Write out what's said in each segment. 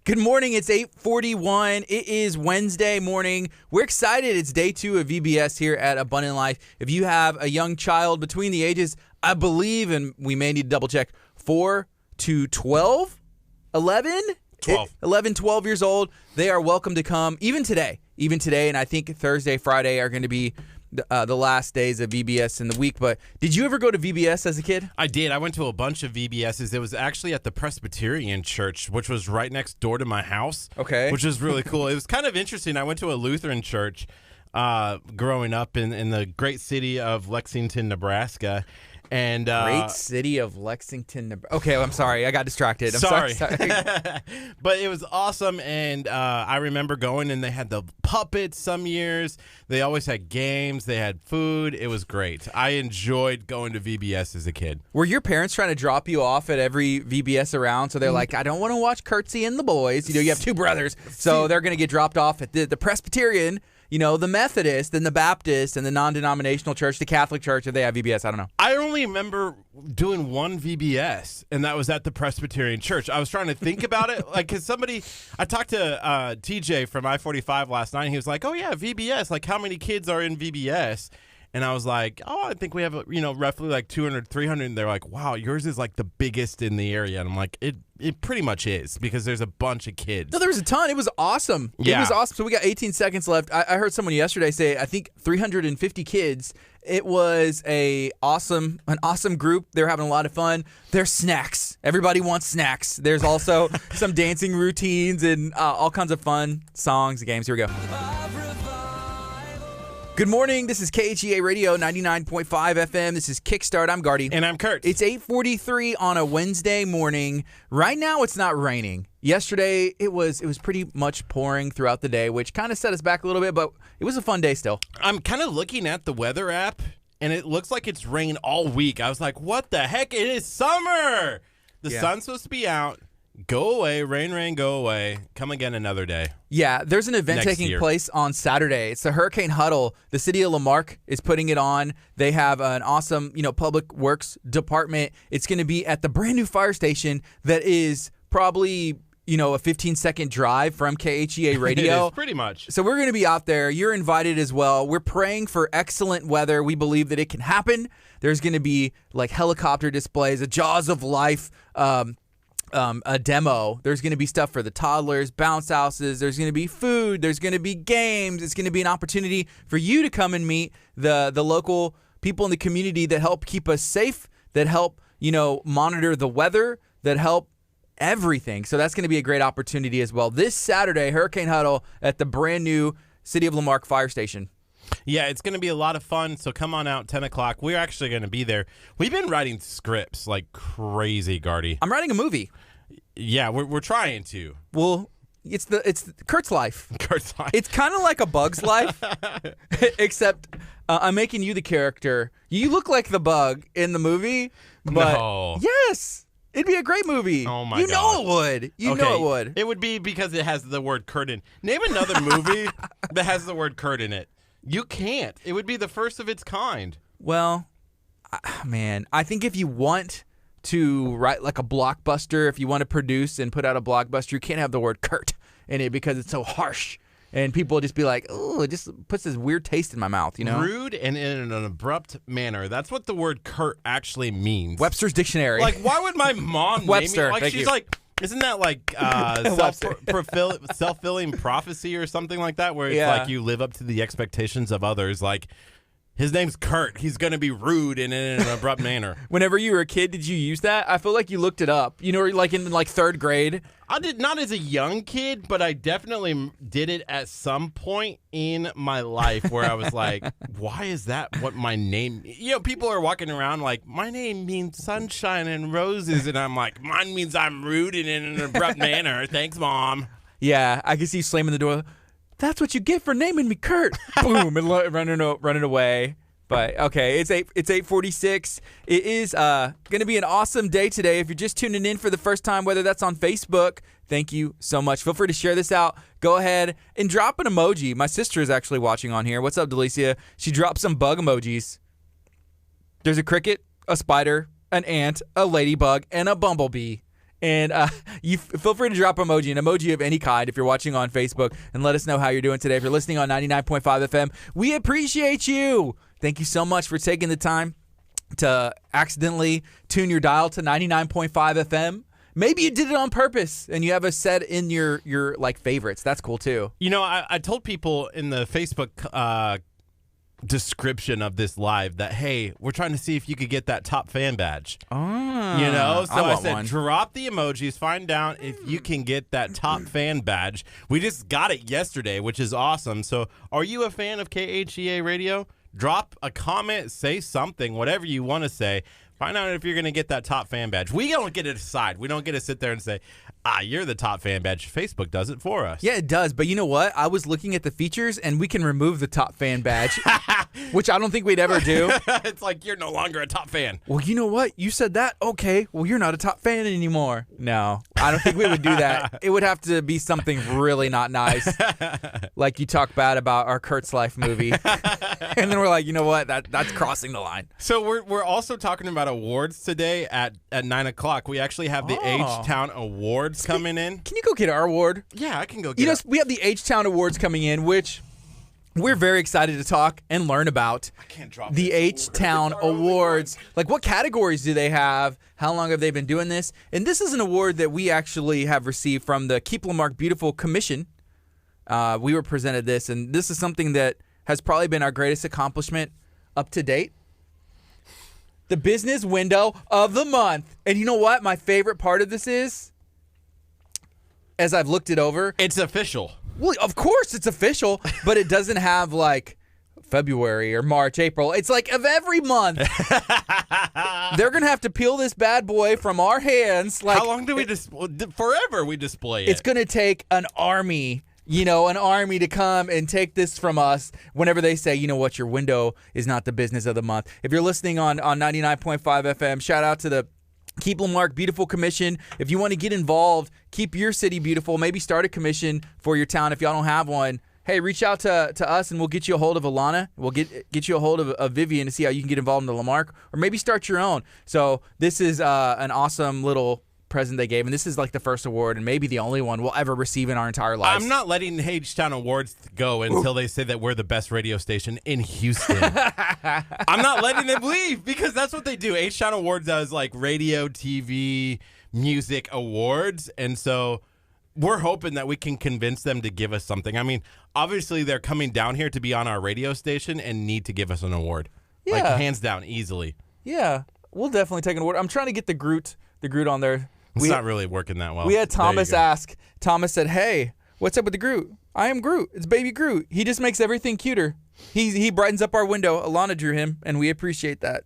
Good morning. It's 8:41. It is Wednesday morning. We're excited. It's day 2 of VBS here at Abundant Life. If you have a young child between the ages, I believe, and we may need to double check, 4 to 12, 11? 12. 11, 12 years old. They are welcome to come even today. And I think Thursday, Friday are going to be the last days of VBS in the week. But did you ever go to VBS as a kid? I did. I went to a bunch of VBSs. It was actually at the Presbyterian church, which was right next door to my house. Okay. Which was really cool. It was kind of interesting. I went to a Lutheran church growing up in the great city of Lexington, Nebraska. And great city of Lexington, Nebraska. Okay, I'm sorry. I got distracted. I'm sorry. But it was awesome, and I remember going, and they had the puppets some years. They always had games. They had food. It was great. I enjoyed going to VBS as a kid. Were your parents trying to drop you off at every VBS around? So they're like, I don't want to watch Curtsy and the boys. You know, you have 2 brothers, so they're going to get dropped off at the Presbyterian, you know, the Methodist, and the Baptist, and the non-denominational church, the Catholic church, if they have VBS. I don't know. I only remember doing one VBS, and that was at the Presbyterian church. I was trying to think about it. Like, cause I talked to TJ from I-45 last night, and he was like, oh, yeah, VBS. Like, how many kids are in VBS? And I was like, oh, I think we have, roughly like 200, 300. And they're like, wow, yours is like the biggest in the area. And I'm like, it pretty much is, because there's a bunch of kids. No, there was a ton. It was awesome. Yeah. It was awesome. So we got 18 seconds left. I heard someone yesterday say, I think 350 kids. It was an awesome group. They were having a lot of fun. There's snacks. Everybody wants snacks. There's also some dancing routines and all kinds of fun songs and games. Here we go. Good morning. This is KHEA Radio 99.5 FM. This is Kickstart. I'm Gardy. And I'm Curt. It's 8:43 on a Wednesday morning. Right now, it's not raining. Yesterday, it was pretty much pouring throughout the day, which kind of set us back a little bit, but it was a fun day still. I'm kind of looking at the weather app, and it looks like it's rained all week. I was like, what the heck? It is summer. The sun's supposed to be out. Go away, rain, go away. Come again another day. Yeah, there's an event taking place on Saturday. It's the Hurricane Huddle. The city of Lamarck is putting it on. They have an awesome, public works department. It's going to be at the brand new fire station that is probably, a 15-second drive from KHEA Radio. It is, pretty much. So we're going to be out there. You're invited as well. We're praying for excellent weather. We believe that it can happen. There's going to be like helicopter displays, a Jaws of Life a demo. There's going to be stuff for the toddlers, bounce houses. There's going to be food. There's going to be games. It's going to be an opportunity for you to come and meet the local people in the community that help keep us safe, that help, monitor the weather, that help everything. So that's going to be a great opportunity as well. This Saturday, Hurricane Huddle at the brand new City of Lamarck Fire Station. Yeah, it's going to be a lot of fun, so come on out, 10 o'clock. We're actually going to be there. We've been writing scripts like crazy, Gardy. I'm writing a movie. Yeah, we're trying to. Well, it's Kurt's life. Kurt's life. It's kind of like a Bug's life, except I'm making you the character. You look like the bug in the movie, but no. Yes, it'd be a great movie. Oh my God. You know it would. You know it would. It would be because it has the word Kurt in. Name another movie that has the word Kurt in it. You can't. It would be the first of its kind. Well, man, I think if you want to write like a blockbuster, if you want to produce and put out a blockbuster, you can't have the word Kurt in it because it's so harsh. And people will just be like, oh, it just puts this weird taste in my mouth, Rude and in an abrupt manner. That's what the word Kurt actually means. Webster's Dictionary. Like, why would my mom Webster, name me? Like, thank she's you. like, isn't that like self-fulfilling prophecy or something like that, where it's like you live up to the expectations of others? Like, his name's Kurt. He's going to be rude and in an abrupt manner. Whenever you were a kid, did you use that? I feel like you looked it up. Like in like 3rd grade. I did not as a young kid, but I definitely did it at some point in my life where I was like, why is that what my name... people are walking around like, my name means sunshine and roses, and I'm like, mine means I'm rude and in an abrupt manner. Thanks, Mom. Yeah, I can see you slamming the door. That's what you get for naming me Kurt. Boom, and running away. But okay, it's 8:46. It is going to be an awesome day today. If you're just tuning in for the first time, whether that's on Facebook, thank you so much. Feel free to share this out. Go ahead and drop an emoji. My sister is actually watching on here. What's up, Delicia? She dropped some bug emojis. There's a cricket, a spider, an ant, a ladybug, and a bumblebee. And you feel free to drop an emoji of any kind if you're watching on Facebook, and let us know how you're doing today. If you're listening on 99.5 FM, we appreciate you. Thank you so much for taking the time to accidentally tune your dial to 99.5 FM. Maybe you did it on purpose and you have us set in your like favorites. That's cool too. You know, I told people in the Facebook description of this live that, hey, we're trying to see if you could get that top fan badge. Oh, you know, so I said, one. drop the emojis, find out if you can get that top fan badge. We just got it yesterday, which is awesome. So are you a fan of KHEA Radio? Drop a comment, say something, whatever you want to say. Find out if you're going to get that top fan badge. We don't get to decide. We don't get to sit there and say, you're the top fan badge. Facebook does it for us. Yeah, it does. But you know what? I was looking at the features, and we can remove the top fan badge, which I don't think we'd ever do. It's like, you're no longer a top fan. Well, you know what? You said that. Okay. Well, you're not a top fan anymore. No, I don't think we would do that. It would have to be something really not nice. Like you talk bad about our Kurt's Life movie. And then we're like, you know what? That's crossing the line. So we're also talking about awards today at 9 o'clock. We actually have the H-Town Awards coming in. Can you go get our award? Yeah, I can go get it. We have the H-Town Awards coming in, which we're very excited to talk and learn about. I can't drop the H-Town Awards. Like, what categories do they have? How long have they been doing this? And this is an award that we actually have received from the Keep Lamarck Beautiful Commission. We were presented this, and this is something that has probably been our greatest accomplishment up to date. The business window of the month. And you know what? My favorite part of this is, as I've looked it over, it's official. Well, of course it's official, but it doesn't have like February or March, April. It's like of every month. They're going to have to peel this bad boy from our hands. Like, how long do we forever we display it? It's going to take an army to come and take this from us whenever they say, you know what, your window is not the business of the month. If you're listening on 99.5 FM, shout out to the Keep Lamarck Beautiful Commission. If you want to get involved, keep your city beautiful, maybe start a commission for your town if y'all don't have one. Hey, reach out to us and we'll get you a hold of Alana. We'll get you a hold of Vivian to see how you can get involved in the Lamarck, or maybe start your own. So this is an awesome little present they gave, and this is like the first award and maybe the only one we'll ever receive in our entire lives. I'm not letting H-Town Awards go until they say that we're the best radio station in Houston. I'm not letting them leave, because that's what they do. H-Town Awards does like radio, TV, music awards, and so we're hoping that we can convince them to give us something. I mean, obviously they're coming down here to be on our radio station and need to give us an award. Yeah. Like, hands down, easily. Yeah, we'll definitely take an award. I'm trying to get the Groot on there. It's not really working that well. We had Thomas ask. Thomas said, hey, what's up with the Groot? I am Groot. It's baby Groot. He just makes everything cuter. He brightens up our window. Alana drew him, and we appreciate that.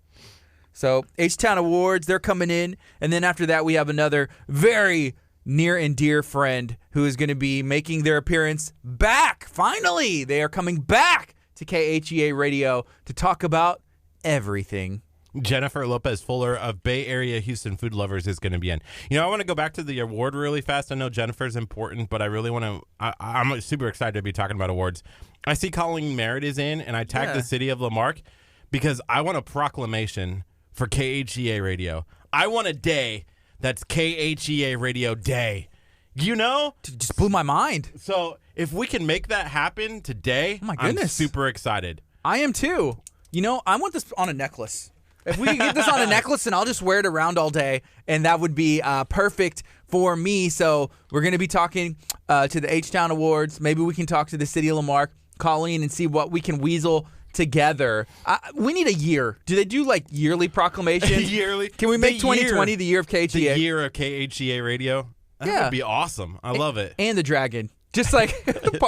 So H-Town Awards, they're coming in. And then after that, we have another very near and dear friend who is going to be making their appearance back. Finally, they are coming back to KHEA Radio to talk about everything. Jennifer Lopez Fuller of Bay Area Houston Food Lovers is going to be in. You know, I want to go back to the award really fast. I know Jennifer's important, but I really want to I'm super excited to be talking about awards. I see Colleen Merritt is in, and I tagged the city of Lamarck because I want a proclamation for KHEA Radio. I want a day that's KHEA Radio Day. You know? It just blew my mind. So if we can make that happen today, oh my goodness, I'm super excited. I am too. You know, I want this on a necklace. If we can get this on a necklace, and I'll just wear it around all day, and that would be perfect for me. So we're going to be talking to the H-Town Awards. Maybe we can talk to the city of Lamarck, Colleen, and see what we can weasel together. We need a year. Do they do like yearly proclamation? Yearly? Can we make 2020 the year of KHEA? The year of KHEA Radio? That would be awesome. I love it. And the dragon. Just like,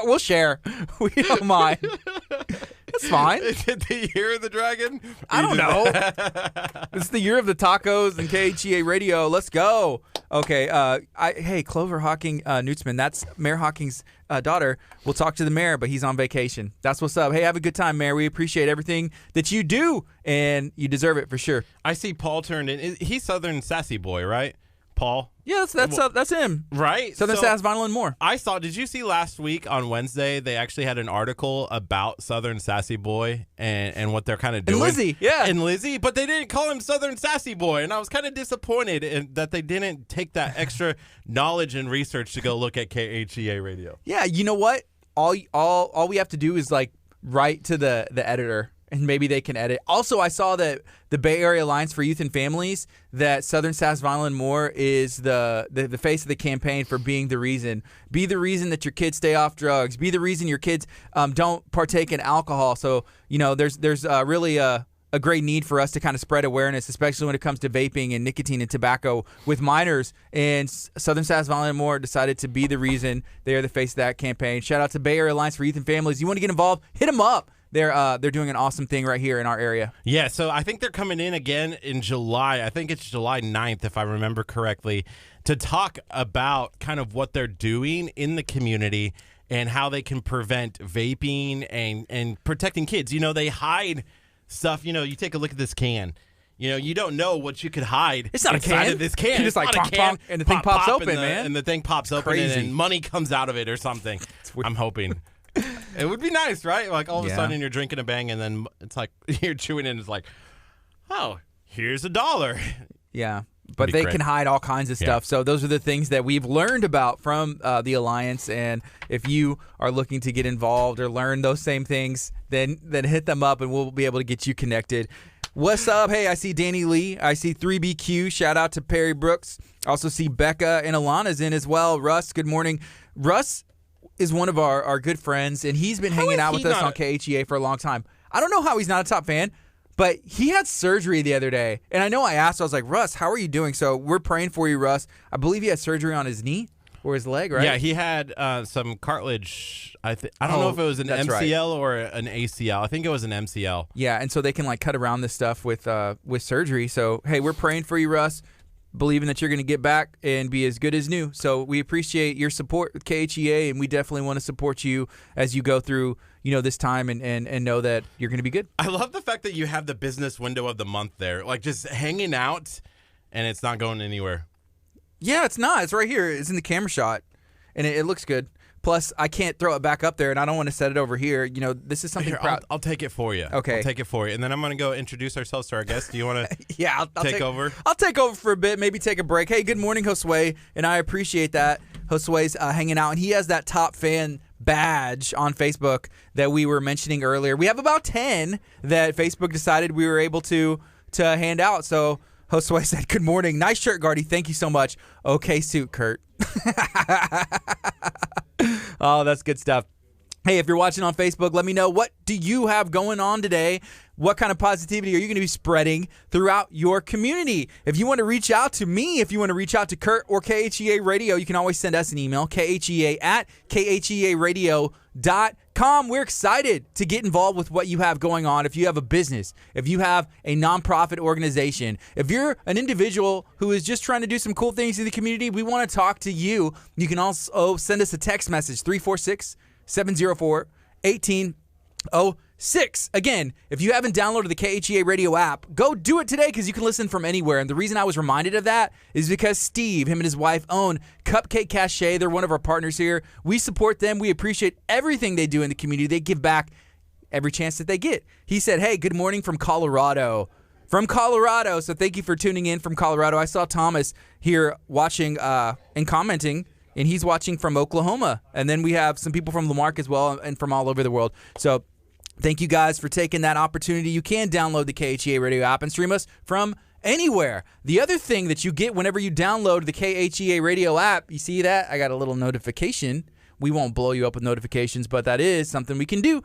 we'll share. We don't mind. That's fine. Is it the year of the dragon? I don't know. It's the year of the tacos and KHEA Radio. Let's go. Okay. Hey, Clover Hawking Newtsman. That's Mayor Hawking's daughter. We'll talk to the mayor, but he's on vacation. That's what's up. Hey, have a good time, Mayor. We appreciate everything that you do, and you deserve it for sure. I see Paul turned in. He's Southern Sassy Boy, right? Paul? Yeah, that's him. Right? Southern Sass Vinyl and More. Did you see last week on Wednesday, they actually had an article about Southern Sassy Boy and what they're kind of doing. And Lizzie, yeah. And Lizzie, but they didn't call him Southern Sassy Boy. And I was kind of disappointed that they didn't take that extra knowledge and research to go look at KHEA radio. Yeah, you know what? All we have to do is like write to the editor, and maybe they can edit. Also, I saw that the Bay Area Alliance for Youth and Families, that Southern Sass Vinyl and More is the face of the campaign for being the reason. Be the reason that your kids stay off drugs. Be the reason your kids don't partake in alcohol. So, there's really a great need for us to kind of spread awareness, especially when it comes to vaping and nicotine and tobacco with minors. And Southern Sass Vinyl and More decided to be the reason. They are the face of that campaign. Shout out to Bay Area Alliance for Youth and Families. You want to get involved? Hit them up. They're doing an awesome thing right here in our area. Yeah, so I think they're coming in again in July. I think it's July 9th, if I remember correctly, to talk about kind of what they're doing in the community and how they can prevent vaping and protecting kids. They hide stuff. You take a look at this can. You don't know what you could hide. It's not a can. Of this can. You just like pop, pop, and the thing pops open, man. And the thing pops open, and money comes out of it or something. I'm hoping. It would be nice, right? Like all of a sudden you're drinking a bang, and then it's like you're chewing it, and it's like, oh, here's $1. Yeah. But they can hide all kinds of stuff. So those are the things that we've learned about from the Alliance. And if you are looking to get involved or learn those same things, then hit them up, and we'll be able to get you connected. What's up? Hey, I see Danny Lee. I see 3BQ. Shout out to Perry Brooks. I also see Becca and Alana's in as well. Russ, good morning. Russ is one of our good friends, and he's been hanging out with us on KHEA for a long time. I don't know how he's not a top fan, but he had surgery the other day. And I know I asked, I was like, Russ, how are you doing? So we're praying for you, Russ. I believe he had surgery on his knee or his leg, right? Yeah, he had some cartilage. I don't know if it was an MCL or an ACL. I think it was an MCL. Yeah, and so they can like cut around this stuff with surgery. So, hey, we're praying for you, Russ, believing that you're going to get back and be as good as new. So we appreciate your support with KHEA, and we definitely want to support you as you go through, this time and know that you're going to be good. I love the fact that you have the business window of the month there, like just hanging out, and it's not going anywhere. Yeah, it's not. It's right here. It's in the camera shot, and it looks good. Plus, I can't throw it back up there, and I don't want to set it over here. This is something proud. I'll take it for you. Okay. I'll take it for you. And then I'm going to go introduce ourselves to our guests. Do you want to yeah, I'll take over? I'll take over for a bit, maybe take a break. Hey, good morning, Josue, and I appreciate that. Josue's hanging out, and he has that top fan badge on Facebook that we were mentioning earlier. We have about 10 that Facebook decided we were able to hand out. So Josue said, good morning. Nice shirt, Gardy. Thank you so much. Okay suit, Curt. Oh, that's good stuff. Hey, if you're watching on Facebook, let me know, what do you have going on today? What kind of positivity are you going to be spreading throughout your community? If you want to reach out to me, if you want to reach out to Curt or KHEA Radio, you can always send us an email, KHEA@KHEARadio.com. We're excited to get involved with what you have going on. If you have a business, if you have a nonprofit organization, if you're an individual who is just trying to do some cool things in the community, we want to talk to you. You can also send us a text message, 346-704-1806. Again, if you haven't downloaded the KHEA Radio app, go do it today because you can listen from anywhere. And the reason I was reminded of that is because Steve, him and his wife, own Cupcake Cache. They're one of our partners here. We support them. We appreciate everything they do in the community. They give back every chance that they get. He said, hey, good morning from Colorado. From Colorado. So thank you for tuning in from Colorado. I saw Thomas here watching and commenting, and he's watching from Oklahoma. And then we have some people from Lamarck as well and from all over the world. So thank you guys for taking that opportunity. You can download the KHEA Radio app and stream us from anywhere. The other thing that you get whenever you download the KHEA Radio app, you see that? I got a little notification. We won't blow you up with notifications, but that is something we can do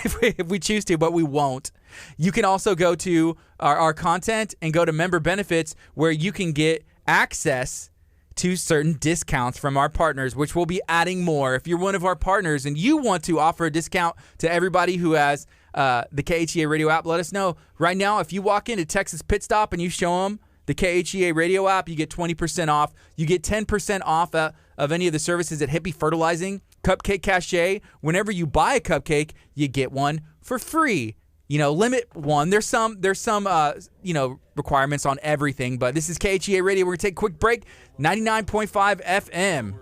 if we choose to, but we won't. You can also go to our content and go to member benefits, where you can get access to certain discounts from our partners, which we'll be adding more. If you're one of our partners and you want to offer a discount to everybody who has the KHEA Radio app, let us know. Right now, if you walk into Texas Pit Stop and you show them the KHEA Radio app, you get 20% off. You get 10% off of any of the services at Hippie Fertilizing, Cupcake Cache. Whenever you buy a cupcake, you get one for free. limit one. There's some requirements on everything, but this is KHEA Radio. We're going to take a quick break. 99.5 FM.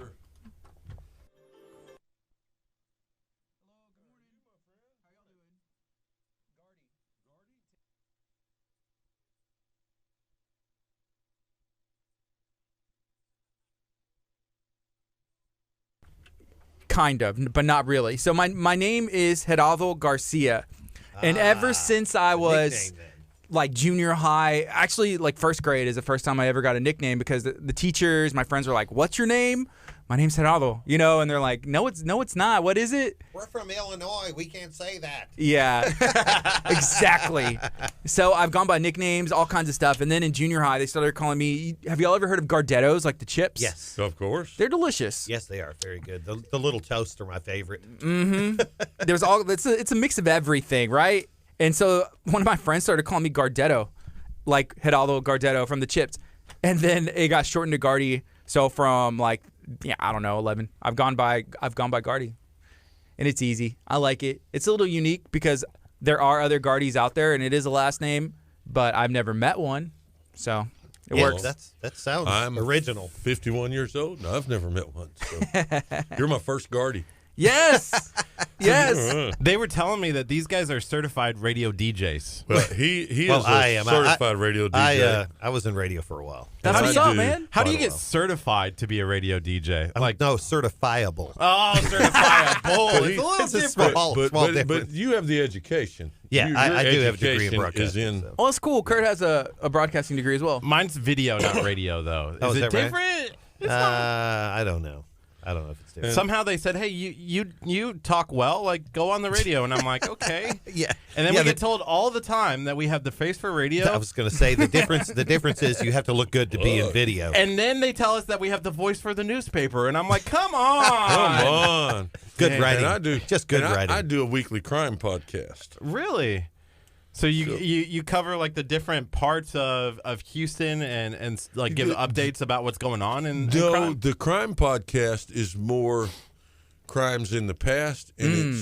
Kind of, but not really. So my name is Geraldo Garcia, and ever since I was like junior high, actually like first grade is the first time I ever got a nickname because the teachers, my friends were like, "What's your name?" My name's Geraldo, and they're like, "No, it's not. What is it?" We're from Illinois. We can't say that. Yeah, exactly. So I've gone by nicknames, all kinds of stuff, and then in junior high they started calling me. Have y'all ever heard of Gardettos, like the chips? Yes, of course. They're delicious. Yes, they are very good. The little toast are my favorite. Mm-hmm. It's a mix of everything, right? And so one of my friends started calling me Gardetto, like Geraldo Gardetto from the chips, and then it got shortened to Gardy. So from I don't know, 11. I've gone by Gardy, and it's easy. I like it. It's a little unique because there are other Gardys out there, and it is a last name, but I've never met one, so it works. That sounds I'm original. 51 years old, and I've never met one. So you're my first Gardy. Yes, yes. They were telling me that these guys are certified radio DJs. Well, he is I a am. certified radio DJ. I was in radio for a while. That's what's up, man. How do you get certified to be a radio DJ? No, certifiable. Oh, certifiable. But It's a little it's a different. small but difference. you have the education. Yeah, Your I do have a degree in education broadcasting. is in, so. Oh, it's cool. Kurt has a broadcasting degree as well. Mine's video, not radio, though. Oh, Is is it that right? different? It's I don't know. I don't know if it's different. Somehow they said, "Hey, you talk well. Like, go on the radio." And I'm like, "Okay." Yeah. And then Yeah, we get told all the time that we have the face for radio. I was going to say the difference. The difference is you have to look good to be in video. And then they tell us that we have the voice for the newspaper, and I'm like, "Come on, Come on. Good And writing. I do Just good and writing. I do a weekly crime podcast. really?" So you cover like the different parts of Houston and like give updates about what's going on in No, crime? the crime podcast is more crimes in the past, and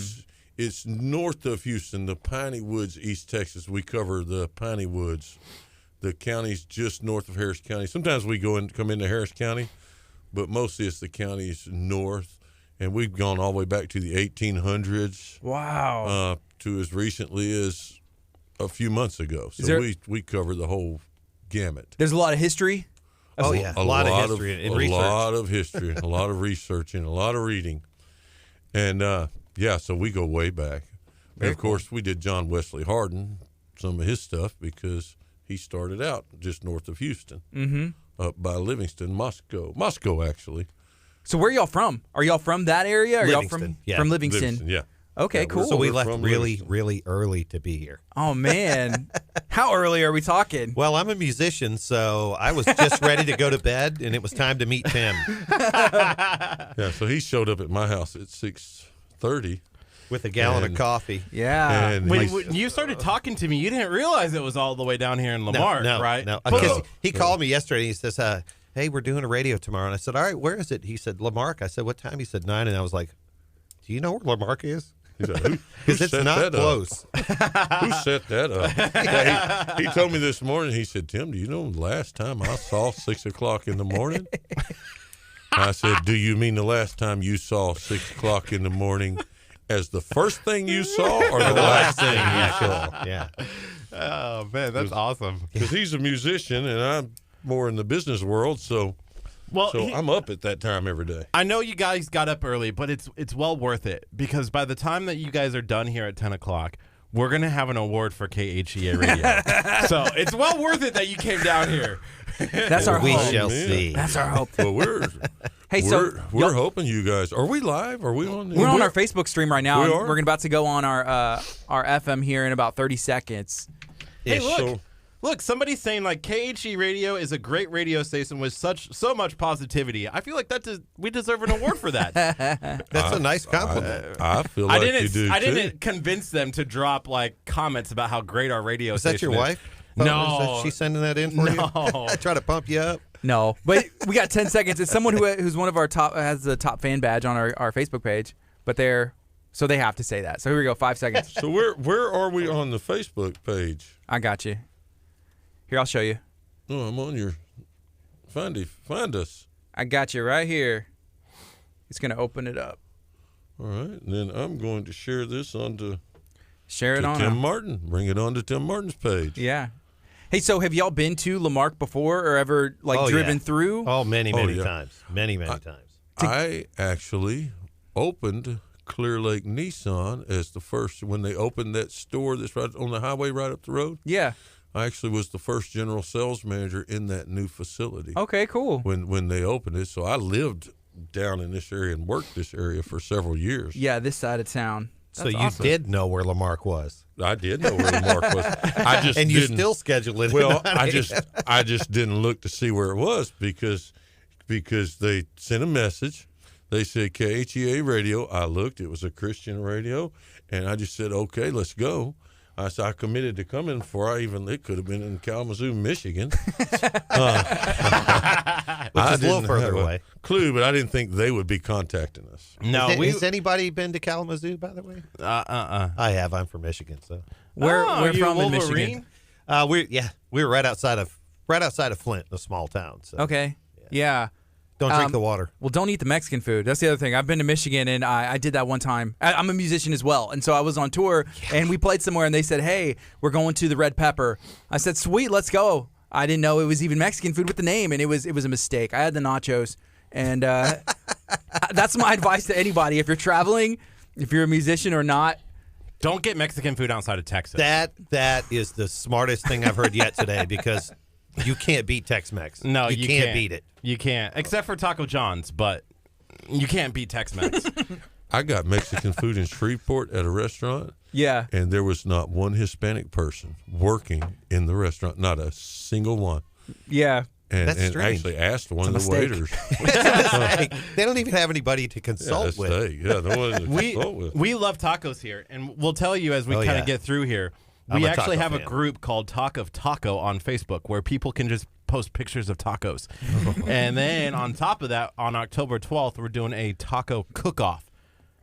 it's north of Houston, the Piney Woods, East Texas. We cover the Piney Woods, the counties just north of Harris County. Sometimes we come into Harris County, but mostly it's the counties north, and we've gone all the way back to the 1800s. Wow. To as recently as a few months ago. So we cover the whole gamut. There's a lot of history. Oh yeah, a lot of history and research. A lot of history, a lot of research, and a lot of reading. And so we go way back. And of course, we did John Wesley Hardin, some of his stuff, because he started out just north of Houston, up by Livingston, Moscow actually. So where are y'all from? Are y'all from that area? Are y'all Livingston, from Livingston? Livingston, yeah. Okay, Yeah, cool. So we We're left from really, Livingston. really early to be here. Oh man, how early are we talking? Well, I'm a musician, so I was just ready to go to bed, and it was time to meet Tim Yeah, so he showed up at my house at 6:30. with a gallon of And- coffee. Yeah. And When you started talking to me, you didn't realize it was all the way down here in Lamar, right? No, But- because he called me yesterday. And he says, "Hey, we're doing a radio tomorrow." And I said, "All right, where is it?" He said, "Lamarck." I said, "What time?" He said, 9. And I was like, "Do you know where Lamarck is?" He's like, who Because it's set not that up? close. Who set that up? Yeah, he told me this morning, he said, "Tim, do you know the last time I saw 6 o'clock in the morning?" I said, "Do you mean the last time you saw 6 o'clock in the morning as the first thing you saw or the last thing you saw?" Yeah. Oh man, that's awesome. Because he's a musician and I'm more in the business world, so I'm up at that time every day. I know you guys got up early, but it's well worth it because by the time that you guys are done here at 10 o'clock, we're going to have an award for KHEA Radio. So it's well worth it that you came down here. That's our We hope. shall man. see. That's our hope. Well, we're Hey, hoping you guys. Are we live? Are we on? We're on our Facebook stream right now. We and are? We're about to go on our FM here in about 30 seconds. Hey, Ish. look. So- Look, somebody's saying like KHE Radio is a great radio station with so much positivity. I feel like we deserve an award for that. That's a nice compliment. I feel like you do I too. didn't convince them to drop like comments about how great our radio Is that station your is. wife? No. Is that she sending that in for No. you? Try to pump you up? No, but we got 10 seconds. It's someone who's one of our top, has the top fan badge on our Facebook page, but they're So they have to say that. So here we go, 5 seconds. So where are we on the Facebook page? I got you. Here, I'll show you. Oh, I'm on your find us. I got you right here. It's going to open it up. All right, and then I'm going to share this onto Share it on Tim up. Martin. Bring it on to Tim Martin's page. Yeah. Hey, so have y'all been to Lamarck before or ever driven through? Oh, many yeah. times. Many times. I actually opened Clear Lake Nissan as the first when they opened that store that's right on the highway right up the road. Yeah. I actually was the first general sales manager in that new facility. Okay, cool. When they opened it, so I lived down in this area and worked this area for several years. Yeah, this side of town. So That's you awesome. did know where Lamarck was. I did know where Lamarck was. I just And you didn't, still schedule it. Well, I just didn't look to see where it was because they sent a message. They said KHEA radio. I looked. It was a Christian radio, and I just said, okay, let's go. I committed to coming before it could have been in Kalamazoo, Michigan. Which is a little further away. Clue, but I didn't think they would be contacting us. No, Has anybody been to Kalamazoo, by the way? I have. I'm from Michigan, so Where are you from in Wolverine? Michigan? we were right outside of Flint, a small town. So Okay. Yeah. don't drink the water. Well, don't eat the Mexican food. That's the other thing. I've been to Michigan, and I did that one time. I'm a musician as well, and so I was on tour, and we played somewhere, and they said, hey, we're going to the Red Pepper. I said, sweet, let's go. I didn't know it was even Mexican food with the name, and it was a mistake. I had the nachos, and that's my advice to anybody. If you're traveling, if you're a musician or not, Don't get Mexican food outside of Texas. That is the smartest thing I've heard yet today because you can't beat Tex-Mex. No, you can't beat it. You can't, except for Taco John's, but you can't beat Tex-Mex. I got Mexican food in Shreveport at a restaurant. yeah. And there was not one Hispanic person working in the restaurant, not a single one. Yeah. And, That's and strange. actually asked one of It's the a mistake. waiters. They don't even have anybody to consult with. Yeah, no one to consult with. We love tacos here, and we'll tell you as we Oh, kind yeah. of get through here. I'm We a actually taco have a fan. group called Talk of Taco on Facebook where people can just post pictures of tacos. And then on top of that, on October 12th, we're doing a taco cook-off.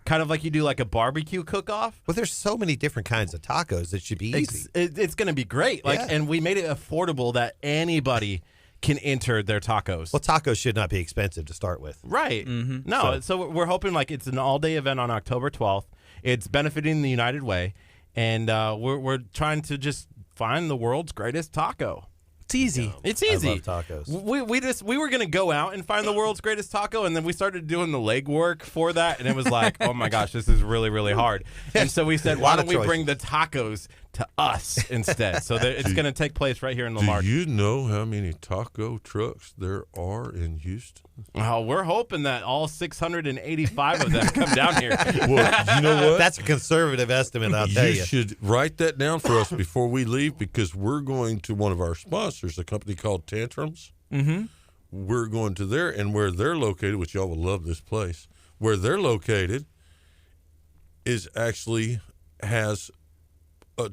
Kind of like you do like a barbecue cook-off. Well, there's so many different kinds of tacos. It should be easy. It's going to be great. Yeah. And we made it affordable that anybody can enter their tacos. Well, tacos should not be expensive to start with. Right. No, so we're hoping like it's an all-day event on October 12th. It's benefiting the United Way, and we're trying to just find the world's greatest taco. It's easy. It's easy. I love tacos. We were gonna go out and find the world's greatest taco, and then we started doing the legwork for that, and it was like, oh my gosh, this is really really hard. And so we said, why lot of don't we bring choices. the tacos to us instead? So that it's gonna take place right here in Lamarck. Do you know how many taco trucks there are in Houston? Oh, we're hoping that all 685 of them come down here. Well, you know what? That's a conservative estimate, I'll tell You you. should write that down for us before we leave because we're going to one of our sponsors, a company called Tantrums. Mm-hmm. We're going to there, and where they're located, which y'all will love this place, where they're located is actually has a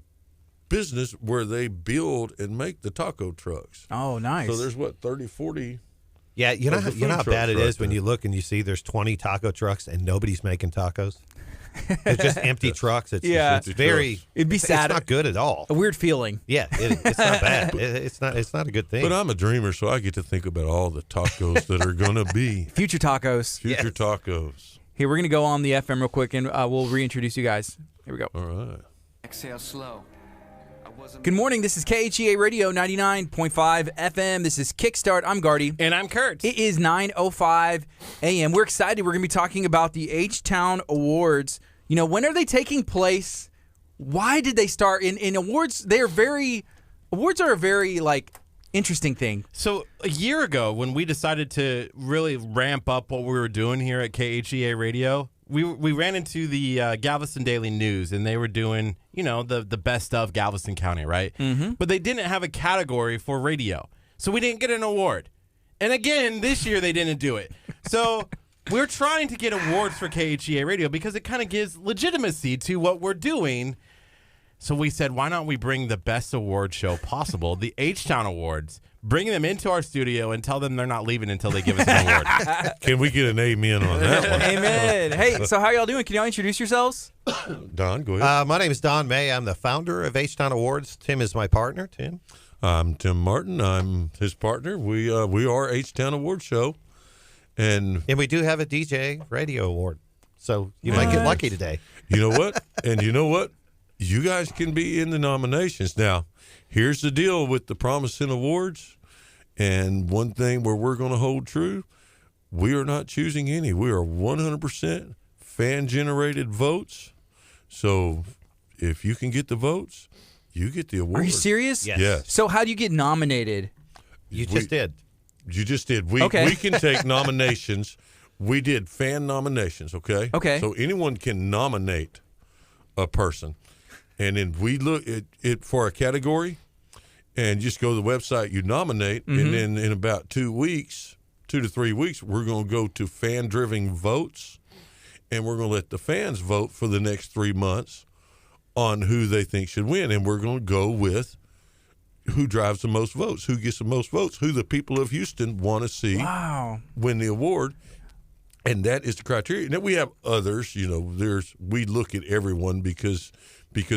business where they build and make the taco trucks. Oh, nice. So there's, 30, 40... Yeah, you know, Of the you know how food bad it trucks is right when there. you look and you see there's 20 taco trucks and nobody's making tacos. It's just empty trucks. It's Yeah. it's very. It'd be sad. It's not good at all. A weird feeling. Yeah, it's not bad. It's not a good thing. But I'm a dreamer, so I get to think about all the tacos that are going to be Future tacos. future Yes. tacos. Here, we're going to go on the FM real quick, and we'll reintroduce you guys. Here we go. All right. Exhale slow. Good morning. This is KHEA Radio 99.5 FM. This is Kickstart. I'm Gardy. And I'm Curt. It is 9:05 a.m. We're excited. We're going to be talking about the H-Town Awards. You know, when are they taking place? Why did they start? In awards, awards are a very, interesting thing. So a year ago, when we decided to really ramp up what we were doing here at KHEA Radio, we ran into the Galveston Daily News, and they were doing, the best of Galveston County, right? Mm-hmm. But they didn't have a category for radio, so we didn't get an award. And again, this year they didn't do it. So we're trying to get awards for KHEA Radio because it kind of gives legitimacy to what we're doing. So we said, why don't we bring the best award show possible, the H-Town Awards, bring them into our studio and tell them they're not leaving until they give us an award. Can we get an amen on that one? Amen. Hey, so how y'all doing? Can y'all introduce yourselves? Don, go ahead. My name is Don May. I'm the founder of H-Town Awards. Tim is my partner. Tim? I'm Tim Martin. I'm his partner. We are H-Town Award Show. And we do have a DJ radio award. So you might get lucky today. you know what? And you know what? You guys can be in the nominations. Now, here's the deal with the Promising Awards. And one thing where we're going to hold true, we are not choosing any. We are 100% fan-generated votes. So if you can get the votes, you get the award. Are you serious? Yes. So how do you get nominated? You just did. You just did. We can take nominations. We did fan nominations, okay? Okay. So anyone can nominate a person. And then we look at it for a category and just go to the website, you nominate, and then in about 2 to 3 weeks, we're going to go to fan-driven votes, and we're going to let the fans vote for the next 3 months on who they think should win. And we're going to go with who drives the most votes, who gets the most votes, who the people of Houston want to see win the award. And that is the criteria. And then we have others, we look at everyone because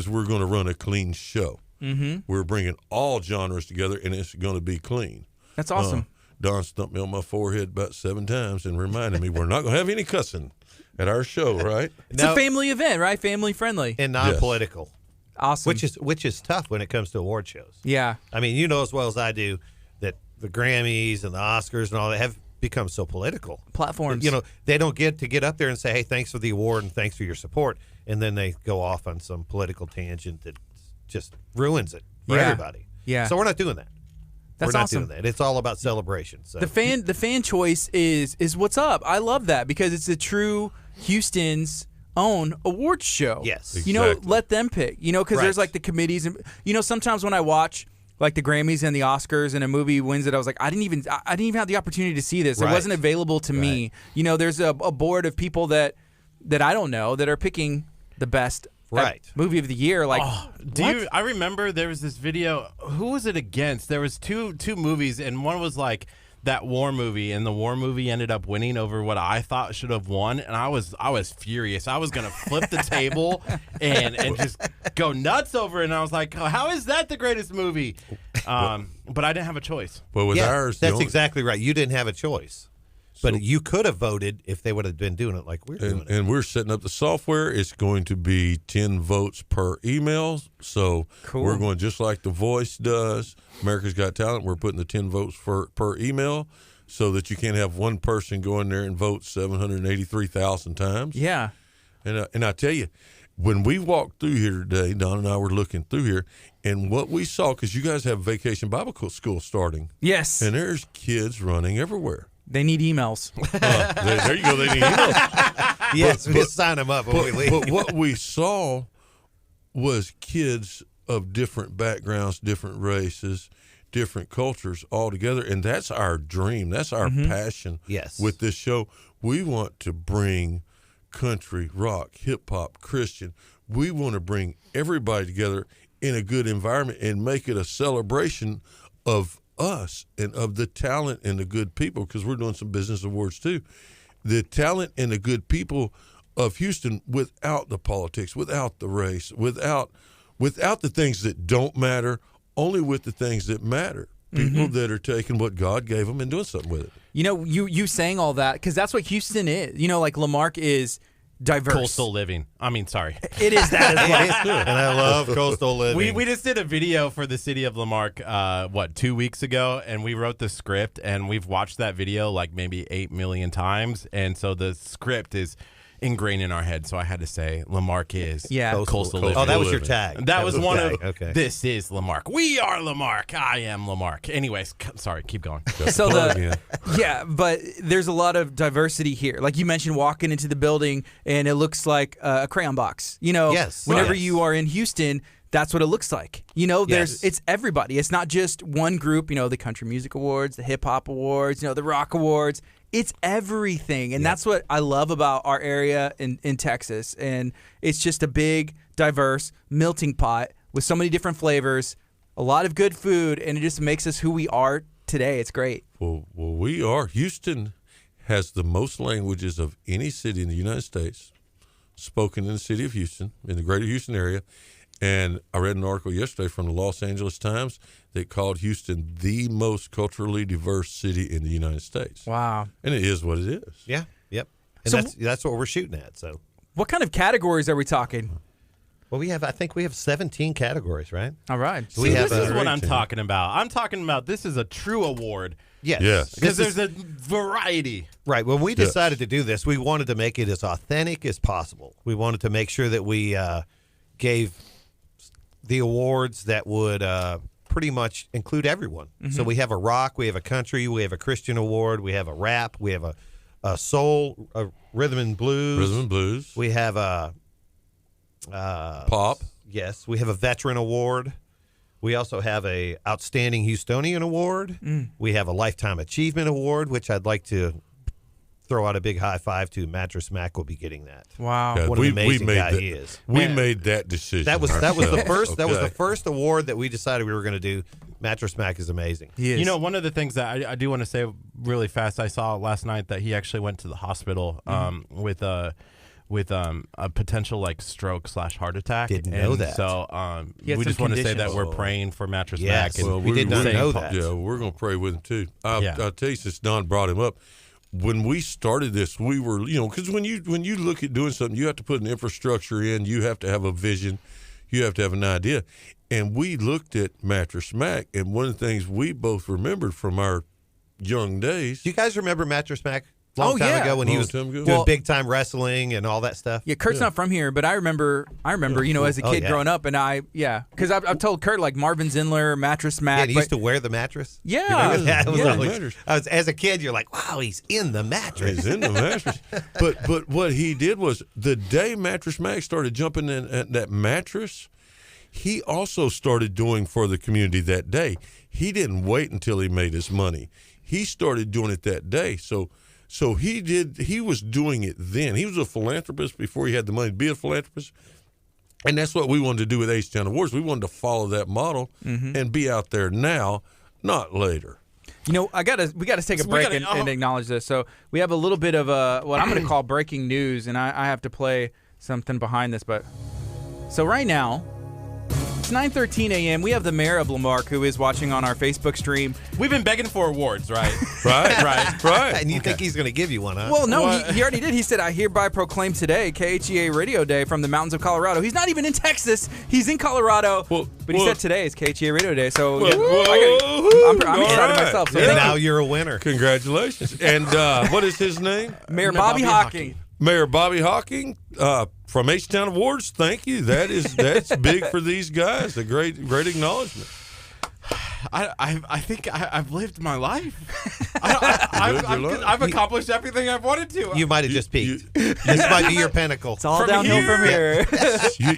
we're going to run a clean show. We're bringing all genres together, and it's going to be clean. That's awesome. Don stumped me on my forehead about 7 times and reminded me we're not going to have any cussing at our show, right? It's a family event, right? Family friendly. And non-political. Yes. Awesome. Which is tough when it comes to award shows. Yeah. I mean, you know as well as I do that the Grammys and the Oscars and all that have become so political. Platforms. They don't get to get up there and say, hey, thanks for the award and thanks for your support. And then they go off on some political tangent that just ruins it for everybody. Yeah. So we're not doing that. That's we're not awesome. doing that. It's all about celebration. So. The fan choice is what's up. I love that because it's a true Houston's own awards show. Yes. Exactly. Let them pick. Because there's like the committees and sometimes when I watch like the Grammys and the Oscars and a movie wins it, I was like, I didn't even have the opportunity to see this. It wasn't available to me. There's a board of people that I don't know that are picking the best movie of the year. Like, I remember there was this video. Who was it against? There was two movies, and one was like that war movie, and the war movie ended up winning over what I thought should have won, and I was furious. I was gonna flip the table and just go nuts over it. And I was like, how is that the greatest movie? But I didn't have a choice. Well, with ours, that's exactly right. You didn't have a choice. But you could have voted if they would have been doing it like we're doing it. And we're setting up the software. It's going to be 10 votes per email. So we're going just like The Voice does. America's Got Talent. We're putting the 10 votes per email so that you can't have one person go in there and vote 783,000 times. Yeah. And I tell you, when we walked through here today, Don and I were looking through here, and what we saw, because you guys have Vacation Bible School starting. Yes. And there's kids running everywhere. They need emails. There you go. They need emails. Yes, we'll sign them up when we leave. But what we saw was kids of different backgrounds, different races, different cultures all together. And that's our dream. That's our passion with this show. We want to bring country, rock, hip-hop, Christian. We want to bring everybody together in a good environment and make it a celebration of us and of the talent and the good people, because we're doing some business awards too. The talent and the good people of Houston, without the politics, without the race, without the things that don't matter, only with the things that matter. People that are taking what God gave them and doing something with it. You saying all that because that's what Houston is. Like Lamarck is diverse. Coastal living. Sorry. It is that as well. And I love coastal living. We just did a video for the city of Lamarck, 2 weeks ago, and we wrote the script, and we've watched that video like maybe 8 million times, and so the script is ingrained in our head. So I had to say Lamarck is coastal living. Oh, that was your tag. That was one of This is Lamarck. We are Lamarck. I am Lamarck. Anyways, sorry, keep going. So but there's a lot of diversity here. Like you mentioned, walking into the building and it looks like a crayon box. Whenever you are in Houston, that's what it looks like. It's everybody. It's not just one group, the country music awards, the hip hop awards, the rock awards. It's everything, and that's what I love about our area in Texas. And it's just a big, diverse melting pot with so many different flavors, a lot of good food, and it just makes us who we are today. It's great. Well, we are. Houston has the most languages of any city in the United States spoken in the city of Houston, in the greater Houston area. And I read an article yesterday from the Los Angeles Times that called Houston the most culturally diverse city in the United States. Wow. And it is what it is. Yeah. Yep. And So- that's what we're shooting at. So, What kind of categories are we talking? well, I think we have 17 categories, right? All right. We See, have this is a- what I'm talking about. I'm talking about this is a true award Yes. Yes. because This is- there's a variety. Right. When we decided to do this, we wanted to make it as authentic as possible. We wanted to make sure that we gave the awards that would pretty much include everyone. So we have a rock, we have a country, we have a Christian award, we have a rap, we have a soul, a rhythm and blues. Rhythm and blues. We have a Pop. Yes, we have a veteran award. We also have a outstanding Houstonian award. We have a lifetime achievement award, which I'd like to throw out a big high five to. Mattress Mac will be getting that. Wow. Yeah, What an amazing guy he is. We made that decision. That was the ourselves, first. That was the okay? first award that we decided we were going to do. Mattress Mac is amazing. He is. You know, one of the things that I do want to say really fast, I saw last night that he actually went to the hospital with a potential like stroke / heart attack. Didn't know And that. So He had we some just want to say conditions. that we're praying for Mattress Yes. Mac. And Well, we did not saying know Paul- that. Yeah, we're going to pray with him too. I'll tell you, since Don brought him up, when we started this, we were, because when you look at doing something, you have to put an infrastructure in. You have to have a vision. You have to have an idea. And we looked at Mattress Mac, and one of the things we both remembered from our young days. Do you guys remember Mattress Mac? Long Oh, time yeah. ago when he Long was time ago. doing Well- big time wrestling and all that stuff. Yeah, Kurt's not from here, but I remember, as a Oh, kid yeah. growing up, and because I've told Kurt like Marvin Zindler, Mattress Mac. Yeah, and he used but- to wear the mattress. Yeah. You remember that? It was Yeah. always- as a kid, you're like, wow, he's in the mattress. He's in the mattress. But what he did was the day Mattress Mac started jumping in at that mattress, he also started doing for the community that day. He didn't wait until he made his money. He started doing it that day. So he was doing it then. He was a philanthropist before he had the money to be a philanthropist. And that's what we wanted to do with H-Town Awards. We wanted to follow that model and be out there now, not later. You know, we gotta take a break and acknowledge this. So we have a little bit of what I'm going to call breaking news, and I have to play something behind this. But so right now, it's 9:13 a.m. We have the mayor of Lamarck who is watching on our Facebook stream. We've been begging for awards, right? Right. And you think he's going to give you one, huh? Well, no, he already did. He said, "I hereby proclaim today KHEA Radio Day from the mountains of Colorado." He's not even in Texas; he's in Colorado. But he said today is KHEA Radio Day, so I'm excited myself. So and thank now you. you're a winner. Congratulations. And what is his name? Mayor Bobby Hocking. Mayor Bobby Hocking from H-Town Awards. Thank you. That's big for these guys. A great acknowledgement. I think I've lived my life. I've accomplished everything I've wanted to. You might have just peaked. This might be your pinnacle. It's all downhill from here.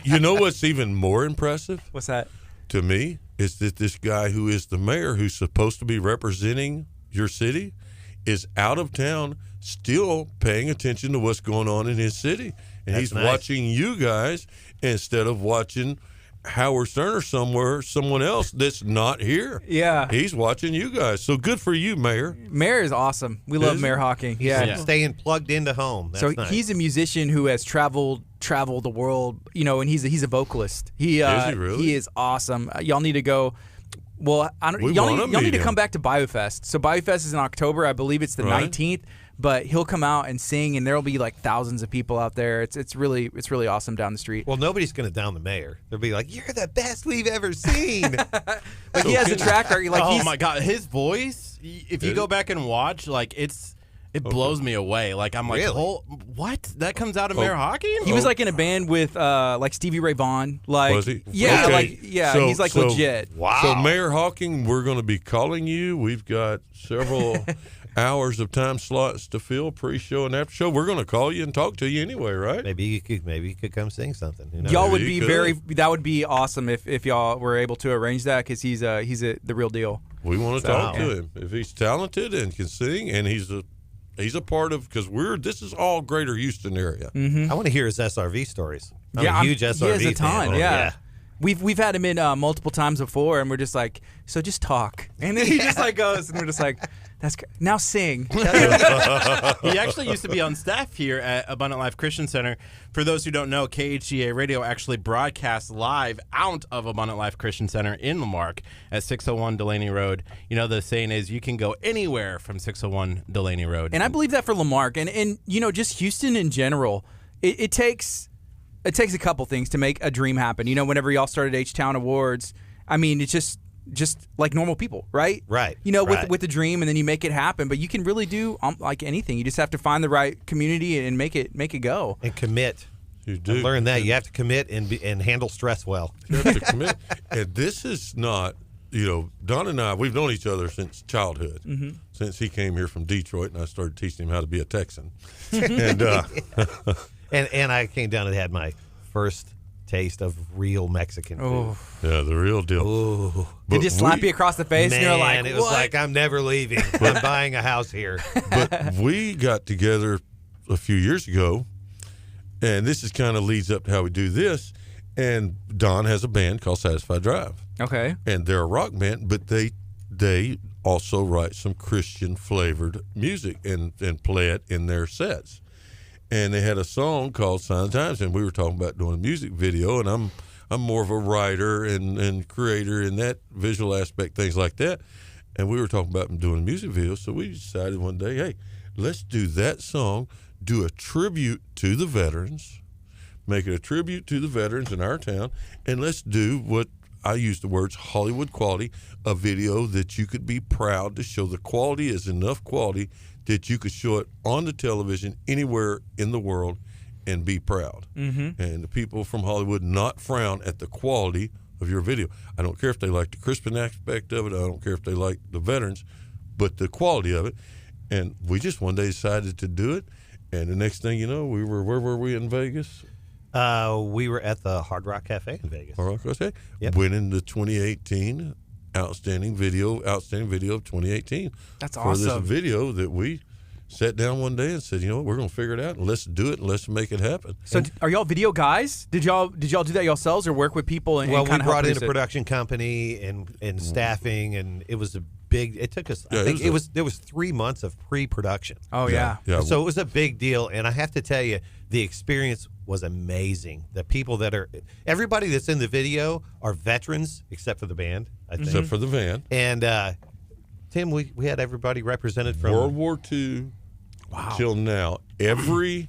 You know what's even more impressive What's that? to me is that this guy who is the mayor, who's supposed to be representing your city, is out of town still paying attention to what's going on in his city. And he's nice. watching you guys instead of watching Howard Stern or someone else that's not here. Yeah. He's watching you guys. So good for you, Mayor. Mayor is awesome. We love Is he? Mayor Hocking. Yeah. Staying plugged into home. That's So nice. he's a musician who has traveled the world, and he's a vocalist. Is he really? He is awesome. Y'all need to go. Well, We y'all wanna need to meet him. come back to BioFest. So BioFest is in October. I believe it's the Right. 19th. But he'll come out and sing, and there'll be like thousands of people out there. It's really awesome down the street. Well, nobody's going to down the mayor. They'll be like, "You're the best we've ever seen." But he has a track record. Like oh he's, my god, his voice! If you go back and watch, like it blows me away. Like I'm like, Really? what? That comes out of Mayor Hocking? He was like in a band with like Stevie Ray Vaughan. Like, Was he? Yeah, Okay. he's like legit. Wow. So Mayor Hocking, we're going to be calling you. We've got several hours of time slots to fill, pre-show and after show. We're going to call you and talk to you anyway, right? Maybe you could come sing something. Who knows? Y'all would Maybe be he could. that would be awesome if y'all were able to arrange that because he's the real deal. We want to talk yeah. to him. If he's talented and can sing and he's a He's a part of, because this is all greater Houston area. I want to hear his SRV stories. I'm Yeah, a huge SRV he has a ton. fan. Yeah. We've had him in multiple times before, and we're just like, so just talk, and then he just like goes, and we're just like, that's now sing. He actually used to be on staff here at Abundant Life Christian Center. For those who don't know, KHEA Radio actually broadcasts live out of Abundant Life Christian Center in Lamarck at 601 Delaney Road. You know, the saying is you can go anywhere from 601 Delaney Road. And I believe that for Lamarck, and you know, just Houston in general, it takes a couple things to make a dream happen. You know, whenever y'all started H-Town Awards, I mean, it's just like normal people, right? Right. You know, right. with a dream, and then you make it happen. But you can really do like anything. You just have to find the right community and make it go. And commit. You do. And learn that. You have to commit and handle stress well. You have to commit. And this is not, you know, Don and I, we've known each other since childhood, since he came here from Detroit, and I started teaching him how to be a Texan. And and I came down and had my first taste of real Mexican food. yeah, the real deal. Ooh. They just slap you across the face, Man, and you're like, it was what? like, I'm never leaving. I'm buying a house here. But we got together a few years ago, and this is kind of leads up to how we do this. And Don has a band called Satisfied Drive. Okay. And they're a rock band, but they also write some Christian flavored music and play it in their sets. And they had a song called Sign of Times, and we were talking about doing a music video, and I'm more of a writer and creator in that visual aspect, things like that. And we were talking about doing a music video, so we decided one day, hey, let's do that song, do a tribute to the veterans, make it a tribute to the veterans in our town, and let's do what I use the words Hollywood quality, a video that you could be proud to show. The quality is enough quality that you could show it on the television anywhere in the world and be proud. And the people from Hollywood not frown at the quality of your video. I don't care if they like the Crispin aspect of it. I don't care if they like the veterans, but the quality of it. And we just one day decided to do it. And the next thing you know, where were we in Vegas? We were at the Hard Rock Cafe in Vegas. Hard Rock Cafe. Yep. Winning the 2018 Outstanding Video of 2018. That's For this awesome. video that we sat down one day and said, you know what, we're going to figure it out and let's do it and let's make it happen. So are y'all video guys? Did y'all do that yourselves or work with people? And Well, we kind of brought in a produce it? production company and staffing, and it was a big. It took us. Yeah, I think there was 3 months of pre-production. Oh yeah. Yeah. So it was a big deal, and I have to tell you, the experience was amazing. The people everybody that's in the video are veterans, except for the band, I think. Except for the van. And Tim, we had everybody represented from World War II till now. Every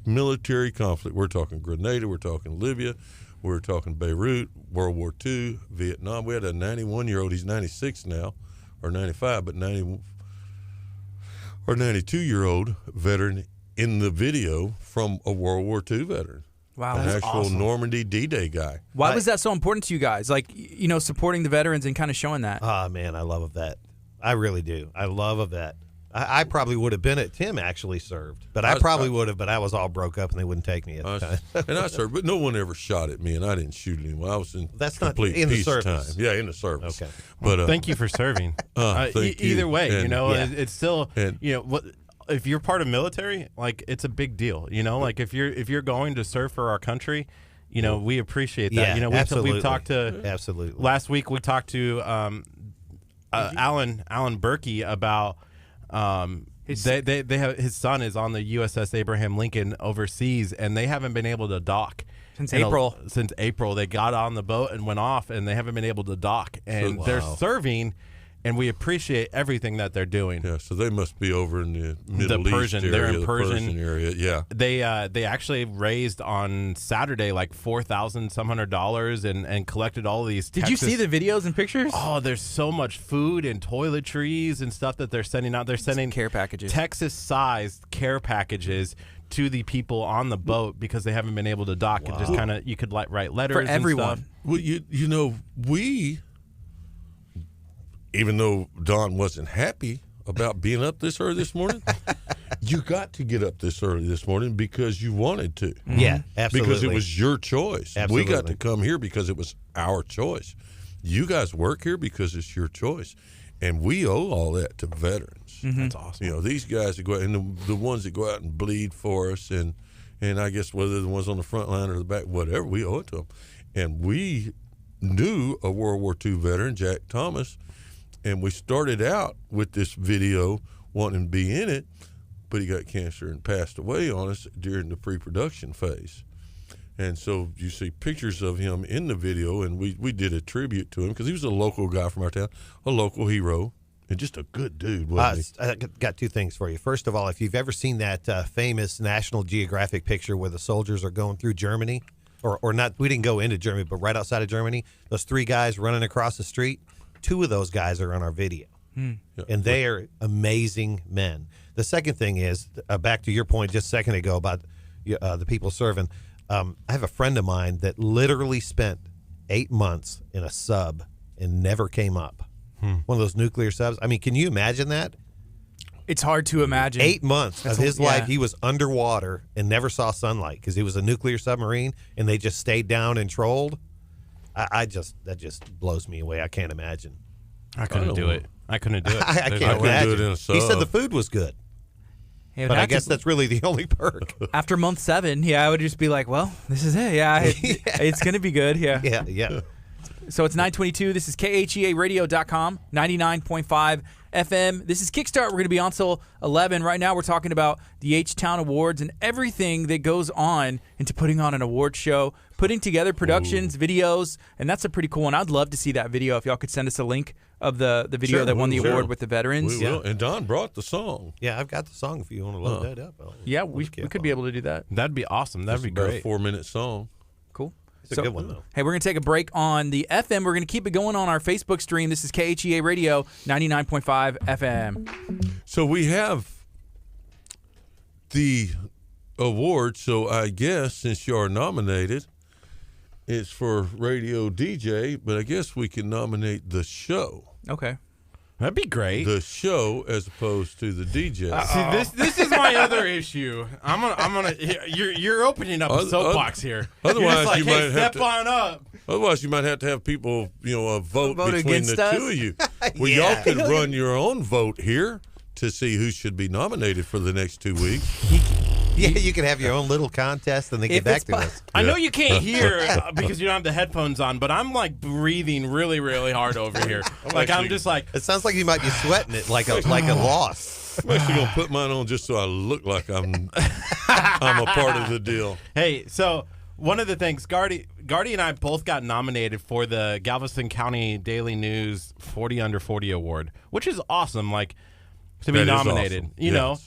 military conflict, we're talking Grenada, we're talking Libya, we're talking Beirut, World War II, Vietnam. We had a 91-year-old, he's 96 now, or 95, but 92-year-old veteran in the video from a World War II veteran. Wow. An That's actual awesome. Normandy D-Day guy. Why was that so important to you guys? Like, you know, supporting the veterans and kind of showing that. Oh, man, I love a vet. I really do. I love a vet. I probably would have been at Tim actually served, but I probably would have, but I was all broke up and they wouldn't take me at the time. And I served, but no one ever shot at me, and I didn't shoot anyone. I was in That's not complete in the peacetime. service. Yeah, in the service. Okay. But Thank you for serving. thank you. Either way, And- you know, Yeah. it's still, And- you know, what if you're part of military, like it's a big deal. You know, like if you're going to serve for our country, you know, we appreciate that. Yeah, You know, absolutely. we've talked to Absolutely. last week. We talked to Alan Berkey about. They have his son is on the USS Abraham Lincoln overseas, and they haven't been able to dock Since April. Since April, they got on the boat and went off, and they haven't been able to dock. And they're serving, and we appreciate everything that they're doing. Yeah, so they must be over in the Middle Persian- East they're area, in the Persian. area. Yeah. They actually raised on Saturday like $4,000 and collected all of these. Did you see the videos and pictures? Oh, there's so much food and toiletries and stuff that they're sending out. They're sending care packages. Texas-sized care packages to the people on the boat because they haven't been able to dock. And just kind of you could write letters For and everyone. stuff. Well, you know, even though Don wasn't happy about being up this early this morning, you got to get up this early this morning because you wanted to. Yeah, absolutely. Because it was your choice. Absolutely. We got to come here because it was our choice. You guys work here because it's your choice. And we owe all that to veterans. That's awesome. You know, these guys that go out, and the ones that go out and bleed for us, and I guess whether the ones on the front line or the back, whatever, we owe it to them. And we knew a World War II veteran, Jack Thomas, and we started out with this video wanting to be in it, but he got cancer and passed away on us during the pre-production phase. And so you see pictures of him in the video, and we did a tribute to him because he was a local guy from our town, a local hero, and just a good dude, wasn't he? I got two things for you. First of all, if you've ever seen that famous National Geographic picture where the soldiers are going through Germany, or not, we didn't go into Germany, but right outside of Germany, those three guys running across the street, two of those guys are on our video. And they are amazing men. The second thing is, back to your point just a second ago about the people serving, I have a friend of mine that literally spent 8 months in a sub and never came up. One of those nuclear subs. I mean, can you imagine that? It's hard to imagine. 8 months of his life, he was underwater and never saw sunlight because he was a nuclear submarine, and they just stayed down and trolled. That just blows me away. I can't imagine. I couldn't do it. I couldn't do it. I can't couldn't imagine. do it in a sub. He said the food was good. But I guess that's really the only perk. After month 7, I would just be like, well, this is it. It's going to be good. Yeah. So it's 9:22. This is KHEARadio.com, 99.5 FM. This is Kickstart. We're going to be on till 11. Right now we're talking about the H-Town Awards and everything that goes on into putting on an award show, putting together productions, videos, and that's a pretty cool one. I'd love to see that video if y'all could send us a link of the video that won the award with the veterans. We will. And Don brought the song. Yeah, I've got the song if you want to load that up. Yeah, we could be able to do that. That'd be awesome. That'd be About great. a 4-minute song. Cool. It's a good one, though. Hey, we're going to take a break on the FM. We're going to keep it going on our Facebook stream. This is KHEA Radio, 99.5 FM. So we have the award. So I guess since you are nominated, it's for radio DJ, but I guess we can nominate the show. Okay. That'd be great. The show as opposed to the DJ. See, this is my other issue. I'm gonna. You're opening up a soapbox here. Otherwise, like, you hey, might have step on up. Otherwise, you might have to have people, vote between against the us? two of you. Well, y'all could run your own vote here to see who should be nominated for the next 2 weeks. Yeah, you can have your own little contest and then get back to us. I know you can't hear because you don't have the headphones on, but I'm like breathing really, really hard over here. I'm just like. It sounds like you might be sweating it like a loss. I'm actually gonna put mine on just so I look like I'm a part of the deal. Hey, so one of the things, Gardy and I both got nominated for the Galveston County Daily News 40 Under 40 Award, which is awesome. Like to be That is nominated, awesome. you know. Yes.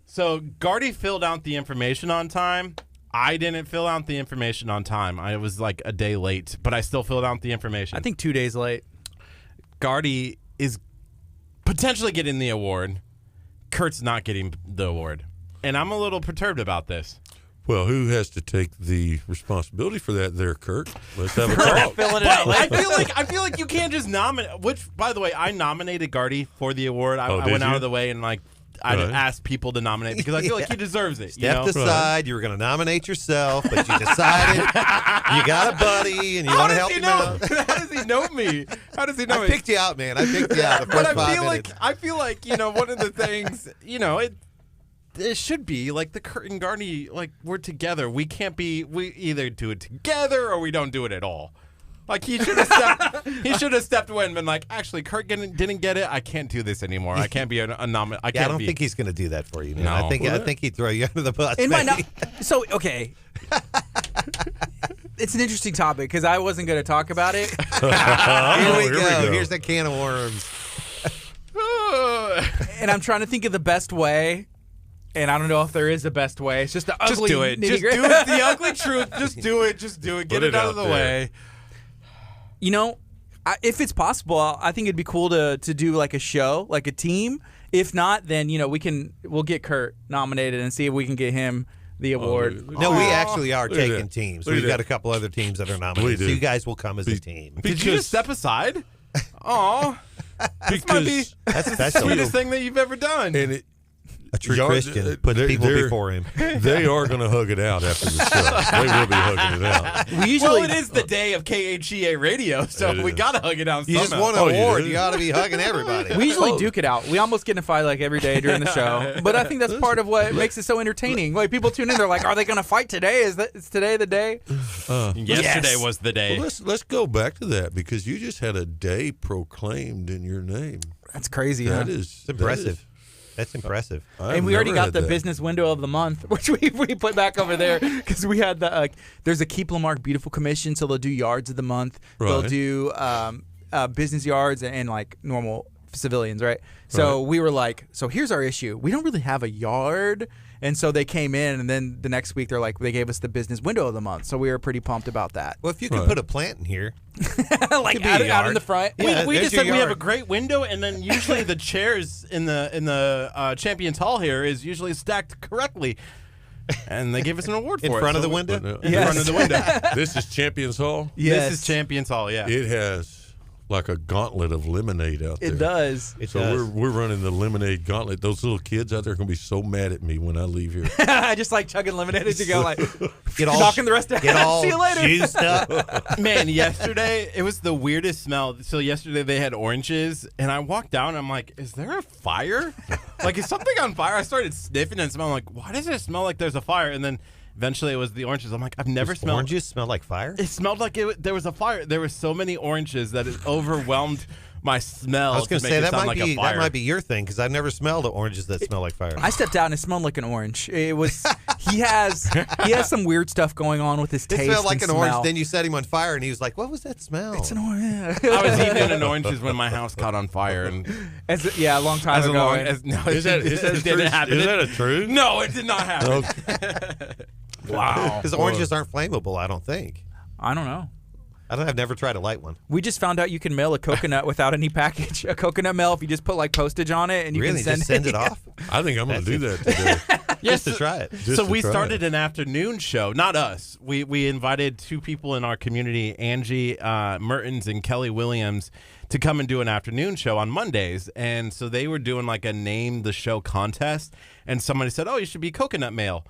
So Gardy filled out the information on time. I didn't fill out the information on time. I was like a day late, but I still filled out the information. I think 2 days late. Gardy is potentially getting the award. Kurt's not getting the award. And I'm a little perturbed about this. Well, who has to take the responsibility for that there, Kurt? Let's have a talk. Filling it out But late. I feel like you can't just nominate. Which, by the way, I nominated Gardy for the award. I did went out you? of the way and I Right. asked people to nominate because I feel like he deserves it. Stepped aside. You were going to nominate yourself, but you decided you got a buddy and you want to help him out. How does he know me? How does he know I me? picked you out, man. I picked you out the But first 5 minutes. I feel like one of the things it should be like the Kurt and Gardy, like we're together. We can't be. We either do it together or we don't do it at all. Like he should have stepped away and been like, actually, Kurt didn't get it. I can't do this anymore. I can't be a nominee. I I don't think he's going to do that for you, man. No. I think he'd throw you under the bus. In my maybe. So, okay. It's an interesting topic because I wasn't going to talk about it. Here we here we go. go. Here's the can of worms. And I'm trying to think of the best way. And I don't know if there is a best way. It's just the ugly Just do it. Just do nitty-gritty. it. The ugly truth. Just do it. Just do it. Get Put it it out out of the there. way. If it's possible, I think it'd be cool to do like a show, like a team. If not, then we'll get Kurt nominated and see if we can get him the award. No, we actually are Look at taking that. teams. Look at We've got that. a couple other teams that are We nominated. So do. you guys will come as a team. Did you just step aside? Aw. This might be Because That's the special. sweetest thing that you've ever done. and A true Y'all- Christian puts people before him. They are going to hug it out after the show. They will be hugging it out. We usually Well, it is the day of KHEA radio, so It we is. got to hug it out You just somehow. won Oh, an you award. do? You ought to be hugging everybody. We usually duke it out. We almost get in a fight like every day during the show. But I think that's part of what makes it so entertaining. Like people tune in, they're like, "Are they going to fight today? Is today the day?" Yesterday was the day. Well, let's go back to that because you just had a day proclaimed in your name. That's crazy. That huh? is It's impressive. That's impressive. And we already got the business window of the month, which we put back over there because we had the there's a Keep Lamarck Beautiful Commission, so they'll do yards of the month. They'll Right. do business yards and like normal civilians, right? So we were like, so here's our issue. We don't really have a yard. And so they came in, and then the next week they're like, they gave us the business window of the month. So we were pretty pumped about that. Well, if you could Right. put a plant in here, Like could be a out in yard. the front. Yeah, we there's just your said we have a yard. great window, and then usually the chairs in the Champions Hall here is usually stacked correctly, and they gave us an award for in it. front of So the window. in Yes. front of the window. This is Champions Hall. Yes. This is Champions Hall. Yeah. It has like a gauntlet of lemonade out there. It does. It So does. we're running the lemonade gauntlet. Those little kids out there are going to be so mad at me when I leave here. I just like chugging lemonade as you go, like Get all knocking the rest out. Get all See you later. juiced up. Man, yesterday it was the weirdest smell. So yesterday they had oranges, and I walked down. And I'm like, "Is there a fire? Like, is something on fire?" I started sniffing and smelling. Like, why does it smell like there's a fire? And then eventually it was the oranges. I'm like, I've never smelled. Oranges smell like fire. It smelled like there was a fire. There were so many oranges that it overwhelmed my smell. I was going to to make say it that sound might like be a fire. that might be your thing because I've never smelled oranges that smell like fire. I stepped out and it smelled like an orange. It was he has some weird stuff going on with his It taste. smelled like and an orange. smell. Then you set him on fire, and he was like, "What was that smell?" It's an orange. I was eating an oranges when my house caught on fire, and Yeah, a long time as a ago. long as no, Is that it a didn't truth? happen. Is that a truth? No, it did not happen. Wow. Because oranges aren't flammable. I don't think. I don't know. I've never tried to light one. We just found out you can mail a coconut without any package. A coconut mail if you just put like postage on it and you Really, can just send it off I think I'm going to do that today. just to try it. Just So to we try started it. an afternoon show. Not us. We invited two people in our community, Angie Mertens and Kelly Williams, to come and do an afternoon show on Mondays. And so they were doing like a name the show contest. And somebody said, "Oh, you should be coconut mail."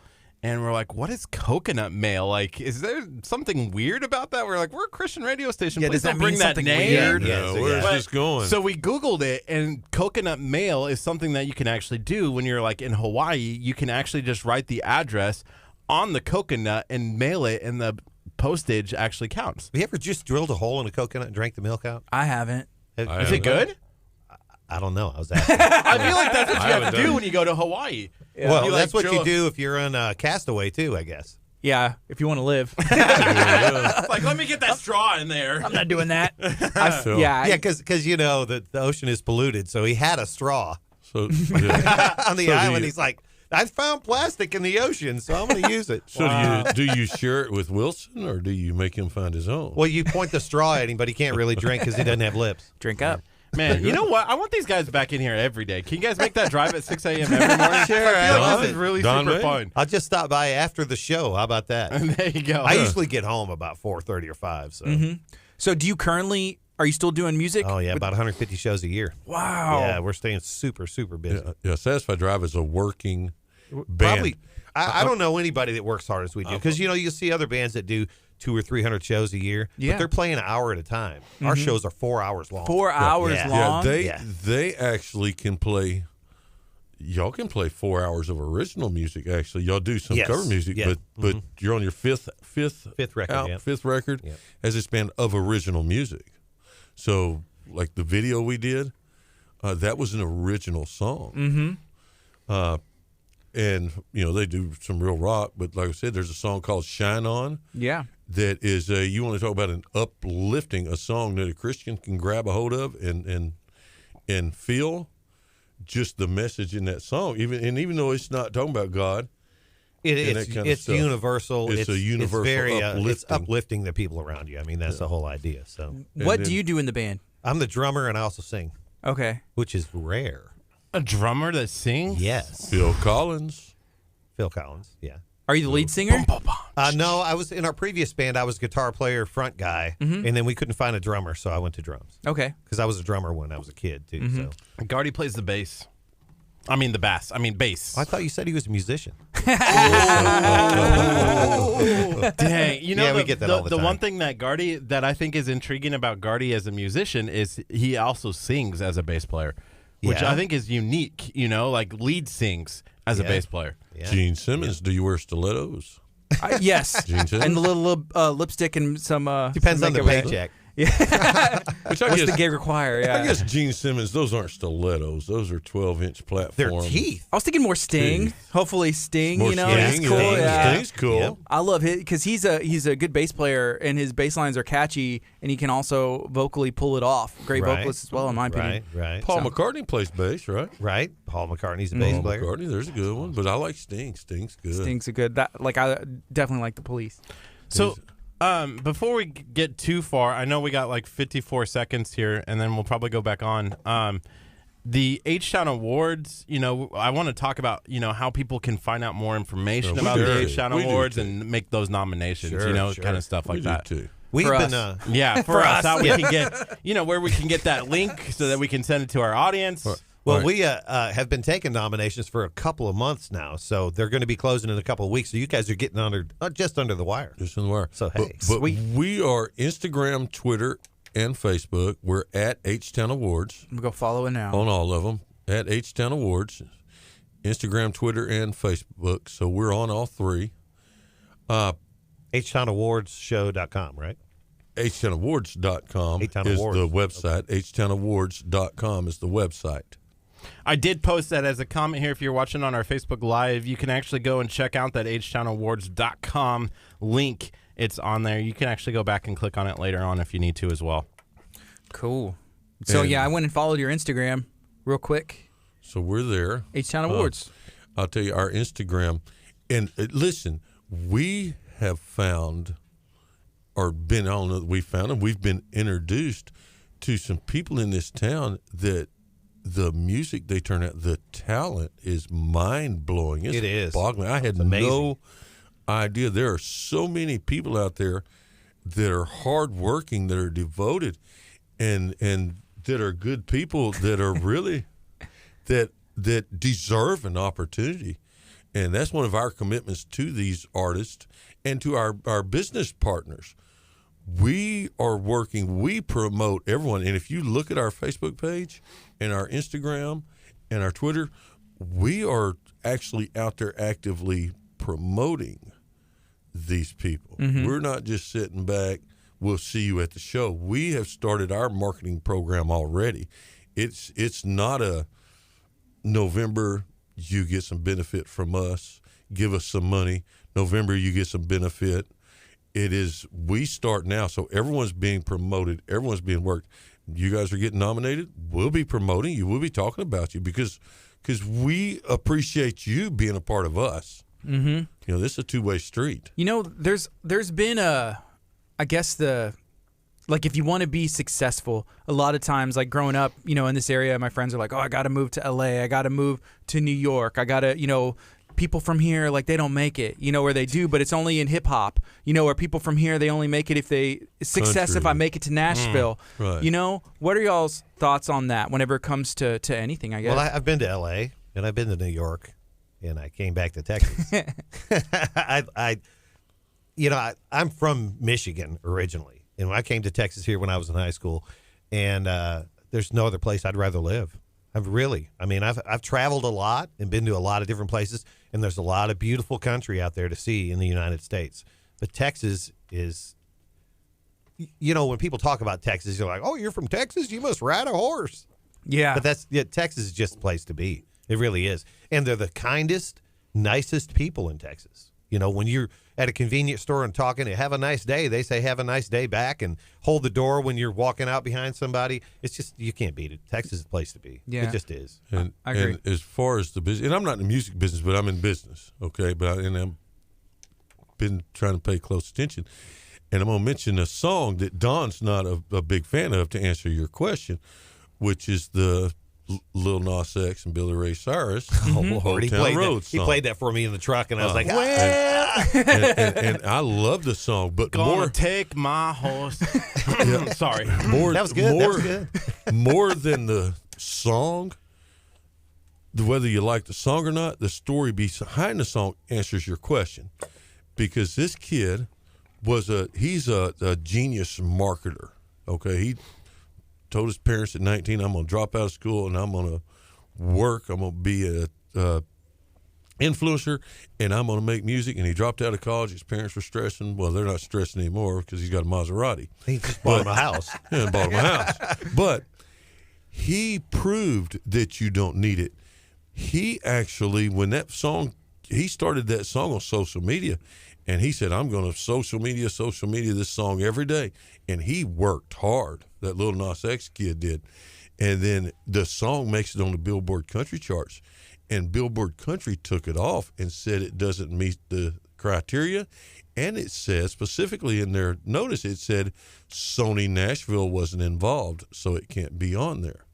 And we're like, "What is coconut mail? Like, is there something weird about that?" We're like, "We're a Christian radio station. Yeah, Please does that don't bring mean that something name." weird? Yeah, No, so where's yeah. this going? So we Googled it, and coconut mail is something that you can actually do when you're like in Hawaii. You can actually just write the address on the coconut and mail it, and the postage actually counts. Have you ever just drilled a hole in a coconut and drank the milk out? I haven't. Is it good? I don't know. I was asking. I feel like that's what I you have haven't to done do it. when you go to Hawaii. Well, You, like, that's what drill you a- do if you're on Castaway too, I guess. Yeah, if you want to live. It's like, let me get that straw in there. I'm not doing that. So- Yeah, Yeah, because you know the ocean is polluted, so he had a straw So, yeah. on the So do island. you- He's like, I found plastic in the ocean, so I'm going to use it. So do you share it with Wilson or do you make him find his own? Well, you point the straw at him, but he can't really drink because he doesn't have lips. drink up. Man, you know what? I want these guys back in here every day. Can you guys make that drive at 6 a.m. every morning? Sure, I feel like Don. this is really Don super May? fun. I'll just stop by after the show. How about that? There you go. I usually get home about 4:30 or 5. So, So do you currently, are you still doing music? oh yeah, about 150 shows a year. Wow. Yeah, we're staying super busy. Yeah, Satisfied Drive is a working band. Probably, I don't know anybody that works hard as we do because you see other bands that do 200 or 300 shows a year, Yeah. but they're playing an hour at a time. Our shows are 4 hours long. 4 hours Yeah. long. They actually can play. Y'all can play 4 hours of original music. Actually, y'all do some Yes. cover music, Yeah. but you're on your fifth record, yeah. fifth record Yeah. as this band of original music. So, like the video we did, that was an original song. And they do some real rock, but like I said, there's a song called "Shine On." Yeah. That is, you want to talk about an uplifting, a song that a Christian can grab a hold of and feel just the message in that song. Even though it's not talking about God, It's that kind of stuff. universal. It's a universal It's very it's uplifting. uplifting the people around you. I mean, that's the whole idea. So What then- do you do in the band? I'm the drummer and I also sing, Okay. which is rare. A drummer that sings? Yes, Phil Collins. Phil Collins. Yeah. Are you the lead singer? No, I was in our previous band. I was guitar player, front guy, and then we couldn't find a drummer, so I went to drums Okay. because I was a drummer when I was a kid too. So Gardy plays the bass. I mean the bass. I mean bass. I thought you said he was a musician. Dang, you know, Yeah, we get that all the time. one thing that I think is intriguing about Gardy as a musician is he also sings as a bass player, which Yeah. I think is unique. You know, like lead sings as a bass player. Yeah. Gene Simmons, do you wear stilettos? Yes, Gene Simmons? and the little lipstick and some. Depends some on the makeup. paycheck. Which I What's guess, the gig require? Yeah, I guess Gene Simmons, those aren't stilettos. Those are 12-inch They're platform. teeth. I was thinking more Sting. Teeth. Hopefully Sting. More You know, Sting, he's cool. Sting, Yeah. Sting's cool. Yep. I love his because he's a good bass player and his bass lines are catchy and he can also vocally pull it off. Great Right. vocalist as well, in my opinion. Right. Paul McCartney plays bass, right? Right. Paul McCartney's a bass Paul player. McCartney, there's a good one. But I like Sting. Sting's good. Sting's a good. That like I definitely like the Police. So, before we get too far, I know we got like 54 seconds here, and then we'll probably go back on. The H-Town Awards, you know, I want to talk about, you know, how people can find out more information We about do the too. H-Town We do Awards too. and make those nominations, Sure, you know, sure. kind of stuff We like do that. too. We've For been us. Yeah, for us, how we can get, you know, where we can get that link so that we can send it to our audience. Well, Right. we have been taking nominations for a couple of months now, so they're going to be closing in a couple of weeks. So you guys are getting just under the wire. Just in the wire. So, hey, but sweet. we are Instagram, Twitter, and Facebook. We're at H-Town Awards I'm gonna go follow it now. on all of them. At H-Town Awards, Instagram, Twitter, and Facebook. So we're on all three. HTownAwardsShow.com, right? HTownAwards.com H-Town is Awards. the website. HTownAwards.com is the website. I did post that as a comment here. If you're watching on our Facebook Live, you can actually go and check out that HTownAwards.com link. It's on there. You can actually go back and click on it later on if you need to as well. Cool. So And- yeah, I went and followed your Instagram real quick. So we're there. H-Town Awards. I'll tell you our Instagram. And listen, we have found, or been, I don't know that we found them, we've been introduced to some people in this town that the music they turn out, the talent is mind-blowing. It is. Boggling. I had amazing. no idea. There are so many people out there that are hardworking, that are devoted, and that are good people, that are really that deserve an opportunity. And that's one of our commitments to these artists and to our business partners. We are working, we promote everyone. And if you look at our Facebook page and our Instagram and our Twitter, we are actually out there actively promoting these people. We're not just sitting back, we'll see you at the show. We have started our marketing program already. It's not a November, you get some benefit from us, give us some money. November, you get some benefit. It is, we start now, so everyone's being promoted, everyone's being worked. You guys are getting nominated, we'll be promoting you, we'll be talking about you because we appreciate you being a part of us. Mm-hmm. You know, this is a two-way street. You know, there's been I guess like if you want to be successful, a lot of times, like growing up, you know, in this area, my friends are like, oh, I got to move to LA. I got to move to New York. I got to, you know, people from here, like they don't make it, you know, where they do, but it's only in hip hop, you know, where people from here, they only make it if success if Country. I make it to Nashville. Right. You know, what are y'all's thoughts on that whenever it comes to anything, I guess? Well, I've been to L.A. and I've been to New York, and I came back to Texas. I'm from Michigan originally, and when I came to Texas here when I was in high school, and there's no other place I'd rather live. I've traveled a lot and been to a lot of different places, and there's a lot of beautiful country out there to see in the United States. But Texas is, you know, when people talk about Texas, you're like, oh, you're from Texas? You must ride a horse. yeah. But Texas is just the place to be. It really is. And they're the kindest, nicest people in Texas. You know, when you're at a convenience store and talking, have a nice day, they say have a nice day back and hold the door when you're walking out behind somebody. It's just, you can't beat it. Texas is the place to be. Yeah. It just is. And, I agree. and as far as the business, and I'm not in the music business, but I'm in business, okay? And I've been trying to pay close attention. And I'm going to mention a song that Don's not a big fan of to answer your question, which is the Lil Nas X and Billy Ray Cyrus Old He Town played Road that. He song. played that for me in the truck, and I was like, and I love the song, but Gonna take my horse. Sorry. more that was good. That was good. more than the song, whether you like the song or not, the story behind the song answers your question. Because this kid he's a genius marketer. Okay, he told his parents at 19, I'm going to drop out of school and I'm going to work. I'm going to be a influencer and I'm going to make music. And he dropped out of college. His parents were stressing. Well, they're not stressing anymore because he's got a Maserati. He just bought him a house. Yeah, bought him a house. But he proved that you don't need it. He actually, when that song, he started that song on social media, and he said, I'm going to social media this song every day. And he worked hard. That Lil Nas X kid did. And then the song makes it on the Billboard Country charts. And Billboard Country took it off and said it doesn't meet the criteria. And it says, specifically in their notice, it said Sony Nashville wasn't involved, so it can't be on there.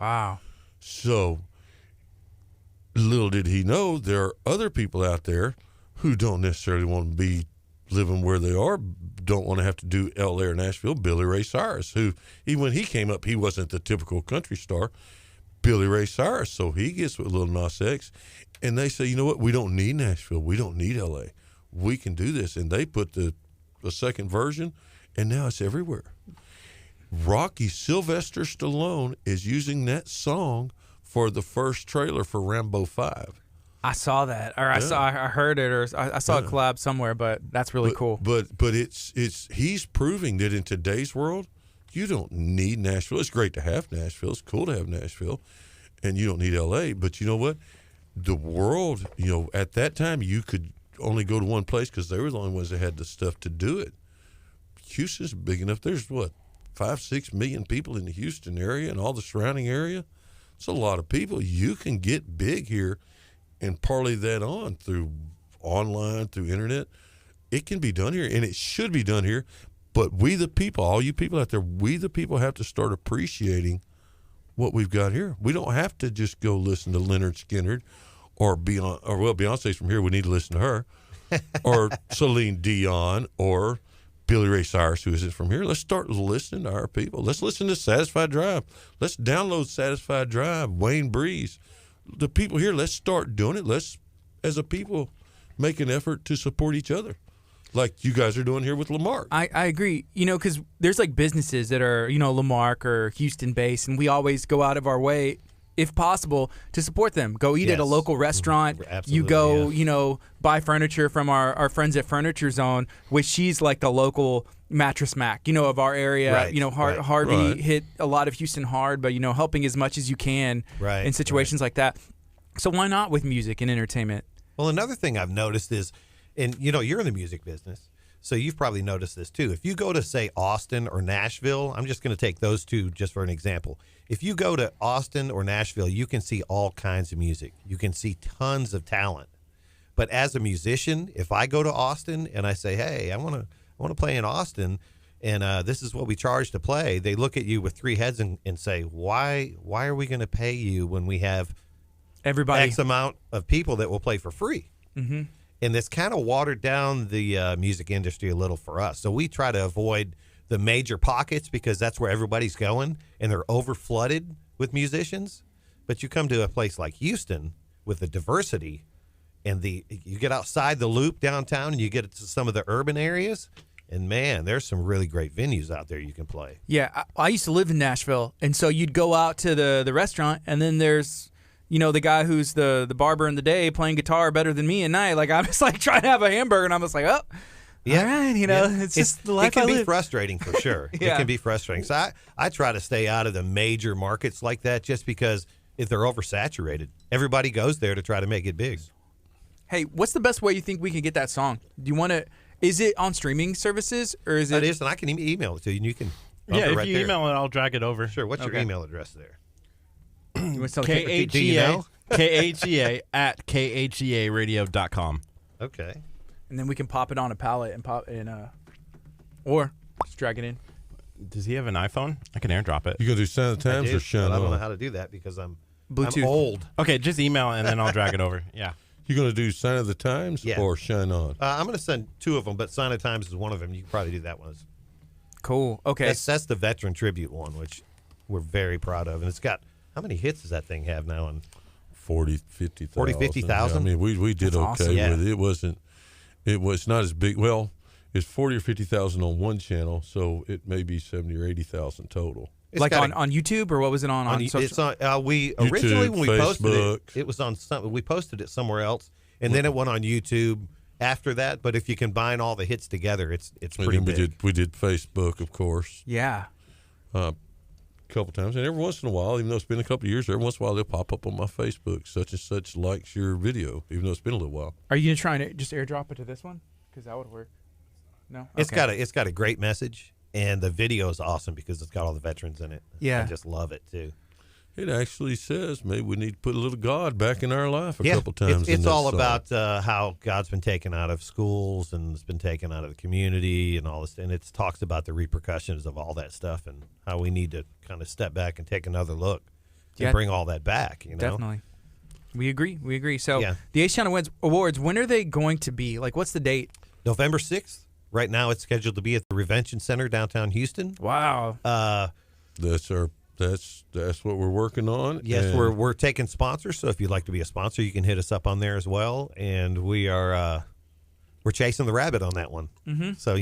Wow. So little did he know there are other people out there who don't necessarily want to be living where they are, don't want to have to do L.A. or Nashville. Billy Ray Cyrus, who when he came up, he wasn't the typical country star. Billy Ray Cyrus, so he gets with Lil Nas X, and they say, you know what, we don't need Nashville, we don't need L.A., we can do this, and they put the second version, and now it's everywhere. Rocky Sylvester Stallone is using that song for the first trailer for Rambo 5. I saw that, or I heard it, or I saw a collab somewhere. But that's really cool. But he's proving that in today's world, you don't need Nashville. It's great to have Nashville. It's cool to have Nashville, and you don't need L.A. But you know what? The world, at that time, you could only go to one place because they were the only ones that had the stuff to do it. Houston's big enough. There's 5-6 million people in the Houston area and all the surrounding area. It's a lot of people. You can get big here and parlay that on through online, through internet. It can be done here, and it should be done here. But we the people, all you people out there, we the people have to start appreciating what we've got here. We don't have to just go listen to Leonard Skinner or Beyonce's from here. We need to listen to her. Or Celine Dion or Billy Ray Cyrus, who isn't from here. Let's start listening to our people. Let's listen to Satisfied Drive. Let's download Satisfied Drive, Wayne Breeze. The people here, let's start doing it. Let's, as a people, make an effort to support each other, like you guys are doing here with Lamarck. I agree, because there's like businesses that are, Lamarck or Houston-based, and we always go out of our way, if possible, to support them. Go eat at a local restaurant. Absolutely, you go, buy furniture from our friends at Furniture Zone, which she's like the local Mattress Mac, of our area. Right, Harvey hit a lot of Houston hard, but, helping as much as you can in situations like that. So why not with music and entertainment? Well, another thing I've noticed is, and you're in the music business, so you've probably noticed this too. If you go to, say, Austin or Nashville, I'm just going to take those two just for an example. If you go to Austin or Nashville, you can see all kinds of music. You can see tons of talent. But as a musician, if I go to Austin and I say, hey, I want to play in Austin, and this is what we charge to play, they look at you with three heads and say, why are we going to pay you when we have everybody X amount of people that will play for free? Mm-hmm. And this kind of watered down the music industry a little for us. So we try to avoid the major pockets because that's where everybody's going, and they're over-flooded with musicians. But you come to a place like Houston with the diversity, and you get outside the loop downtown and you get to some of the urban areas, and man, there's some really great venues out there you can play. Yeah, I used to live in Nashville, and so you'd go out to the restaurant, and then there's the guy who's the barber in the day playing guitar better than me at night. Like, I'm just like trying to have a hamburger, and I'm just like, oh, yeah, all right, it's just the life it can I be live. Frustrating for sure. Yeah. It can be frustrating. So I try to stay out of the major markets like that just because if they're oversaturated, everybody goes there to try to make it big. Hey, what's the best way you think we can get that song? Do you want to? Is it on streaming services or is it? It is, and I can email it to you, and you can. If you email it, I'll drag it over. Sure. What's your email address there? KHEA, Do you know? KHEA at KHEAradio.com. Okay. And then we can pop it on a pallet and or just drag it in. Does he have an iPhone? I can airdrop it. You gonna do Sign of the Times or Shine I don't know On? how to do that because I'm Bluetooth. old. Okay, just email it and then I'll drag it over. Yeah. You gonna do Sign of the Times Yeah. or Shine On? I'm going to send two of them, but Sign of Times is one of them. You can probably do that one. Cool. Okay. That's the Veteran Tribute one, which we're very proud of. And it's got, how many hits does that thing have now? And 40, 50,000. 40, 50,000? I mean, we did That's okay awesome. Yeah. with it. It was not as big. Well, it's 40 or 50,000 on one channel, so it may be 70 or 80,000 total. It's Like got on YouTube, or what was it on social? It's on. We originally when we posted Facebook. it was on some. We posted it somewhere else, and then it went on YouTube after that. But if you combine all the hits together, it's And pretty then big. we did Facebook, of course, Yeah. a couple times, and every once in a while, even though it's been a couple of years, every once in a while they'll pop up on my Facebook. Such and such likes your video, even though it's been a little while. Are you gonna try and just airdrop it to this one? Because that would work. No. It's Okay. got a great message, and the video is awesome because it's got all the veterans in it. Yeah. I just love it too. It actually says maybe we need to put a little God back in our life a couple times. It's in that all song. about how God's been taken out of schools and it's been taken out of the community and all this, and it talks about the repercussions of all that stuff and how we need to kind of step back and take another look and Yeah. bring all that back. You know, Definitely. We agree. So Yeah. the Ace Channel Awards, when are they going to be? Like, what's the date? November 6th. Right now, it's scheduled to be at the Revention Center downtown Houston. Wow. That's what we're working on. Yes, and we're taking sponsors. So if you'd like to be a sponsor, you can hit us up on there as well. And we're chasing the rabbit on that one. Mm-hmm. So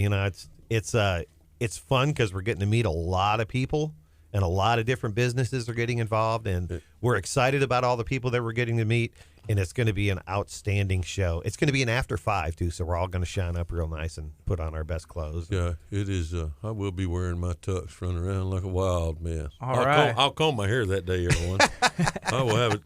it's fun because we're getting to meet a lot of people and a lot of different businesses are getting involved, and we're excited about all the people that we're getting to meet. And it's going to be an outstanding show. It's going to be an after 5 too, so we're all going to shine up real nice and put on our best clothes. Yeah, it is. I will be wearing my tux, running around like a wild man. All right. I'll comb my hair that day, everyone. I will have it.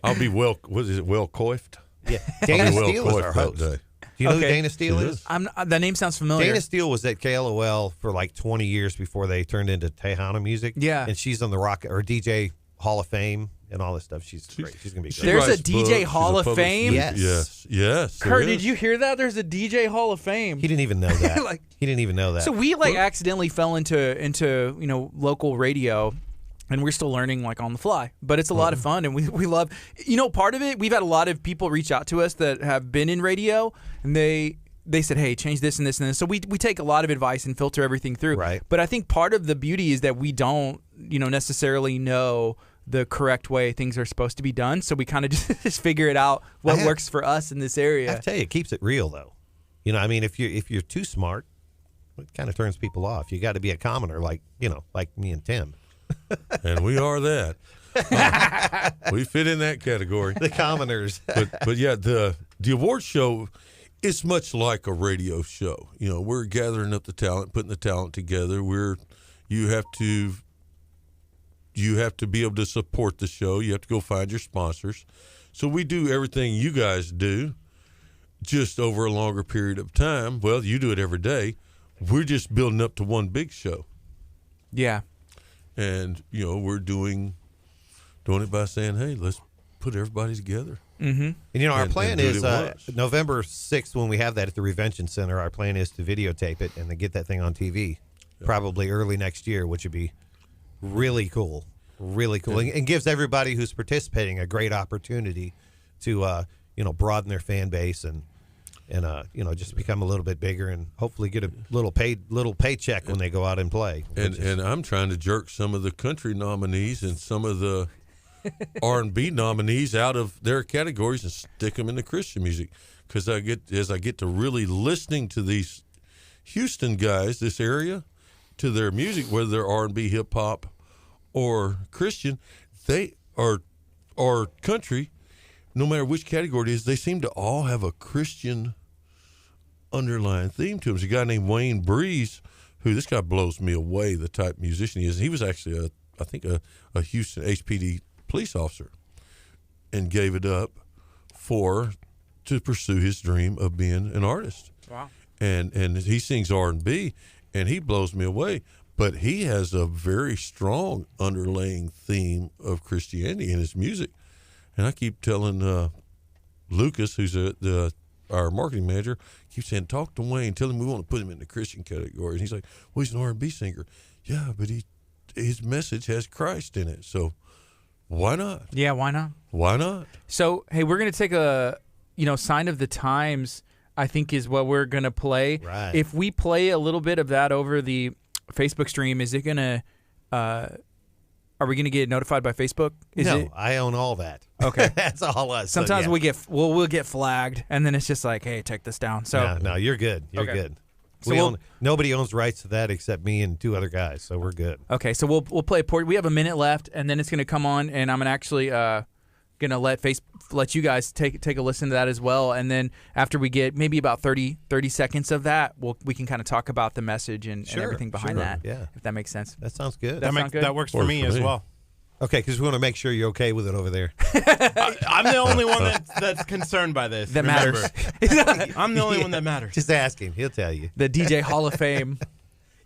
I'll be well coiffed? Yeah, Dana I'll be Steele is our coiffed host. that day. Do you know Okay. who Dana Steele She is? is. That name sounds familiar. Dana Steele was at KLOL for like 20 years before they turned into Tejano Music. Yeah. And she's on the Rock or DJ Hall of Fame and all this stuff. She's great. She's going to be She great. There's a writes DJ books. She's Hall of published Fame? music. Yes. there Kurt, is. did you hear that? There's a DJ Hall of Fame. He didn't even know that. Like- he didn't even know that. So we accidentally fell into local radio, and we're still learning like on the fly. But it's a lot of fun, and we love part of it. We've had a lot of people reach out to us that have been in radio, and they said, hey, change this and this and this. So we take a lot of advice and filter everything through. Right. But I think part of the beauty is that we don't necessarily know the correct way things are supposed to be done. So we kind of just figure it out what works for us in this I area. have to tell you, it keeps it real though. I mean, if you're too smart, it kind of turns people off. You got to be a commoner like me and Tim. And we are that. We fit in that category. The commoners. But yeah, the award show is much like a radio show. We're gathering up the talent, putting the talent together. You have to be able to support the show. You have to go find your sponsors. So we do everything you guys do, just over a longer period of time. Well, you do it every day. We're just building up to one big show. Yeah. And, we're doing it by saying, hey, let's put everybody together. And our And plan do it is at once. November 6th when we have that at the Revention Center. Our plan is to videotape it and then get that thing on TV, probably early next year, which would be really cool, and gives everybody who's participating a great opportunity to broaden their fan base and just become a little bit bigger and hopefully get a little paycheck when they go out and play. And I'm trying to jerk some of the country nominees and some of the R&B nominees out of their categories and stick them into Christian music, because as I get to really listening to these Houston guys, this area, to their music, whether they're R&B, hip hop, or Christian, they are country. No matter which category it is, they seem to all have a Christian underlying theme to them. There's a guy named Wayne Breeze, who this guy blows me away, the type of musician he is. He was actually a Houston HPD police officer and gave it up to pursue his dream of being an artist. Wow. And he sings R&B, and he blows me away. But he has a very strong underlying theme of Christianity in his music. And I keep telling Lucas, who's our marketing manager, keeps saying, talk to Wayne, tell him we want to put him in the Christian category. And he's like, well, he's an R&B singer. Yeah, but his message has Christ in it. So why not? Yeah, why not? Why not? So, hey, we're going to take a, Sign of the Times, I think, is what we're going to play. Right. If we play a little bit of that over the Facebook stream, is it going to Are we going to get notified by Facebook? No, I own all that. Okay. That's all us. So, Sometimes yeah. we'll get flagged, and then it's just like, hey, take this down. So No, you're good. You're Okay. good. So Nobody owns rights to that except me and 2 other guys, so we're good. okay, so we'll play a port. We have a minute left, and then it's going to come on, and I'm gonna actually gonna let you guys take a listen to that as well, and then after we get maybe about 30 seconds of that, we can kind of talk about the message and everything behind that. Yeah. If that makes sense. That sounds good. That sound good? That works for Works me for as me. well. Okay, because we want to make sure you're okay with it over there. I'm the only one that's concerned by this. That remember. matters. I'm the only one that matters. Just ask him; he'll tell you. The DJ Hall of Fame.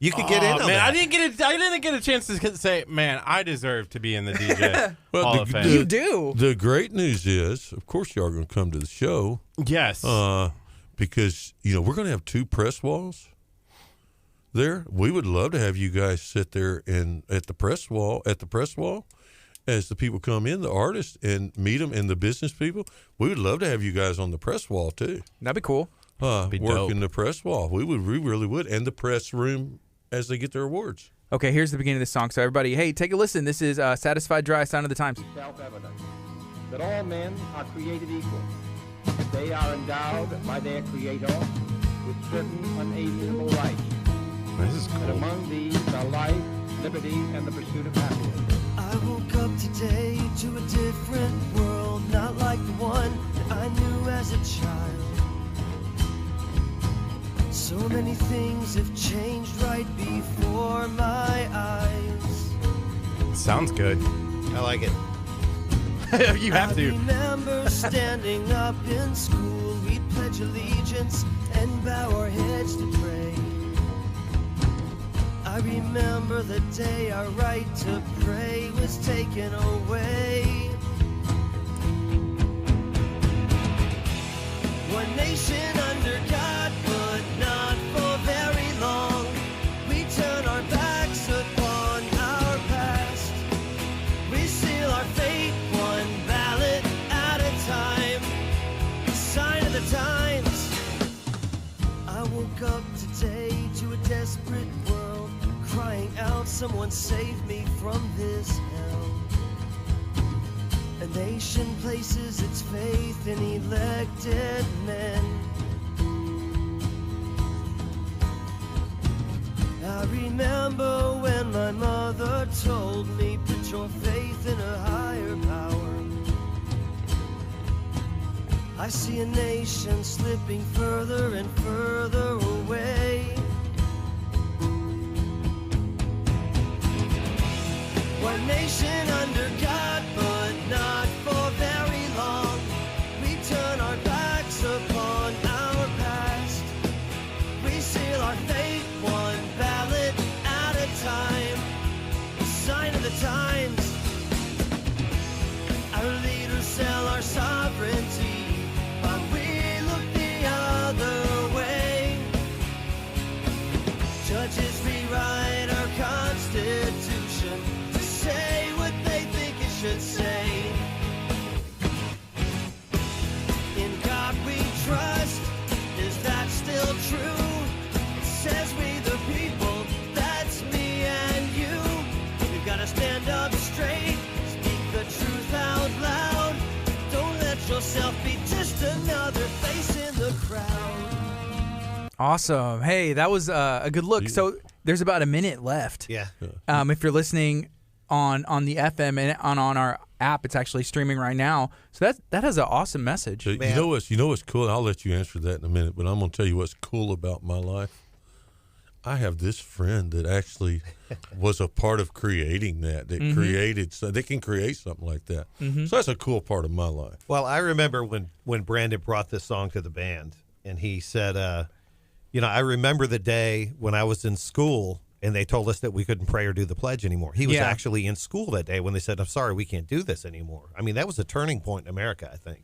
You could get in on man, that. I didn't get a chance to say, man, I deserve to be in the DJ Hall of Fame. You do. The great news is, of course, you are going to come to the show Yes. because we're going to have 2 press walls there. We would love to have you guys sit there at the press wall as the people come in, the artists, and meet them, and the business people. We would love to have you guys on the press wall too. That'd be cool. Be Working dope. the press wall. We really would, and the press room as they get their awards. Okay, here's the beginning of the song. So everybody, hey, take a listen. This is Satisfied Dry, Sign of the Times. Self-evident that all men are created equal. They are endowed by their Creator with certain unalienable rights. This is And cool. among these are life, liberty, and the pursuit of happiness. I woke up today to a different world, not like the one that I knew as a child. So many things have changed right before my eyes. Sounds good. I like it. You have I to. remember standing up in school, we'd pledge allegiance and bow our heads to pray. I remember the day our right to pray was taken away. One nation under God, but not for very long. We turn our backs upon our past. We seal our fate one ballot at a time. Sign of the times. I woke up today to a desperate world, crying out, someone save me from this hell. A nation places its faith in elected men. I remember when my mother told me, put your faith in a higher power. I see a nation slipping further and further away. One nation under God, but not for very long. We turn our backs upon our past. We seal our fate one ballot at a time. A sign of the times. Our leaders sell our sovereignty, but we look the other way. Judges rewrite our Constitution to say what they think it should say. In God we trust, is that still true? It says we the people, that's me and you. We've gotta stand up straight, speak the truth out loud. Don't let yourself be just another face in the crowd. Awesome. Hey, that was a good look. So there's about a minute left. Yeah. If you're listening on the FM and on our app, it's actually streaming right now. So that has an awesome message. So Man. you know what's cool? I'll let you answer that in a minute, but I'm going to tell you what's cool about my life. I have this friend that actually was a part of creating that. Created, so they can create something like that. So that's a cool part of my life. Well, I remember when Brandon brought this song to the band, and he said, I remember the day when I was in school and they told us that we couldn't pray or do the pledge anymore. He was Yeah. actually in school that day when they said, I'm sorry, we can't do this anymore. I mean, that was a turning point in America, I think.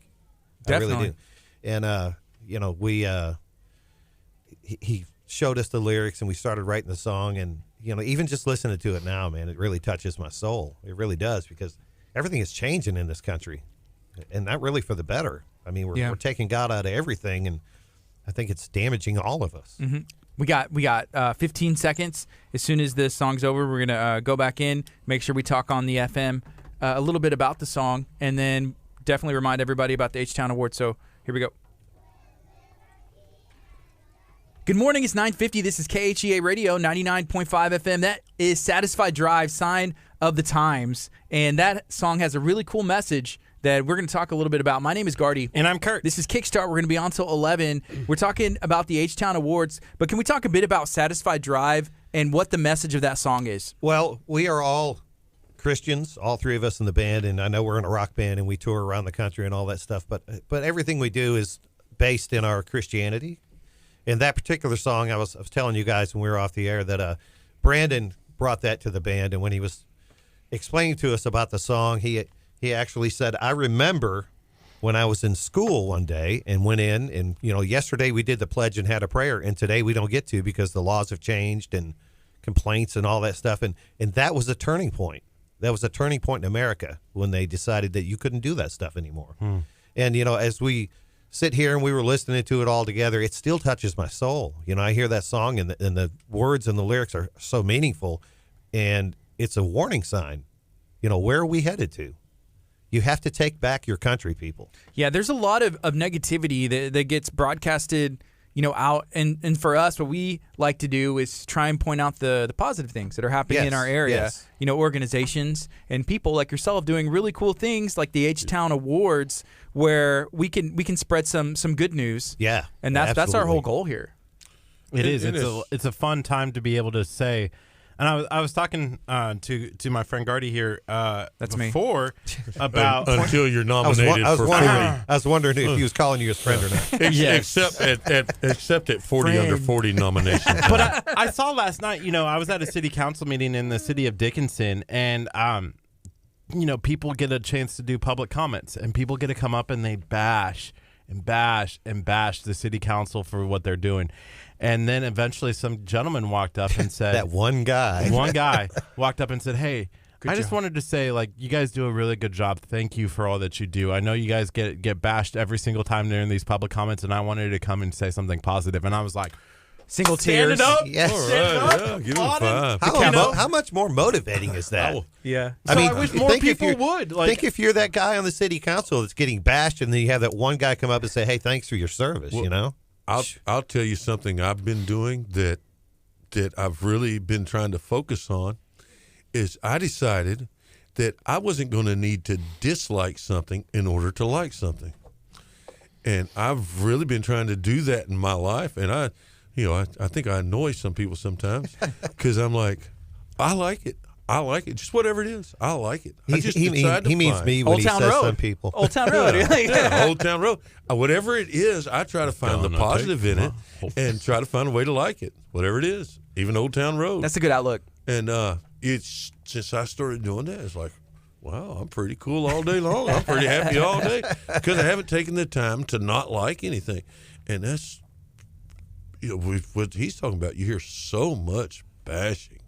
I really Definitely. do. And, he showed us the lyrics and we started writing the song. And, even just listening to it now, man, it really touches my soul. It really does, because everything is changing in this country, and not really for the better. I mean, we're taking God out of everything, and I think it's damaging all of us. We got 15 seconds. As soon as this song's over, we're gonna go back in, make sure we talk on the FM a little bit about the song, and then definitely remind everybody about the H-Town Award. So here we go. Good morning. It's 9:50. This is KHEA Radio 99.5 FM. That is Satisfied Drive, Sign of the Times, and that song has a really cool message that we're going to talk a little bit about. My name is Gardy. And I'm Curt. This is Kickstart. We're going to be on till 11. We're talking about the H-Town Awards, but can we talk a bit about Satisfied Drive and what the message of that song is? Well, we are all Christians, all three of us in the band, and I know we're in a rock band and we tour around the country and all that stuff, but everything we do is based in our Christianity. In that particular song, I was telling you guys when we were off the air that Brandon brought that to the band, and when he was explaining to us about the song, he actually said, I remember when I was in school one day and went in and, yesterday we did the pledge and had a prayer, and today we don't get to because the laws have changed and complaints and all that stuff. And that was a turning point. That was a turning point in America when they decided that you couldn't do that stuff anymore. And, as we sit here and we were listening to it all together, it still touches my soul. I hear that song and the words and the lyrics are so meaningful, and it's a warning sign. Where are we headed to? You have to take back your country, people. Yeah, there's a lot of negativity that gets broadcasted, out. And for us, what we like to do is try and point out the positive things that are happening in our area. Yes. Organizations and people like yourself doing really cool things like the H-Town Awards, where we can spread some good news. Yeah, and that's our whole goal here. It is. It's a fun time to be able to say. And I was talking to my friend Gardy here That's before about until you're nominated for 40. I was wondering if he was calling you his friend or not. Yes. Except at 40 under 40 nominations. But I saw last night, I was at a city council meeting in the city of Dickinson, and people get a chance to do public comments, and people get to come up and they bash the city council for what they're doing. And then eventually some gentleman walked up and said... That one guy walked up and said, hey, I just wanted to say, you guys do a really good job. Thank you for all that you do. I know you guys get bashed every single time during these public comments, and I wanted to come and say something positive. And I was like... Single tears. Stand it up. Yes. All right, yeah, give him 5. How much more motivating is that? Yeah. So I wish more people would. Think if you're that guy on the city council that's getting bashed, and then you have that one guy come up and say, hey, thanks for your service, I'll tell you something I've been doing that I've really been trying to focus on is I decided that I wasn't going to need to dislike something in order to like something. And I've really been trying to do that in my life. And I think I annoy some people sometimes because I'm like, I like it. I like it. Just whatever it is. I like it. He means me when Old he Town says Road. some people. Old Town Road. Yeah, Old Town Road. Whatever it is, I try to find the positive in it and try to find a way to like it. Whatever it is, even Old Town Road. That's a good outlook. And it's since I started doing that, it's like, wow, I'm pretty cool all day long. I'm pretty happy all day because I haven't taken the time to not like anything. And that's, what he's talking about. You hear so much bashing.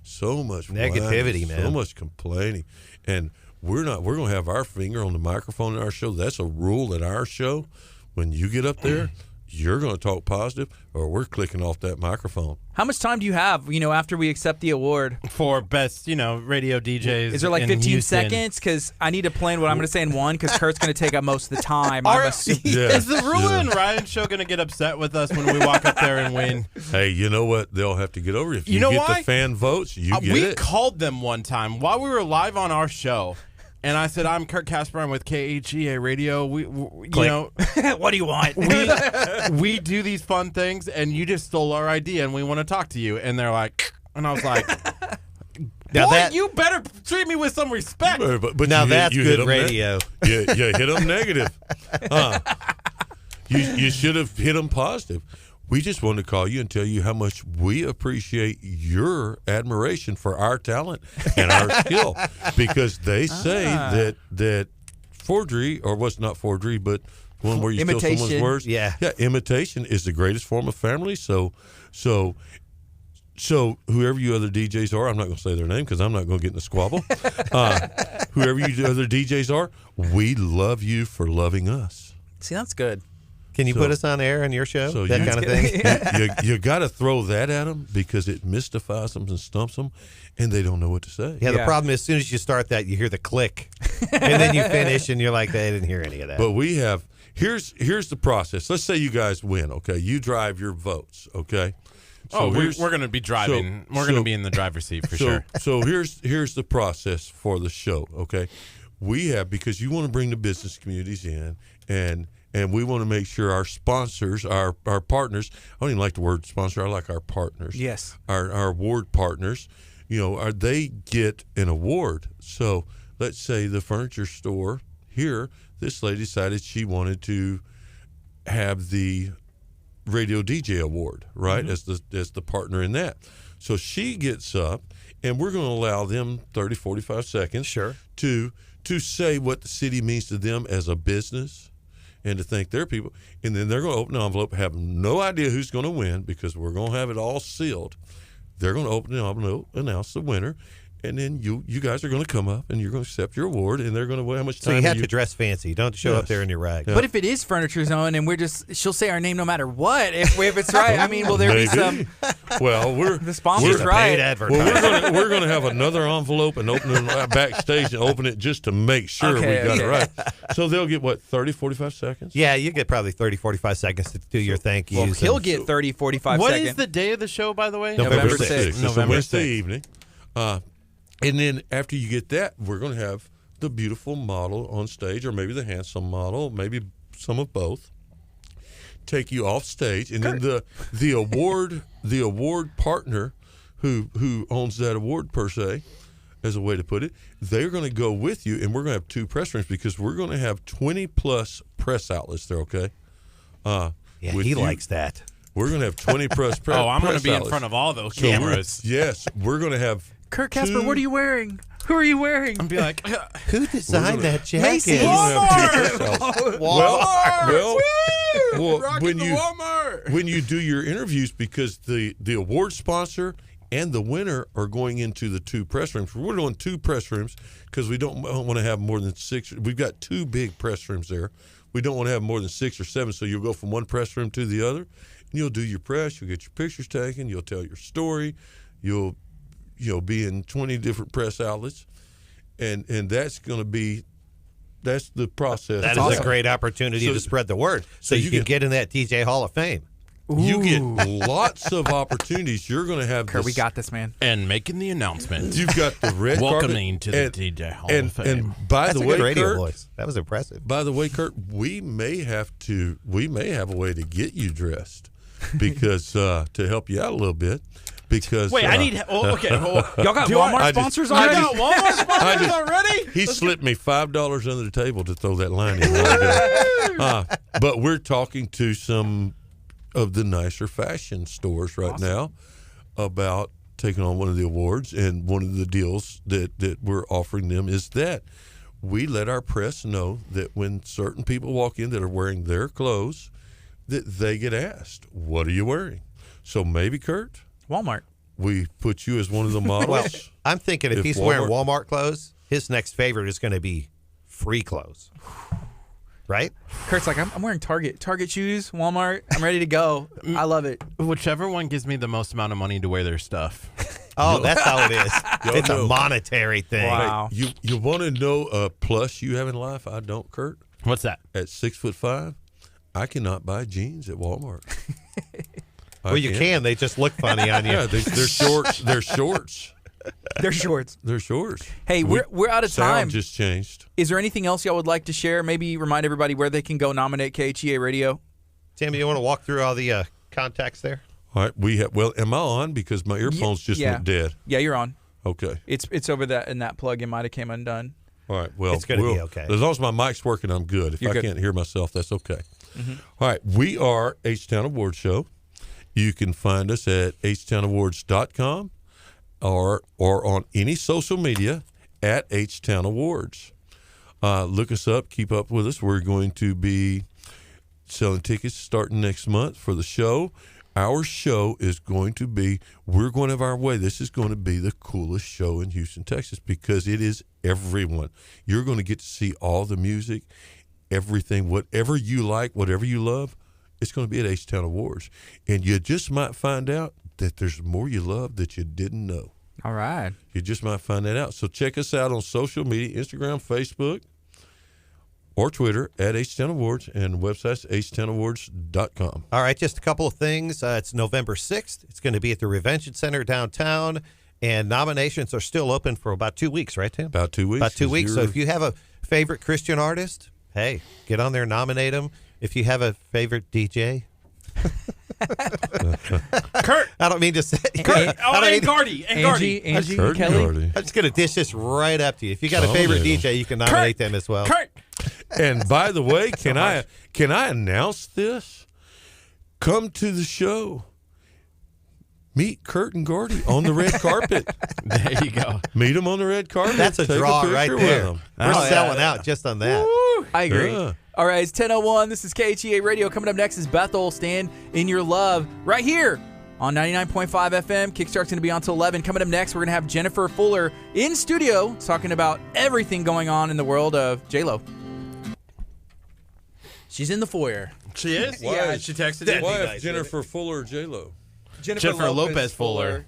So much negativity, whining, man. So much complaining, and we're going to have our finger on the microphone in our show. That's a rule at our show. When you get up there, you're going to talk positive, or we're clicking off that microphone. How much time do you have, after we accept the award? For best, radio DJs. Is there like in 15 Houston. seconds? Because I need to plan what I'm going to say in one, because Kurt's going to take up most of the time. Is the Rula and Ryan show going to get upset with us when we walk up there and win? Hey, you know what? They'll have to get over it. If You know get why? the fan votes, you get we it. called them one time while we were live on our show. And I said, I'm Curt Casper. I'm with KHEA Radio. We What do you want? we do these fun things, and you just stole our idea, and we want to talk to you. And they're like, and I was like, boy, you better treat me with some respect. But Now that's you hit good 'em radio. You hit them negative. You should have hit them positive. We just wanted to call you and tell you how much we appreciate your admiration for our talent and our skill, because they say that forgery, or what's not forgery, but one where you steal someone's words. Yeah, imitation is the greatest form of family. So whoever you other DJs are, I'm not going to say their name because I'm not going to get in a squabble. Whoever you other DJs are, we love you for loving us. See, that's good. Can you put us on air on your show? So That you- kind of thing. you got to throw that at them because it mystifies them and stumps them, and they don't know what to say. Yeah, the Yeah. problem is as soon as you start that, you hear the click, and then you finish, and you're like, I didn't hear any of that. But we have here's the process. Let's say you guys win. Okay, you drive your votes. Okay. Oh, we're here's- going to be driving. We're going to be in the driver's seat for sure. So here's the process for the show. Okay, we have, because you want to bring the business communities in, and we want to make sure our sponsors, our partners. I don't even like the word sponsor. I like our partners. Yes. Our award partners. They get an award. So let's say the furniture store here. This lady decided she wanted to have the radio DJ award, right? Mm-hmm. As the partner in that. So she gets up, and we're going to allow them 30, 45 seconds to say what the city means to them as a business and to thank their people. And then they're going to open the envelope, have no idea who's going to win because we're going to have it all sealed. They're going to open the envelope, announce the winner, and then you guys are going to come up and you're going to accept your award, and they're going to, how much so time you have to dress fancy. You don't show up there in your rag. But if it is Furniture Zone and she'll say our name no matter what. If it's right, I mean, will there be some? Well, The sponsor's Paid right. advertising. we're going to have another envelope and open it backstage and open it just to make sure we got it right. So they'll get, 30, 45 seconds? Yeah, you get probably 30, 45 seconds to do your thank yous. Well, he'll and- get 30, 45 What seconds. is the day of the show, by the way? November November 6th. It's It's November a Wednesday 6th. evening. And then after you get that, we're going to have the beautiful model on stage, or maybe the handsome model, maybe some of both, take you off stage, and then the award partner who owns that award per se, as a way to put it, they're going to go with you, and we're going to have 2 press rooms because we're going to have 20 plus press outlets there. Okay. Yeah, with he you. likes that. We're going to have 20 press. Oh, I'm going to press be in outlets. front of all those So we're- cameras. Yes, we're going to have. Kurt Casper, 2 what are you wearing? Who are you wearing? And be like, Who designed that jacket? Macy's. We're gonna have 2 press outlets. Well, rocking the Walmart. when you do your interviews, because the award sponsor and the winner are going into the 2 press rooms. We're doing 2 press rooms because we don't want to have more than 6. We've got 2 big press rooms there. We don't want to have more than 6 or 7. So you'll go from one press room to the other, and you'll do your press. You'll get your pictures taken. You'll tell your story. You'll be in 20 different press outlets, and that's going to be. That's the process. That is a great opportunity So- to spread the word so you can get in that DJ Hall of Fame. You get lots of opportunities. You're going to have. Kurt, we this- got this, man. and making the announcement. You've got the red Welcoming to carpet, the DJ Hall and, of Fame. And by That's the a way, good radio Kurt, voice. That was impressive. By the way, Kurt, we may have a way to get you dressed because to help you out a little bit. Because Wait, I need. Okay. Y'all got Do I- Walmart I just- sponsors I already? got Walmart sponsors already? He slipped me $5 under the table to throw that line in. But we're talking to some of the nicer fashion stores right now about taking on one of the awards, and one of the deals that we're offering them is that we let our press know that when certain people walk in that are wearing their clothes, that they get asked, "What are you wearing?" So maybe, Kurt, Walmart. we put you as one of the models. Well, I'm thinking if If he's wearing Walmart clothes, his next favorite is going to be free clothes. Right? Kurt's like, I'm wearing Target shoes, Walmart. I'm ready to go. I love it. Whichever one gives me the most amount of money to wear their stuff. Oh, that's how it is. It's a no. monetary thing. Wow. You want to know a plus you have in life? I don't, Kurt. What's that? At 6'5", I cannot buy jeans at Walmart. Well, you can. They just look funny on you. Yeah, they're shorts. They're shorts. They're shorts. They're shorts. Hey, we're out of Sound time. just changed. Is there anything else y'all would like to share? Maybe remind everybody where they can go nominate KHEA Radio. Tammy, you want to walk through all the contacts there? All right, we have. Well, am I on? Because my earphones just yeah. went dead. Yeah, you're on. Okay. It's over that in that plug. It might have came undone. All right. Well, It's gonna be okay. As long as my mic's working, I'm good. If You're I good. can't hear myself, that's okay. All right. We are H-Town Award Show. You can find us at htownawards.com or on any social media at H-Town Awards. Look us up. Keep up with us. We're going to be selling tickets starting next month for the show. Our show is going to be, we're going to have our way. This is going to be the coolest show in Houston, Texas, because it is everyone. You're going to get to see all the music, everything, whatever you like, whatever you love, It's going to be at H-Town Awards. And you just might find out that there's more you love that you didn't know. All right. You just might find that out. So check us out on social media, Instagram, Facebook, or Twitter at H-Town Awards, and the website's htownawards.com. All right, just a couple of things. It's November 6th. It's going to be at the Revention Center downtown, and nominations are still open for about 2 weeks, right, Tim? About 2 weeks. About 2 weeks. So if you have a favorite Christian artist, hey, get on there, nominate them. If you have a favorite DJ, Kurt. I don't mean to say. Kurt. I don't mean, Gardy. And Gardy. Angie, Kurt and Kelly. Gardy. I'm just going to dish this right up to you. If you got a favorite DJ, you can nominate them as well. Kurt. And by the way, can I announce this? Come to the show. Meet Curt and Gardy on the red carpet. There you go. Meet them on the red carpet. That's a Take draw picture right with there. them. We're selling out just on that. I agree. Yeah. All right, it's 10:01. This is KHEA Radio. Coming up next is Bethel. Stand in your love right here on 99.5 FM. Kickstart's going to be on till 11. Coming up next, we're going to have Jennifer Fuller in studio talking about everything going on in the world of J-Lo. She's in the foyer. She is? Why Yeah, is- she texted me. Why is Jennifer Fuller J-Lo? Jennifer Lopez Fuller.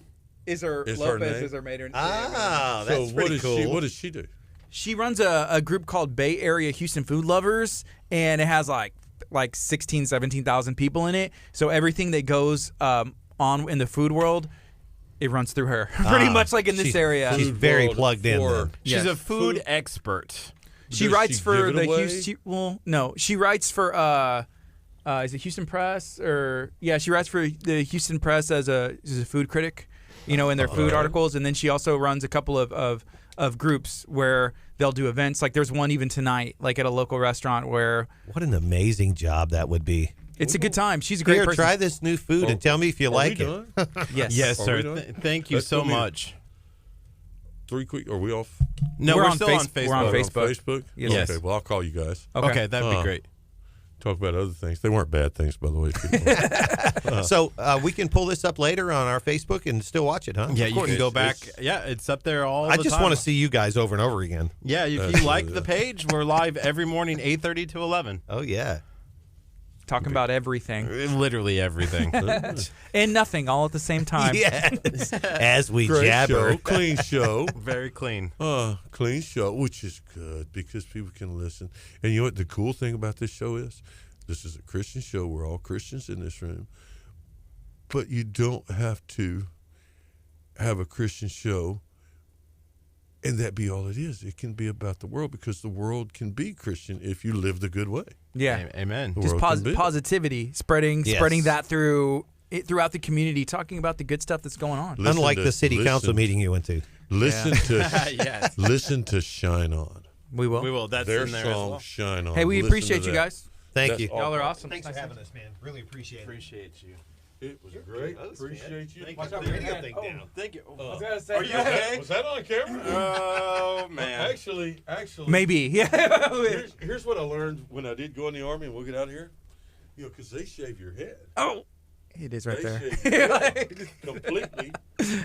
Is her Is her Lopez name? is her maiden. Ah, So that's pretty cool. what does she do? She runs a group called Bay Area Houston Food Lovers, and it has like 16, 17,000 people in it. So everything that goes on in the food world, it runs through her. Pretty much like in this area. She's very plugged in. Then. She's Yes. a food expert. She Does writes she for give the it away? Houston. Well, no, she writes for is it Houston Press or she writes for the Houston Press as a food critic, in their food articles, and then she also runs a couple of groups where they'll do events. Like there's one even tonight, like at a local restaurant where What an amazing job that would be. it's a good time. She's a great Here, person. try this new food and tell me if you like we it. done? Yes. Yes, Are sir. we done? Thank you Let's so come here. much. 3 quick. Are we off? No, We're we're on still on Facebook. Facebook. We're on Oh, Facebook. Facebook? Yes. Okay, well, I'll call you guys. Okay, that'd be great. Talk about other things. They weren't bad things, by the way. people. So we can pull this up later on our Facebook and still watch it, huh? Yeah, Of you course. can go It's- back. Yeah, it's up there all I the just time. want to see you guys over and over again. Yeah, if That's you like really the page, we're live every morning, 8:30 to 11. Oh, yeah. Talking about everything Literally everything. and nothing all at the same time. Yes. As we Great jabber. show, clean show. Very clean. Clean show, which is good because people can listen. And you know what the cool thing about this show is? This is a Christian show. We're all Christians in this room. But you don't have to have a Christian show and that be all it is. It can be about the world because the world can be Christian if you live the good way. Yeah. Amen. The Just world can be. positivity, spreading Yes. that throughout the community, talking about the good stuff that's going on. Listen Unlike to- the city council listen- meeting you went to. Listen to Yes. listen to Shine On. We will. We will. That's Their in there song as well. Shine On. Hey, we Listen appreciate to you that. guys. Thank That's you. all. Y'all are awesome. Thanks for having us, man. Really appreciate it. Appreciate you. It was great. Appreciate you. Watch out, radio thing down. Thank you. Are you okay? Was that on camera? Oh, man. Actually, Maybe. Yeah. here's what I learned when I did go in the Army, and we'll get out of here. Because they shave your head. Oh, it is right They there. shave your head completely.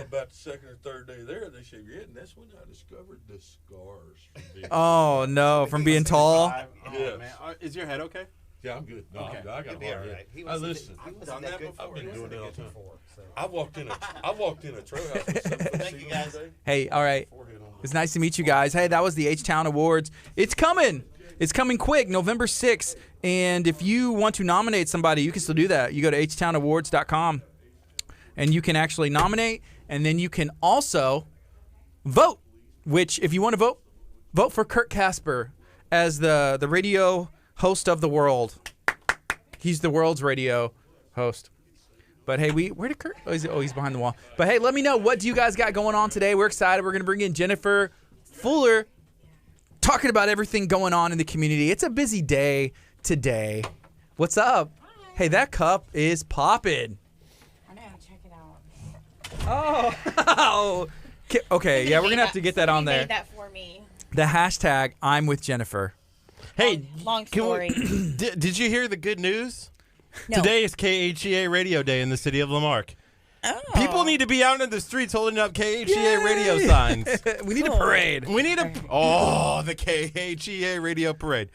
About the second or third day there, they shave your head, and that's when I discovered the scars from being. Oh no, from being tall. Oh, Yes. man. Is your head okay? Yeah, I'm good. No, Okay. I got a hard head. I listen. I've done that before. I've been doing that all the time. I walked in a trail house with 7 foot Thank you, ceiling guys. today. Hey, all right. Forehead on It's nice to meet you guys. Hey, that was the H-Town Awards. It's coming. It's coming quick, November 6th. And if you want to nominate somebody, you can still do that. You go to htownawards.com, and you can actually nominate, and then you can also vote, which if you want to vote for Curt Casper as the radio host of the world. He's the world's radio host. But hey, where did Curt? Oh, he's behind the wall. But hey, let me know, what do you guys got going on today? We're excited. We're going to bring in Jennifer Fuller talking about everything going on in the community. It's a busy day today. What's up? Hey, that cup is popping. I know, check it out. Oh. Okay, yeah, we're going to have to get that on Somebody there. made that for me. The hashtag I'm with Jennifer. Hey, Long can story. did you hear the good news? No. Today is KHEA Radio Day in the city of Lamarck. People need to be out in the streets holding up KHEA radio signs. We need a parade. We need the KHEA radio parade.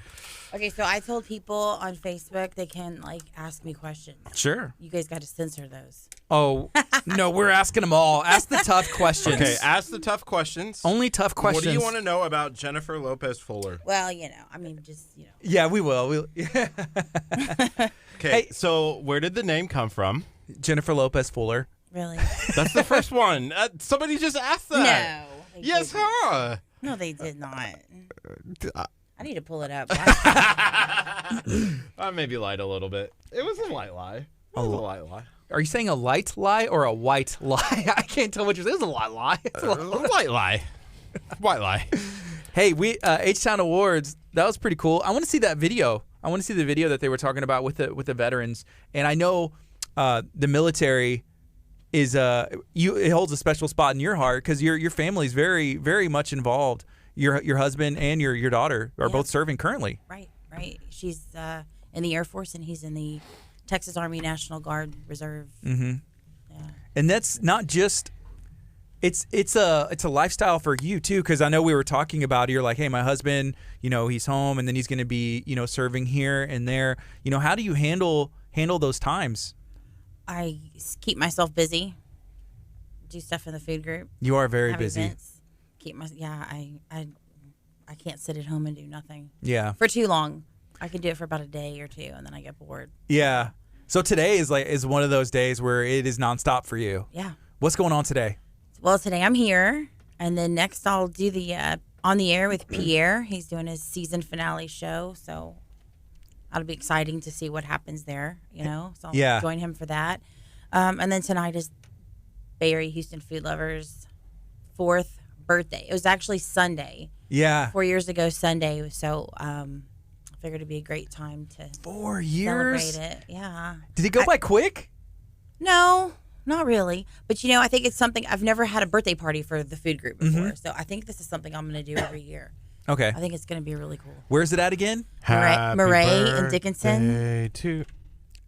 Okay, so I told people on Facebook they can ask me questions. Sure. You guys got to censor those. Oh, no, we're asking them all. Ask the tough questions. Okay, ask the tough questions. Only tough questions. What do you want to know about Jennifer Lopez Fuller? Well, just. Yeah, we will. Okay, so where did the name come from? Jennifer Lopez Fuller. Really? That's the first one. Somebody just asked that. No. Yes, huh? No, they did not. I need to pull it up. I maybe lied a little bit. It was a light lie. A light lie. Are you saying a light lie or a white lie? I can't tell what you're saying. It's a light lie. It's a White lie. White lie. Hey, we H-Town Awards, that was pretty cool. I want to see that video. I want to see the video that they were talking about with the veterans. And I know the military is it holds a special spot in your heart because your family's very, very much involved. Your husband and your daughter are both serving currently. Right. She's in the Air Force and he's in the Texas Army National Guard Reserve. Mm-hmm. Yeah. And that's not just it's a lifestyle for you too, because I know we were talking about it. You're like, hey, my husband, he's home and then he's going to be serving here and there. How do you handle those times? I keep myself busy. Do stuff in the food group. You are very have busy. Events. I can't sit at home and do nothing. Yeah. For too long. I can do it for about a day or two and then I get bored. Yeah. So today is one of those days where it is nonstop for you. Yeah. What's going on today? Well, today I'm here, and then next I'll do the On the Air with Pierre. He's doing his season finale show, so that'll be exciting to see what happens there, So I'll join him for that. And then tonight is Bay Area Houston Food Lovers' 4th birthday. It was actually Sunday. Yeah. 4 years ago Sunday, so I figured it'd be a great time to 4 years? celebrate it. Yeah. Did it go by quick? No, not really. But, I think it's something, I've never had a birthday party for the food group before, so I think this is something I'm going to do every year. Okay. I think it's going to be really cool. Where's it at again? Murray and Dickinson.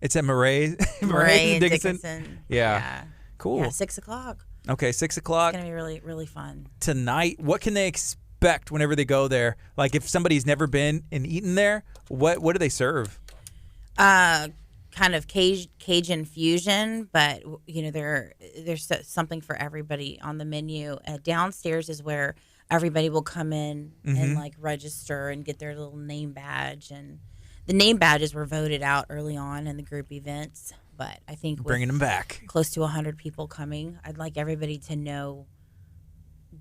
It's at Murray and Dickinson. Yeah. Cool. Yeah, 6 o'clock. Okay, 6 o'clock. It's going to be really, really fun. Tonight, what can they expect whenever they go there? Like if somebody's never been and eaten there, what do they serve? Kind of Cajun fusion, but there's something for everybody on the menu. Downstairs is where everybody will come in and register and get their little name badge, and the name badges were voted out early on in the group events. But I think bringing them back, close to 100 people coming, I'd like everybody to know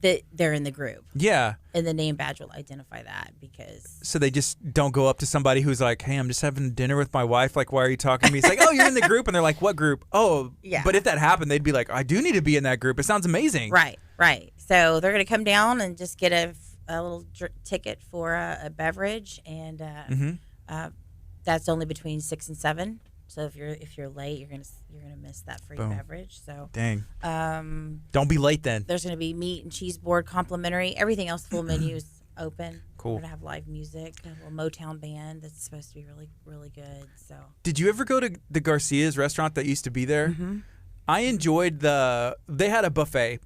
that they're in the group. Yeah. And the name badge will identify that So they just don't go up to somebody who's like, hey, I'm just having dinner with my wife. Like, why are you talking to me? It's like, oh, you're in the group. And they're like, what group? Oh, yeah. But if that happened, they'd be like, I do need to be in that group. It sounds amazing. Right. So they're going to come down and just get a little ticket for a beverage. And that's only between 6 and 7. So if you're late, you're gonna miss that free beverage. So dang, don't be late then. There's gonna be meat and cheese board complimentary. Everything else full menu is open. Cool. We're gonna have live music, a little Motown band that's supposed to be really, really good. So did you ever go to the Garcia's restaurant that used to be there? Mm-hmm. I enjoyed they had a buffet.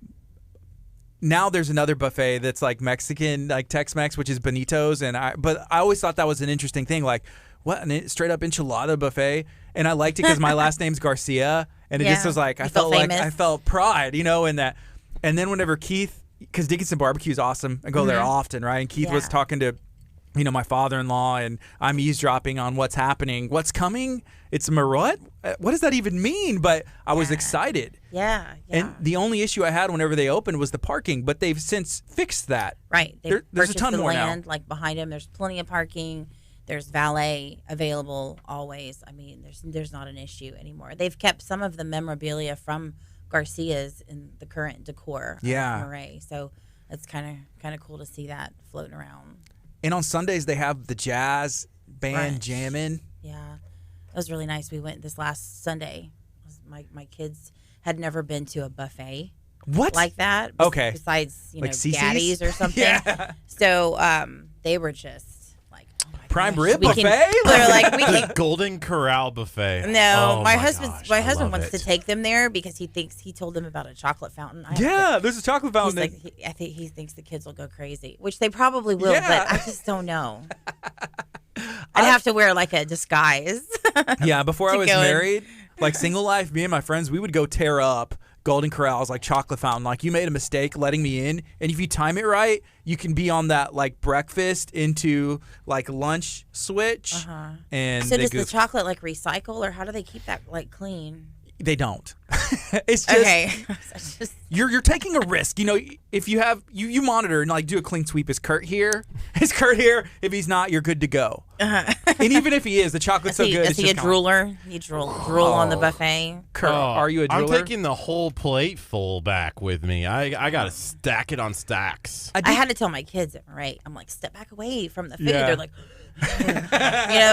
Now there's another buffet that's like Mexican, like Tex-Mex, which is Benito's, but I always thought that was an interesting thing, like. What, a straight up enchilada buffet? And I liked it because my last name's Garcia, and it just was like I felt pride, in that. And then whenever Keith, because Dickinson Barbecue is awesome, I go there often, right? And Keith was talking to, my father-in-law, and I'm eavesdropping on what's happening, what's coming. It's Marot. What does that even mean? But I was excited. Yeah. And the only issue I had whenever they opened was the parking, but they've since fixed that. Right. There's a ton more land, now. like behind them, there's plenty of parking. There's valet available always. I mean, there's not an issue anymore. They've kept some of the memorabilia from Garcia's in the current decor of Murray. So it's kind of cool to see that floating around. And on Sundays they have the jazz band jamming. Yeah, it was really nice. We went this last Sunday. My kids had never been to a buffet. What? Like that. Okay. Besides, like Gaddy's or something. Yeah. So they were just. prime rib We buffet. can, we're like, we can. Golden Corral buffet. No, Oh my gosh, my I husband love wants it. to take them there because he told them about a chocolate fountain. Yeah, there's a chocolate He's fountain. like, I think he thinks the kids will go crazy, which they probably will, Yeah. but I just don't know. I'd have to wear like a disguise. Yeah, before I to was go in. married, like single life, me and my friends, we would go tear up Golden Corral's like chocolate fountain. Like you made a mistake letting me in, and if you time it right, you can be on that like breakfast into like lunch switch. And So they does go- the chocolate like recycle, or how do they keep that like clean? they don't. It's just Okay, It's just- you're taking a risk. You know, if you have you monitor and like do a clean sweep. Is Kurt here? Is Kurt here? If he's not, you're good to go. And even if he is, the chocolate's so good. is it's he a just kinda- drooler? You drool on the buffet. Kurt, are you a I'm drooler? taking the whole plate full back with me. I got to stack it on stacks. I had to tell my kids, right? I'm like, step back away from the food. Yeah. They're like,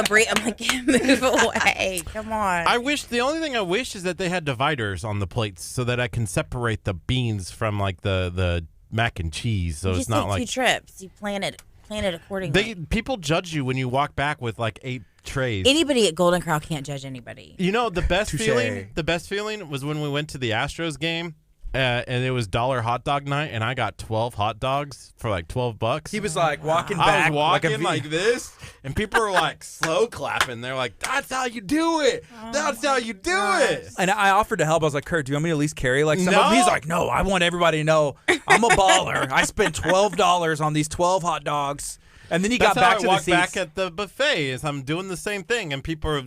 breathe. I'm like, move away. Come on. I wish the only thing I wish is that they had dividers on the plates so that I can separate the beans from like the mac and cheese. So you it's just not take like 2 trips. You plan it accordingly. people judge you when you walk back with like 8 trays. Anybody at Golden Corral can't judge anybody. You know the best Touche. feeling. The best feeling was when we went to the Astros game, and it was $1 hot dog night, and I got 12 hot dogs for like $12. He was like walking I back was walking like a this, and people were like slow clapping. They're like, "That's how you do it. That's how you do it." And I offered to help. I was like, Kurt, do you want me to at least carry like some No. of them? He's like, no, I want everybody to know I'm a baller. I spent $12 on these 12 hot dogs. And then he That's got back how to I walk the seats. back at the buffet. Is I'm doing the same thing, and people are.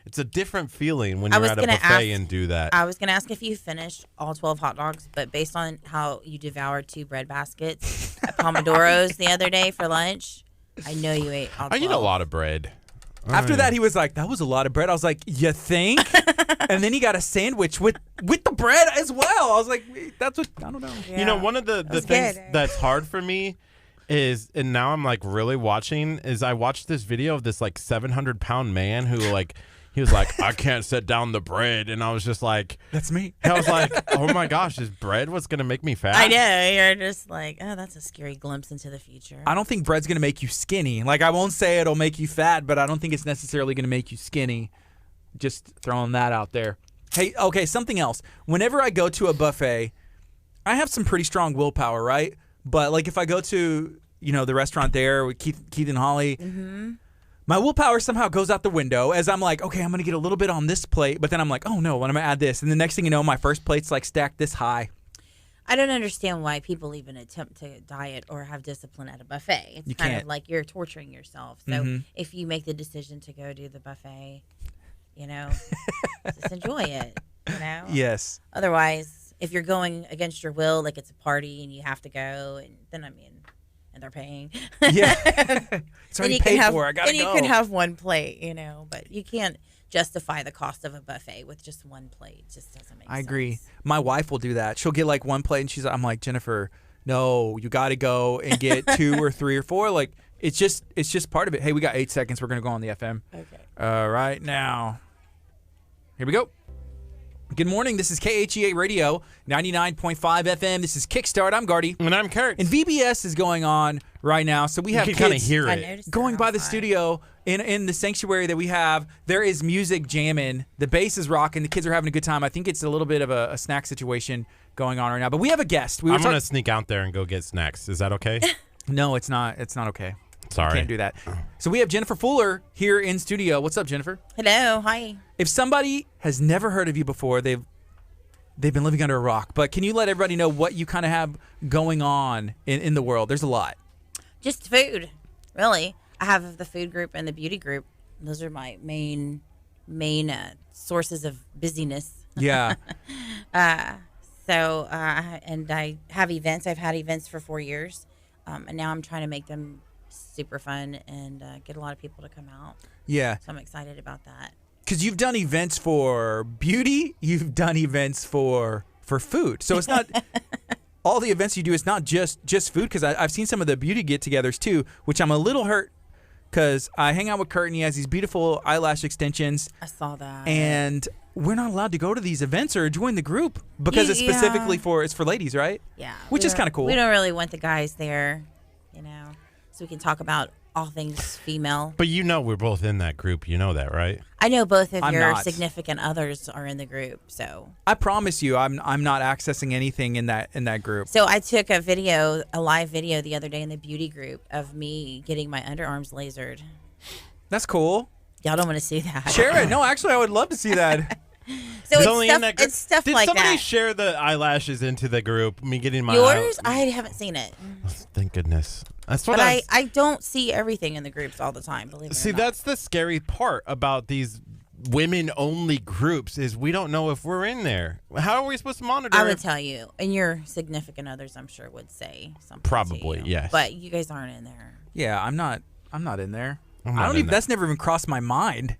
It's a different feeling when I you're was at a gonna buffet ask- and do that. I was going to ask if you finished all 12 hot dogs, but based on how you devoured 2 bread baskets at Pomodoros the other day for lunch, I know you ate all 12. I eat a lot of bread. After that, he was like, that was a lot of bread. I was like, you think? And then he got a sandwich with the bread as well. I was like, that's what, I don't know. Yeah. You know, one of the was things good. that's hard for me is, and now I'm like really watching, is I watched this video of this like 700-pound man who like, he was like, I can't set down the bread. And I was just like, That's me. I was like, oh my gosh, is bread what's going to make me fat? I know. You're just like, oh, that's a scary glimpse into the future. I don't think bread's going to make you skinny. Like, I won't say it'll make you fat, but I don't think it's necessarily going to make you skinny. Just throwing that out there. Hey, okay, something else. Whenever I go to a buffet, I have some pretty strong willpower, right? But, like, if I go to, you know, the restaurant there with Keith and Holly, my willpower somehow goes out the window as I'm like, okay, I'm going to get a little bit on this plate, but then I'm like, oh, no, I'm going to add this. And the next thing you know, my first plate's, like, stacked this high. I don't understand why people even attempt to diet or have discipline at a buffet. It's You kind can't. of like you're torturing yourself. So if you make the decision to go do the buffet, you know, just enjoy it, you know? Yes. Otherwise, if you're going against your will, like it's a party and you have to go, and then, I mean, and they're paying. Yeah. It's already paid for. I got to then go. you can have one plate, you know, but you can't justify the cost of a buffet with just one plate. It just doesn't make sense. I agree. My wife will do that. She'll get like one plate, and I'm like, Jennifer, no, you got to go and get 2 or 3 or 4. Like, it's just part of it. Hey, we got 8 seconds. We're gonna go on the FM. Okay. Right now. Here we go. Good morning. This is KHEA Radio, 99.5 FM. This is Kickstart. I'm Gardy. And I'm Kurt. And VBS is going on right now, so we You have can kind of kids hear I it. noticed going that by the outside. studio in the sanctuary that we have. There is music jamming. The bass is rocking. The kids are having a good time. I think it's a little bit of a snack situation going on right now. But we have a guest. I'm going to sneak out there and go get snacks. Is that okay? No, it's not. It's not okay. Sorry. Can't do that. So we have Jennifer Fuller here in studio. What's up, Jennifer? Hello. Hi. If somebody has never heard of you before, they've been living under a rock. But can you let everybody know what you kind of have going on in the world? There's a lot. Just food, really. I have the food group and the beauty group. Those are my main sources of busyness. Yeah. And I have events. I've had events for 4 years, and now I'm trying to make them super fun and get a lot of people to come out. Yeah. So I'm excited about that. Because you've done events for beauty, you've done events for food. So it's not all the events you do. It's not just food. Because I've seen some of the beauty get-togethers too, which I'm a little hurt because I hang out with Kurt and he has these beautiful eyelash extensions, I saw that. and we're not allowed to go to these events or join the group because it's Yeah. specifically it's for ladies, right? yeah, Which we is don't- kinda cool. We don't really want the guys there, you know, so we can talk about all things female. But we're both in that group. You know that, right? I know both of I'm your not. significant others are in the group, so. I promise you, I'm not accessing anything in that group. So I took a live video the other day in the beauty group of me getting my underarms lasered. That's cool. Y'all don't want to see that. Share it. No, actually, I would love to see that. So only in that group. it's stuff Did like somebody that. share the eyelashes into the group? Me getting my Yours? I haven't seen it. Thank goodness. That's what But I don't see everything in the groups all the time, believe it see. or not. That's the scary part about these women-only groups is we don't know if we're in there. How are we supposed to monitor? I would tell you, and your significant others, I'm sure, would say something. Probably, to you. yes. But you guys aren't in there. Yeah, I'm not in there. I'm I not don't in even. there. That's never even crossed my mind.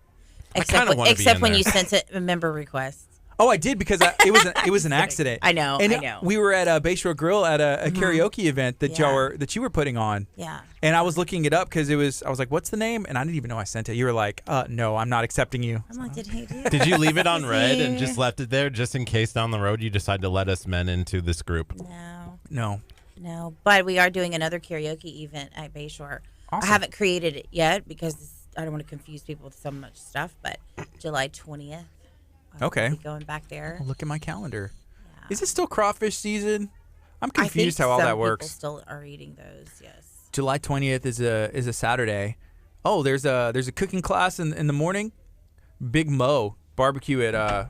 kinda wanna be Except in when there. you sent a member request. Oh, I did because it was an accident. I know, And I know. we were at a Bayshore Grill at a karaoke event that Yeah. you were putting on. Yeah. And I was looking it up because I was like, "What's the name?" And I didn't even know I sent it. You were like, "No, I'm not accepting you." I'm like, did he do Did you leave it on red and just left it there just in case down the road you decide to let us men into this group? No. No. But we are doing another karaoke event at Bayshore. Awesome. I haven't created it yet because I don't want to confuse people with so much stuff, but July 20th. Okay. I'll be going back there. Look at my calendar. Yeah. Is it still crawfish season? I'm I think confused how all some that people works. still are eating those, yes. July 20th is a Saturday. Oh, there's a cooking class in the morning. Big Mo barbecue at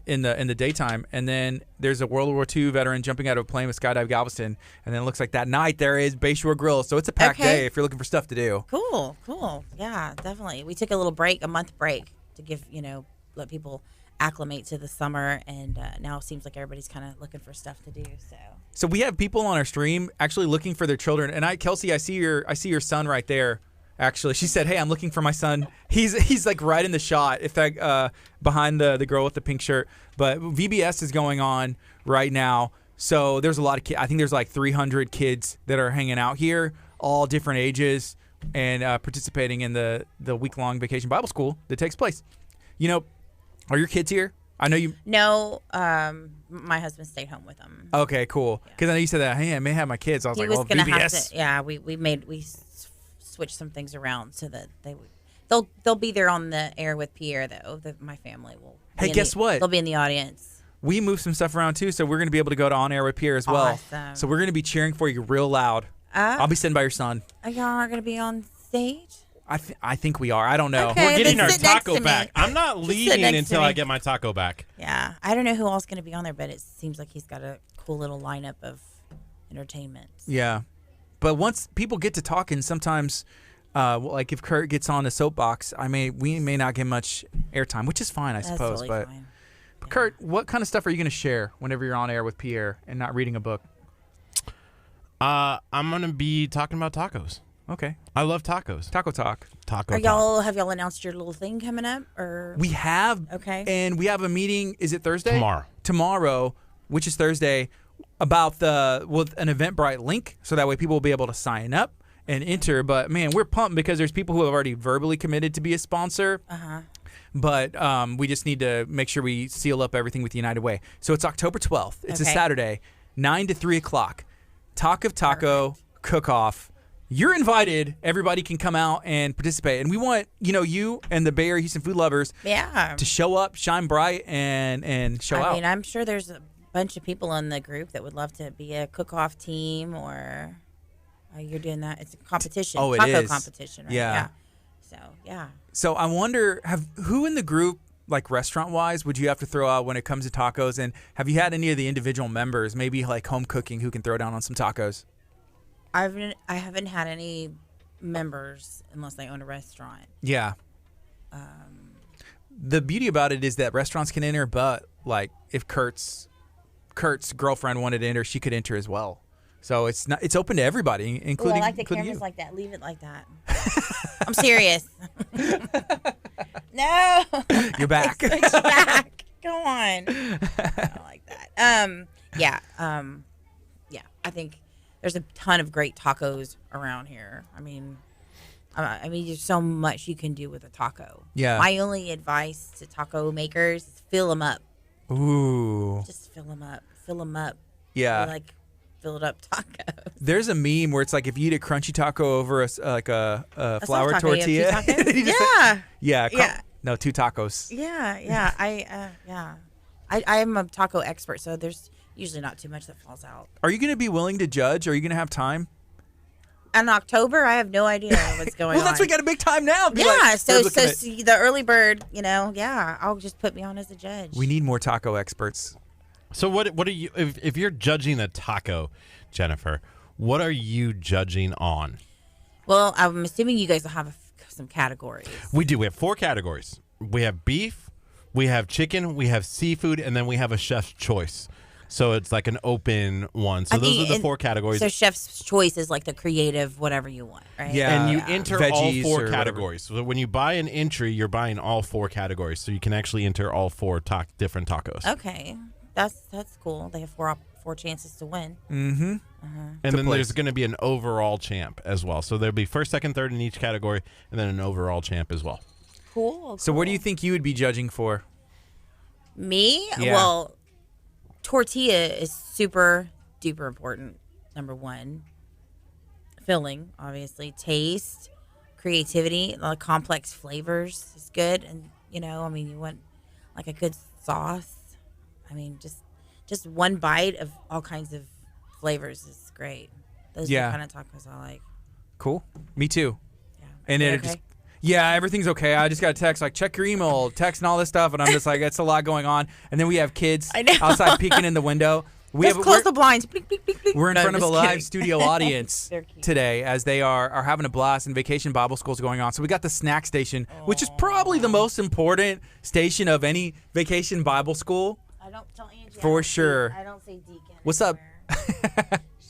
in the daytime, and then there's a World War II veteran jumping out of a plane with Skydive Galveston, and then it looks like that night there is Bayshore Grill. So it's a packed Okay. day if you're looking for stuff to do. Cool. Yeah, definitely. We took a little break, a month break, to give, let people acclimate to the summer, and now it seems like everybody's kind of looking for stuff to do, so. So we have people on our stream actually looking for their children, and Kelsey, I see your son right there. Actually, she said, "Hey, I'm looking for my son." He's like right in the shot, if that behind the girl with the pink shirt. But VBS is going on right now, so there's a lot of kids. I think there's like 300 kids that are hanging out here, all different ages, and participating in the week-long vacation Bible school that takes place. Are your kids here? I know you. No, my husband stayed home with them. Okay, cool. Because I know you said that. Hey, I may have my kids. I was He like, was well, gonna have VBS. to. Yeah, we switched some things around so that they'll be there on the air with Pierre though. My family will. Hey, guess what? They'll be in the audience. We moved some stuff around too, so we're going to be able to go to On Air with Pierre as well. Awesome. So we're going to be cheering for you real loud. I'll be sitting by your son. Y'all aren't going to be on stage. I think we are. I don't know. Okay. We're getting then our sit next taco to me. back. I'm not Just sit leaving next to until me. I get my taco back. Yeah, I don't know who else is going to be on there, but it seems like he's got a cool little lineup of entertainment. Yeah, but once people get to talking, sometimes, like if Curt gets on a soapbox, we may not get much airtime, which is fine, I That's suppose. totally But fine. Curt, what kind of stuff are you going to share whenever you're on air with Pierre and not reading a book? I'm gonna be talking about tacos. Okay, I love tacos. Taco Talk. Taco. Have y'all announced your little thing coming up or? We have. Okay. And we have a meeting. Is it Thursday? Tomorrow, which is Thursday, about with an Eventbrite link, so that way people will be able to sign up and enter. But man, we're pumped because there's people who have already verbally committed to be a sponsor. But we just need to make sure we seal up everything with United Way. So it's October 12th. It's a Okay. Saturday, 9 to 3 o'clock. Talk of Taco Cook-Off. You're invited. Everybody can come out and participate. And we want, you and the Bay Area Houston food lovers Yeah. to show up, shine bright, and show out. I mean, I'm sure there's a bunch of people in the group that would love to be a cook-off team, or you're doing that. It's a competition. Oh, it Taco is. competition, right? Yeah. So, yeah. So I wonder, who in the group, like restaurant-wise, would you have to throw out when it comes to tacos? And have you had any of the individual members, maybe like home cooking, who can throw down on some tacos? I haven't had any members unless they own a restaurant. Yeah. The beauty about it is that restaurants can enter, but like if Kurt's girlfriend wanted to enter, she could enter as well. So it's open to everybody, including I like the including cameras you. like that. Leave it like that. I'm serious. No. You're back. Switch back. Go on. I don't like that. Yeah. I think there's a ton of great tacos around here. I mean, there's so much you can do with a taco. Yeah. My only advice to taco makers is fill them up. Ooh. Just fill them up. Fill them up. Yeah. Like filled up tacos. There's a meme where it's like if you eat a crunchy taco over a A flour soft taco, you have tortilla. 2 tacos? You just Yeah. yeah. No, 2 tacos. Yeah. I am a taco expert, so there's usually not too much that falls out. Are you going to be willing to judge? Are you going to have time? In October, I have no idea what's going on. Well, that's we got a big time now. Be Yeah, like, so we're looking at- see, the early bird, I'll just put me on as a judge. we need more taco experts. So what are you if you're judging a taco, Jennifer? What are you judging on? Well, I'm assuming you guys will have some categories. We do. We have 4 categories. We have beef, we have chicken, we have seafood, and then we have a chef's choice. So it's like an open one. So those are the 4 categories. So chef's choice is like the creative, whatever you want, right? Yeah. And you enter all Veggies 4 or categories. So when you buy an entry, you're buying all 4 categories. So you can actually enter all 4 different tacos. Okay, that's cool. They have 4 chances to win. And then there's going to be an overall champ as well. So there'll be first, second, third in each category, and then an overall champ as well. Cool. So what do you think you would be judging for? Me? Yeah. Well, tortilla is super duper important. Number 1. Filling, obviously. Taste, creativity, a lot of complex flavors is good. And, you want like a good sauce. Just one bite of all kinds of flavors is great. Those are the kind of tacos I like. Cool. Me too. Yeah. And You it okay? just everything's okay. I just got a text like check your email, text and all this stuff, and I'm just like it's a lot going on. And then we have kids I know. outside peeking in the window. Close the blinds. Bleep, bleep, bleep, bleep. We're in No, front of a just live kidding. studio audience They're cute. today as they are having a blast and Vacation Bible School is going on. So we got the snack station, which is probably the most important station of any Vacation Bible School. I don't tell Angie. For sure. I don't say deacon. What's up?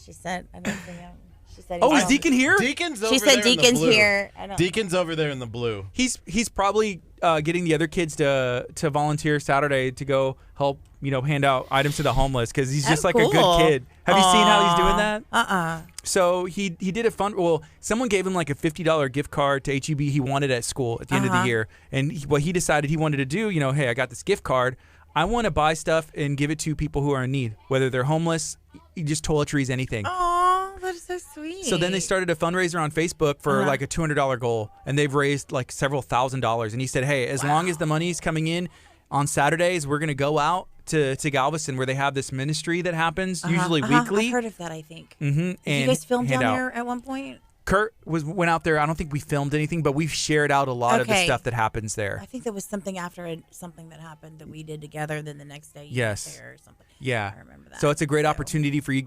She said, I don't say him. She said. Oh, he's is Deacon here? Deacon's over She there said in the Deacon's blue. here. I don't. Deacon's over there in the blue. He's probably getting the other kids to volunteer Saturday to go help hand out items to the homeless because he's just like a cool. good kid. Have you seen how he's doing that? So he did a fun. Well, someone gave him like a $50 gift card to HEB he wanted at school at the end of the year, and what he decided he wanted to do, hey, I got this gift card. I want to buy stuff and give it to people who are in need, whether they're homeless, just toiletries, anything. Oh, that is so sweet. So then they started a fundraiser on Facebook for like a $200 goal, and they've raised like several $1,000s. And he said, hey, as long as the money's coming in on Saturdays, we're going to go out to Galveston where they have this ministry that happens usually weekly. I've heard of that, I think. Mm-hmm. Did you guys film down there at one point? Kurt went out there. I don't think we filmed anything, but we've shared out a lot of the stuff that happens there. I think there was something after something that happened that we did together. Then the next day, you went there or something. Yeah, I remember that. So it's a great opportunity for you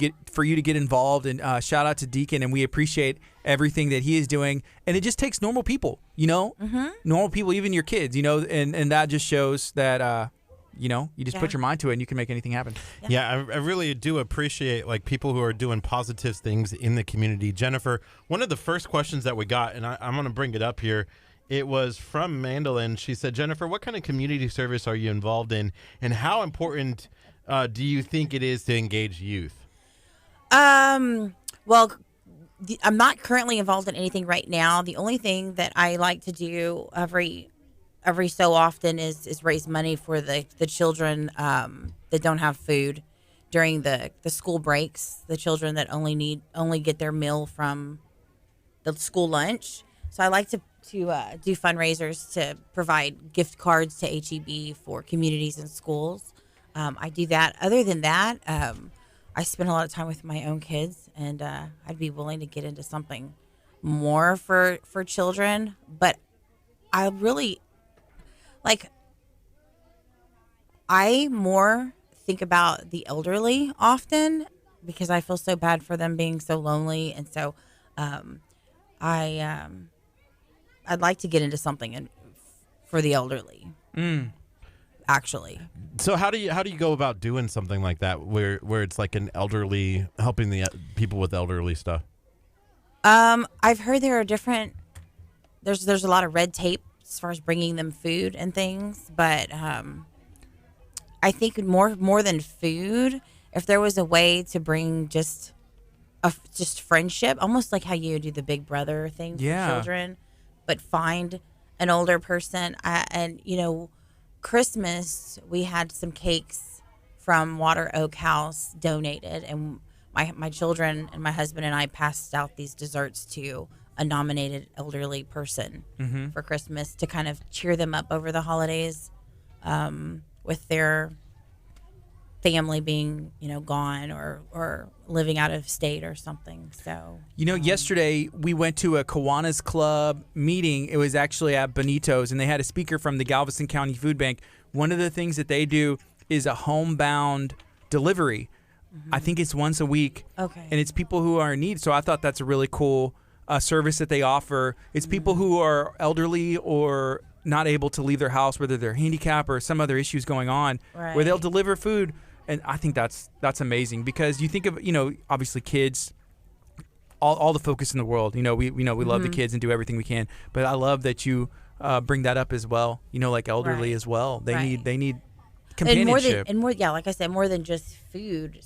to get involved, and shout out to Deacon, and we appreciate everything that he is doing. And it just takes normal people, normal people, even your kids, and that just shows that. You just put your mind to it and you can make anything happen. Yeah, I really do appreciate like people who are doing positive things in the community. Jennifer, one of the first questions that we got, and I'm going to bring it up here, it was from Mandolin. She said, Jennifer, what kind of community service are you involved in, and how important do you think it is to engage youth? Well, I'm not currently involved in anything right now. The only thing that I like to do every so often is raise money for the children that don't have food during the school breaks, the children that only get their meal from the school lunch. So I like to do fundraisers to provide gift cards to HEB for communities and schools. I do that. Other than that, I spend a lot of time with my own kids, and I'd be willing to get into something more for children. But I really... I more think about the elderly often because I feel so bad for them being so lonely, and so I'd like to get into something for the elderly. Actually. So how do you go about doing something like that where it's like an elderly helping the people with elderly stuff? I've heard there are different. There's a lot of red tape as far as bringing them food and things, but I think more than food, if there was a way to bring just friendship, almost like how you do the Big Brother thing for children, but find an older person. Christmas we had some cakes from Water Oak House donated, and my children and my husband and I passed out these desserts to a nominated elderly person for Christmas to kind of cheer them up over the holidays, with their family being, gone or living out of state or something. So, yesterday we went to a Kiwanis Club meeting. It was actually at Benito's, and they had a speaker from the Galveston County Food Bank. One of the things that they do is a homebound delivery. I think it's once a week. Okay. And it's people who are in need. So I thought that's a really cool service that they offer. It's people who are elderly or not able to leave their house, whether they're handicapped or some other issues going on, where they'll deliver food. And I think that's amazing, because you think of, obviously kids, all the focus in the world. We love the kids and do everything we can. But I love that you bring that up as well. Like elderly as well. They need companionship. And more, like I said, more than just food.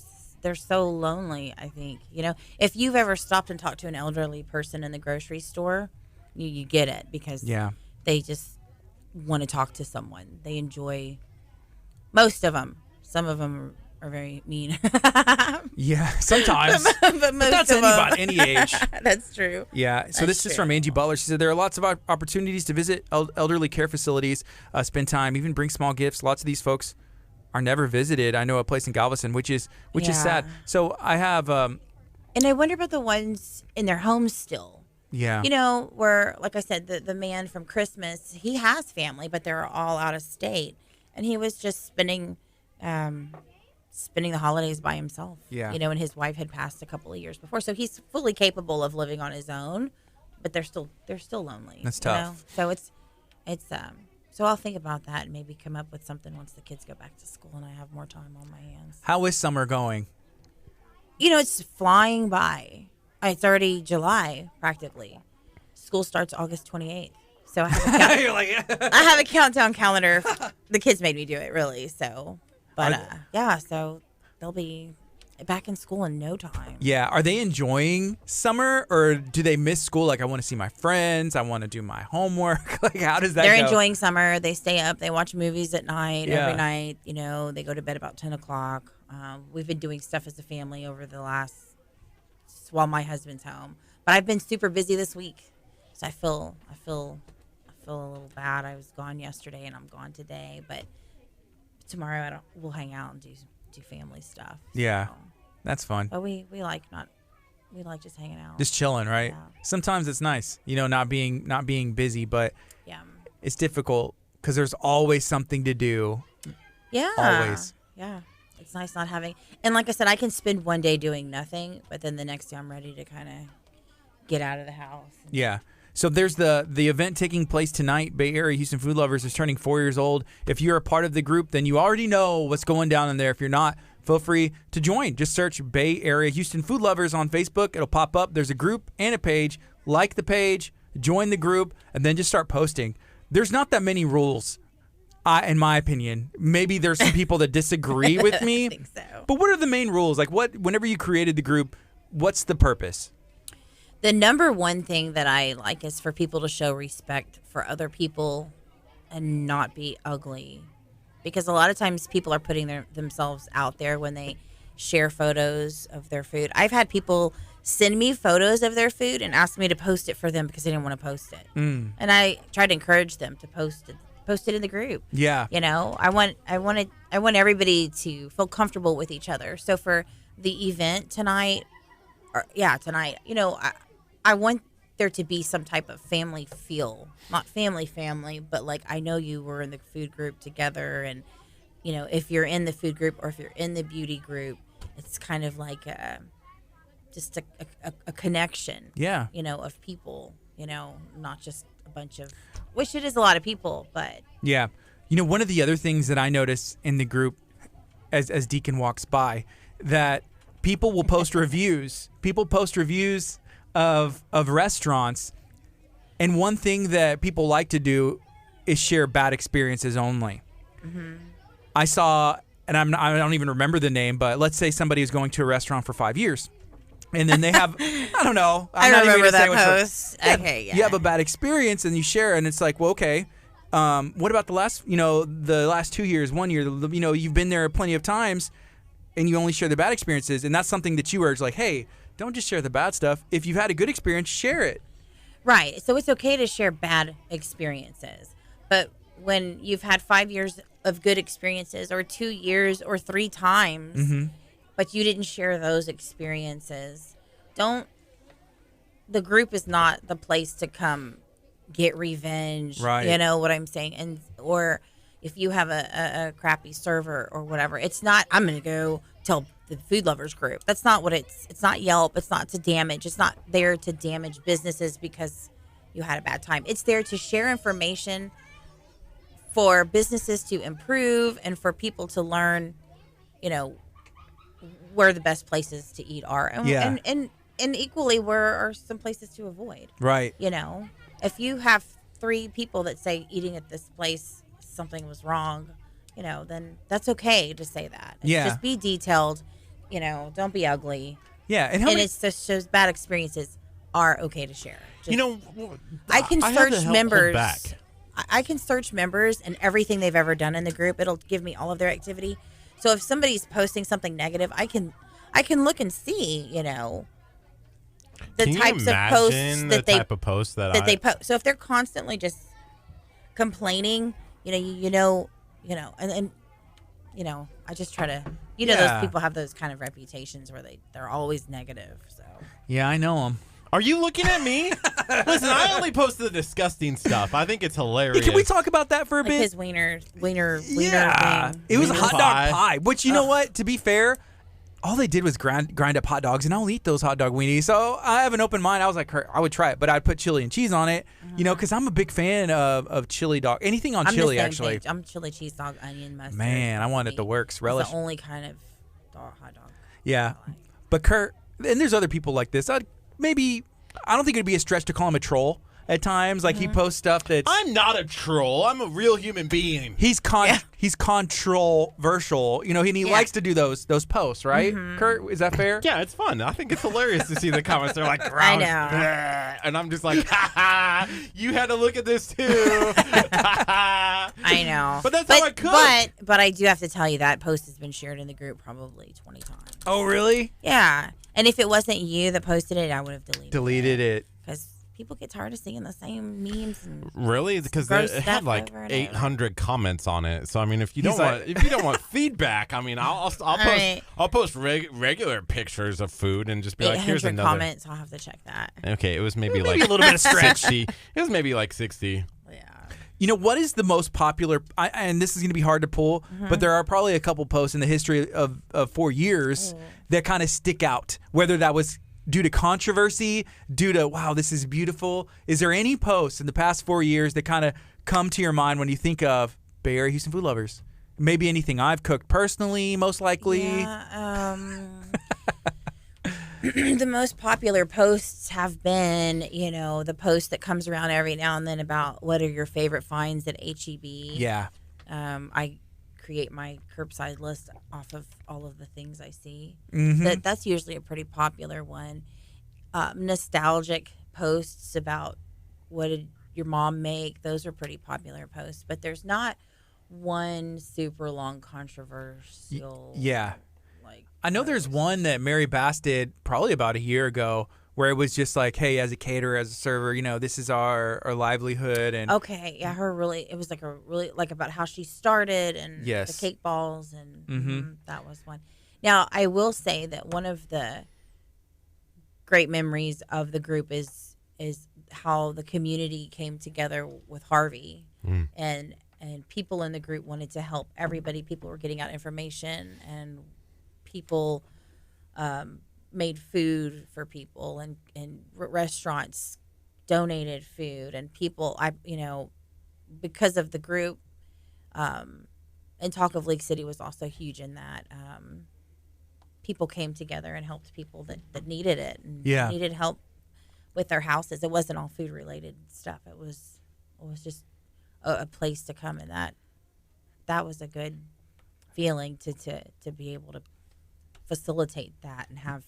They're so lonely, I think. If you've ever stopped and talked to an elderly person in the grocery store, you get it, because they just want to talk to someone. They enjoy, most of them. Some of them are very mean. Yeah, sometimes. but most that's of them. any age. That's true. Yeah. So this is from Angie Butler. She said there are lots of opportunities to visit elderly care facilities, spend time, even bring small gifts. Lots of these folks are never visited. I know a place in Galveston, which is sad. So I have. And I wonder about the ones in their homes still. Yeah. Where, like I said, the man from Christmas, he has family, but they're all out of state, and he was just spending the holidays by himself. Yeah. And his wife had passed a couple of years before, so he's fully capable of living on his own, but they're still lonely. That's tough. So it's so I'll think about that and maybe come up with something once the kids go back to school and I have more time on my hands. How is summer going? It's flying by. It's already July practically. School starts August 28th. So I have You're like, I have a countdown calendar. The kids made me do it, really. So, but so they'll be back in school in no time. Yeah. Are they enjoying summer, or do they miss school? Like, I want to see my friends. I want to do my homework. Like, how does that They're go? enjoying summer. They stay up. They watch movies at night, every night. They go to bed about 10 o'clock. We've been doing stuff as a family over the while my husband's home. But I've been super busy this week. So I feel a little bad. I was gone yesterday and I'm gone today. But tomorrow we'll hang out and do family stuff. Yeah. So. That's fun. But we like just hanging out. Just chilling, right? Yeah. Sometimes it's nice, not being busy, but it's difficult because there's always something to do. Yeah. Always. Yeah. It's nice not having, and like I said, I can spend one day doing nothing, but then the next day I'm ready to kind of get out of the house. Yeah. So there's the event taking place tonight. Bay Area Houston Food Lovers is turning 4 years old. If you're a part of the group, then you already know what's going down in there. If you're not, feel free to join. Just search Bay Area Houston Food Lovers on Facebook. It'll pop up. There's a group and a page. Like the page, join the group, and then just start posting. There's not that many rules, in my opinion. Maybe there's some people that disagree with me. I think so. But what are the main rules? Like, whenever you created the group, what's the purpose? The number one thing that I like is for people to show respect for other people and not be ugly. Because a lot of times people are putting themselves out there when they share photos of their food. I've had people send me photos of their food and ask me to post it for them because they didn't want to post it. And I try to encourage them to post it in the group. Yeah. I want everybody to feel comfortable with each other. So for the event tonight, I want there to be some type of family feel. Not family, but like I know you were in the food group together, and if you're in the food group or if you're in the beauty group, it's kind of like just a connection. Yeah. Of people, not just a bunch of, which it is a lot of people, but. Yeah. One of the other things that I notice in the group as Deacon walks by, that people will post reviews. People post reviews of restaurants, and one thing that people like to do is share bad experiences only. Mm-hmm. I saw, and I don't even remember the name, but let's say somebody is going to a restaurant for 5 years, and then they have, I don't know. I remember that post. Okay, yeah. You have a bad experience, and you share, and it's like, well, okay. What about the last 2 years, 1 year? You've been there plenty of times. and you only share the bad experiences, and that's something that you urge, like, hey, don't just share the bad stuff. If you've had a good experience, share it. Right. So it's okay to share bad experiences. But when you've had 5 years of good experiences or 2 years or 3 times, but you didn't share those experiences, the group is not the place to come get revenge. Right. You know what I'm saying? Or if you have a crappy server or whatever, it's not, I'm going to go tell the food lovers group. That's not what it's not Yelp. It's not to damage. It's not there to damage businesses because you had a bad time. It's there to share information for businesses to improve and for people to learn, where the best places to eat are. And equally, where are some places to avoid. Right. If you have 3 people that say eating at this place, something was wrong, then that's okay to say that. Just be detailed, don't be ugly. Yeah. And it just shows bad experiences are okay to share. I can I search have to hold members. back. I can search members and everything they've ever done in the group. It'll give me all of their activity. So if somebody's posting something negative, I can look and see, the Can you types of imagine posts the that they type of posts that they post. So if they're constantly just complaining, and I just try to, those people have those kind of reputations where they're always negative. So Yeah, I know them. Are you looking at me? Listen, I only post the disgusting stuff. I think it's hilarious. Hey, can we talk about that for a like bit? his wiener Yeah. thing. It was a Wiener hot dog pie. pie, which, you know what? To be fair, all they did was grind up hot dogs, and I'll eat those hot dog weenies. So I have an open mind. I was like, I would try it, but I'd put chili and cheese on it, because I'm a big fan of chili dog. Anything on I'm chili, the same actually. page. I'm chili, cheese dog, onion, mustard. Man, I want it the works. Relish. It's the only kind of hot dog. Yeah. But Curt, and there's other people like this. I don't think it'd be a stretch to call him a troll at times. Like, he posts stuff that's... I'm not a troll. I'm a real human being. He's controversial, and he likes to do those posts, right? Curt, is that fair? Yeah, it's fun. I think it's hilarious to see the comments. They're like, I know. and I'm just like, ha ha, you had to look at this too. I know. But that's how I cook. But I do have to tell you that post has been shared in the group probably 20 times. Oh, really? Yeah. And if it wasn't you that posted it, I would have deleted it. Because people get tired of seeing the same memes and Really? Because gross it had stuff like over and 800 comments on it. So I mean, if you don't like- want feedback, I mean, I'll post right. I'll post regular pictures of food and just be like, here's 800 another. comments. I'll have to check that. Okay, it was maybe Maybe like a little bit of stretch. 60. It was maybe like 60. Yeah. What is the most popular, and this is going to be hard to pull, but there are probably a couple posts in the history of 4 years that kind of stick out, whether that was due to controversy, due to, wow, this is beautiful. Is there any posts in the past 4 years that kind of come to your mind when you think of Bay Area Houston food lovers? Maybe anything I've cooked personally, most likely. Yeah, the most popular posts have been, the post that comes around every now and then about what are your favorite finds at HEB. Yeah. I create my curbside list off of all of the things I see. Mm-hmm. That's usually a pretty popular one. Nostalgic posts about what did your mom make. Those are pretty popular posts. But there's not one super long controversial. Yeah. Like I know there's one that Mary Bass did probably about a year ago where it was just like, hey, as a caterer, as a server, this is our livelihood. And okay, yeah, it was like about how she started and Yes. the cake balls and that was one. Now, I will say that one of the great memories of the group is how the community came together with Harvey and people in the group wanted to help everybody. People were getting out information and people made food for people and restaurants donated food and people because of the group and Talk of Lake City was also huge in that people came together and helped people that needed it and needed help with their houses. It wasn't all food related stuff. It was just a place to come, and that was a good feeling to be able to facilitate that and have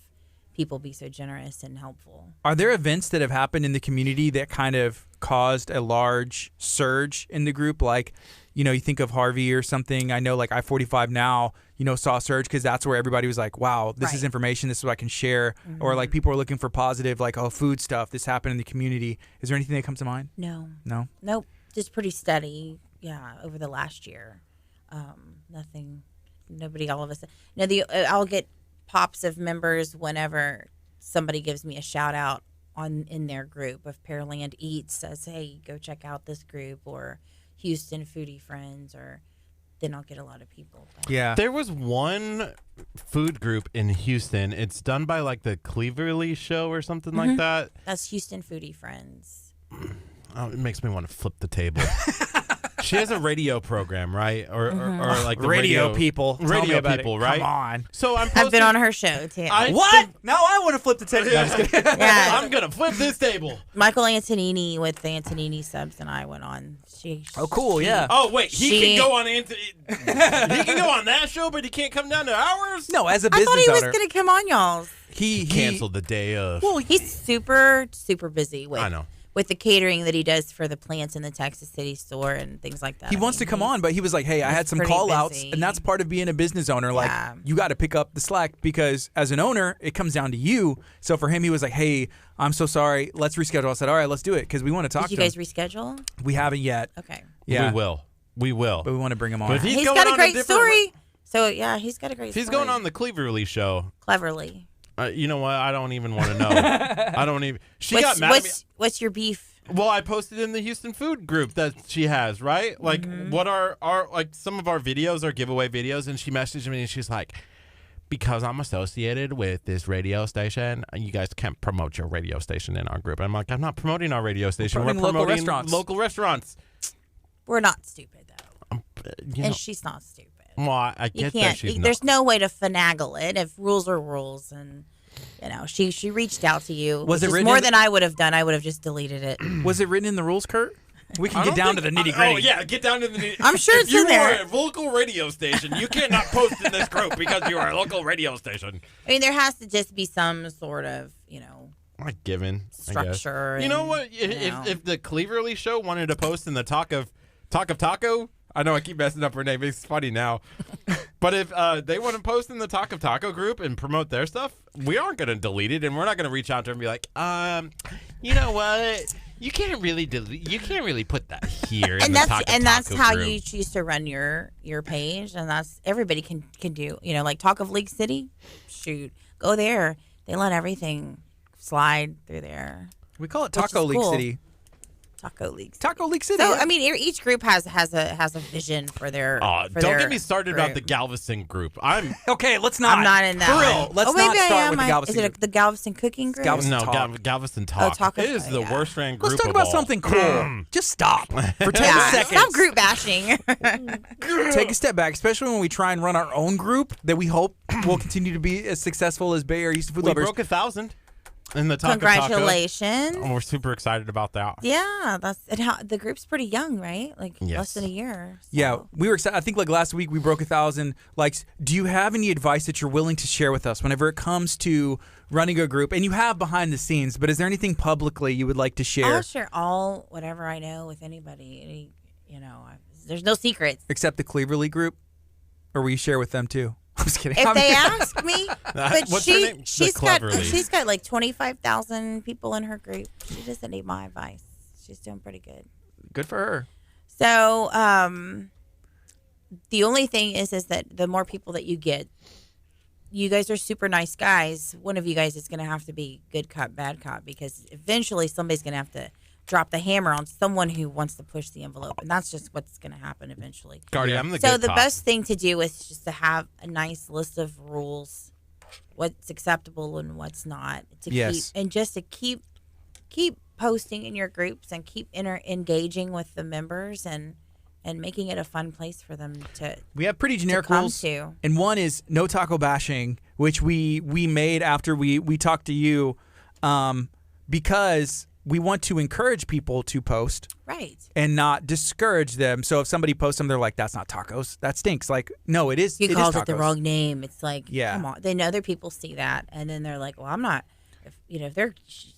people be so generous and helpful. Are there events that have happened in the community that kind of caused a large surge in the group? Like, you know, you think of Harvey or something. I know like I-45 now, you know, saw a surge because that's where everybody was like, wow, this is information. This is what I can share. Or like people are looking for positive, like, oh, food stuff. This happened in the community. Is there anything that comes to mind? No. No? Nope. Just pretty steady. Yeah, over the last year. Nothing. Nobody all of a sudden. I'll get pops of members whenever somebody gives me a shout out in their group. If Pearland Eats says, hey, go check out this group, or Houston Foodie Friends, or then I'll get a lot of people. Yeah. There was one food group in Houston. It's done by like the Cleverly Show or something like that. That's Houston Foodie Friends. Oh, it makes me want to flip the table. She has a radio program, right? Or like the radio people. Tell me Radio about people, it. right? Come on. So I'm posting, I've been on her show too. What? Now I want to flip the table. No, I'm just kidding. Yeah. I'm going to flip this table. Michael Antonini with the Antonini subs and I went on. Oh, cool, yeah. Oh, wait. He She- can go on he can go on that show, but he can't come down to ours? No, as a I business thought he was owner, going to come on y'all's. he Canceled the day of. Well, He's super, super busy with I know. with the catering that he does for the plants in the Texas City store and things like that. He I wants mean, to come he's- on, but he was like, hey, I he's had some pretty call outs, busy. and that's part of being a business owner. Like, Yeah. you got to pick up the slack because as an owner, it comes down to you. So for him, he was like, hey, I'm so sorry. Let's reschedule. I said, all right, let's do it because we want to talk Did you to guys him. reschedule? We haven't yet. Okay. Yeah. We will. But we want to bring him on. But if He's going got a on great different- story. So, yeah, he's got a great If he's story. going on the Cleverly Show, Cleverly. you know what? I don't even want to know. I don't even. She got mad at me. What's your beef? Well, I posted in the Houston food group that she has, right? Like, what are like some of our videos are giveaway videos, and she messaged me and she's like, because I'm associated with this radio station, you guys can't promote your radio station in our group. I'm like, I'm not promoting our radio station. We're promoting local promoting restaurants. local restaurants. We're not stupid, though. You know, And she's not stupid. well, I You get that can't. she's not. There's no way to finagle it. If rules are rules, and she reached out to you. Was which it is written more in than I would have done? I would have just deleted it. Was it written in the rules, Kurt? We can I get don't down to think- the nitty gritty. Oh yeah, get down to the nitty. I'm sure if it's you in there. are a local radio station, you cannot post in this group because you are a local radio station. I mean, there has to just be some sort of Like given structure. You know and, what? you know. If the Cleverly Show wanted to post in the Talk of Taco, I know I keep messing up her name. It's funny now, but if they want to post in the Talk of Taco group and promote their stuff, we aren't going to delete it, and we're not going to reach out to her and be like, you know what? You can't really delete. You can't really put that here. in and the that's Talk of and that's Taco how group. you choose to run your page, and that's everybody can do. Like Talk of League City, shoot, go there. They let everything slide through there. We call it Which Taco is League cool. City. Taco League. Taco League City. So yeah. I mean, each group has a vision for their. Oh, for don't their get me started about the group. Galveston group. I'm Okay, let's not. I'm not in that. For real, one. let's oh, maybe not start I am. with the Galveston Is it group. the Galveston cooking group? Galveston no Talk. Galveston Talk. Talk It of- is the yeah. worst ran group. Let's talk of about all. something cool. Just stop for 10 Yeah, seconds. stop group bashing. Take a step back, especially when we try and run our own group that we hope will continue to be as successful as Bay Area Houston Food We Lovers. broke 1,000 in the Talk of Taco. Congratulations. And we're super excited about that. Yeah, the group's pretty young, right? Like less Yes. than a year. So. Yeah, we were excited. I think like last week we broke 1,000 likes. Do you have any advice that you're willing to share with us whenever it comes to running a group? And you have behind the scenes, but is there anything publicly you would like to share? I'll share whatever I know with anybody. There's no secrets. Except the Cleverly group? Or will you share with them too? I'm just kidding. If they ask me, but What's her name? The she's Cleverly. got like 25,000 people in her group. She doesn't need my advice. She's doing pretty good. Good for her. So, the only thing is that the more people that you get, you guys are super nice guys. One of you guys is going to have to be good cop, bad cop, because eventually somebody's going to have to drop the hammer on someone who wants to push the envelope, and that's just what's going to happen eventually. Gardy, I'm the So good the cop. best thing to do is just to have a nice list of rules, what's acceptable and what's not. Yes. Keep, and just to keep posting in your groups and keep engaging with the members and making it a fun place for them to. We have pretty generic come rules. to. And one is no taco bashing, which we made after we talked to you because we want to encourage people to post Right. and not discourage them. So if somebody posts them, they're like, "That's not tacos. That stinks." Like, no, it is. You it called is it the tacos. wrong name. It's like, Yeah. come on. Then other people see that, and then they're like, well, I'm not. If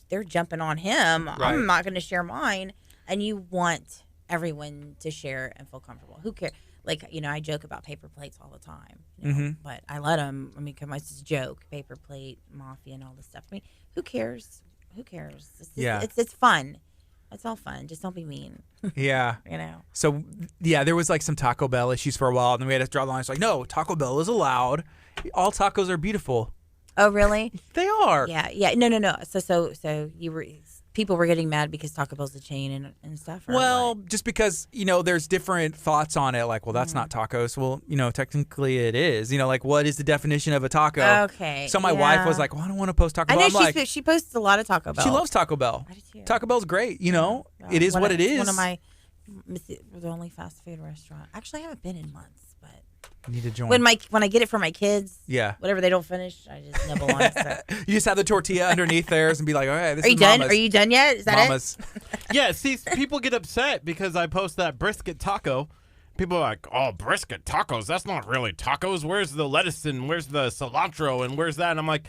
they're jumping on him, Right. I'm not going to share mine. And you want everyone to share and feel comfortable. Who cares? Like, I joke about paper plates all the time, but I let them. I mean, it's just a joke. Paper plate mafia and all this stuff. I mean, who cares? Who cares? It's fun. It's all fun. Just don't be mean. Yeah. So, yeah, there was like some Taco Bell issues for a while, and then we had to draw the line. It's like, no, Taco Bell is allowed. All tacos are beautiful. Oh, really? They are. Yeah. No. So people were getting mad because Taco Bell's a chain and stuff. Or Well, what? just because, there's different thoughts on it. Like, well, that's not tacos. Well, technically it is. Like, what is the definition of a taco? Okay. So my wife was like, well, I don't want to post Taco I Bell. know I'm like, she posts a lot of Taco Bell. she loves Taco Bell. I do too. Taco Bell's great. It is what it is. One of my the only fast food restaurant. Actually, I haven't been in months, but You need to join. when I get it for my kids, Yeah. whatever they don't finish, I just nibble on it. So. You just have the tortilla underneath theirs and be like, all right, this Are is you done? Mama's. Are you done yet? Is that Mama's. Yeah, see, people get upset because I post that brisket taco. People are like, oh, brisket tacos, that's not really tacos. Where's the lettuce and where's the cilantro and where's that? And I'm like,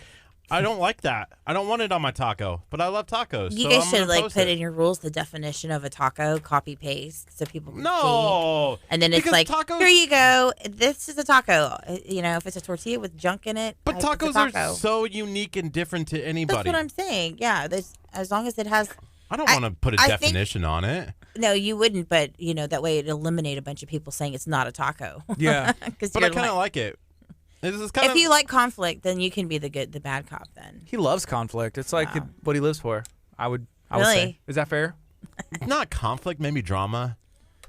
I don't like that. I don't want it on my taco, but I love tacos. You so guys I'm should gonna put post in your rules the definition of a taco, copy paste, so people can see. No. And then it's Because like, tacos- here you go. This is a taco. If it's a tortilla with junk in it, But it's a tacos taco. are so unique and different to anybody. That's what I'm saying. Yeah, as long as it has. I don't want to put a I think- definition on it. No, you wouldn't. But that way it eliminate a bunch of people saying it's not a taco. Yeah. But I kind of like it. This is kind If you like conflict, then you can be the bad cop. Then He loves conflict. It's like Wow. what he lives for. I would Really? say. Is that fair? not conflict, maybe drama.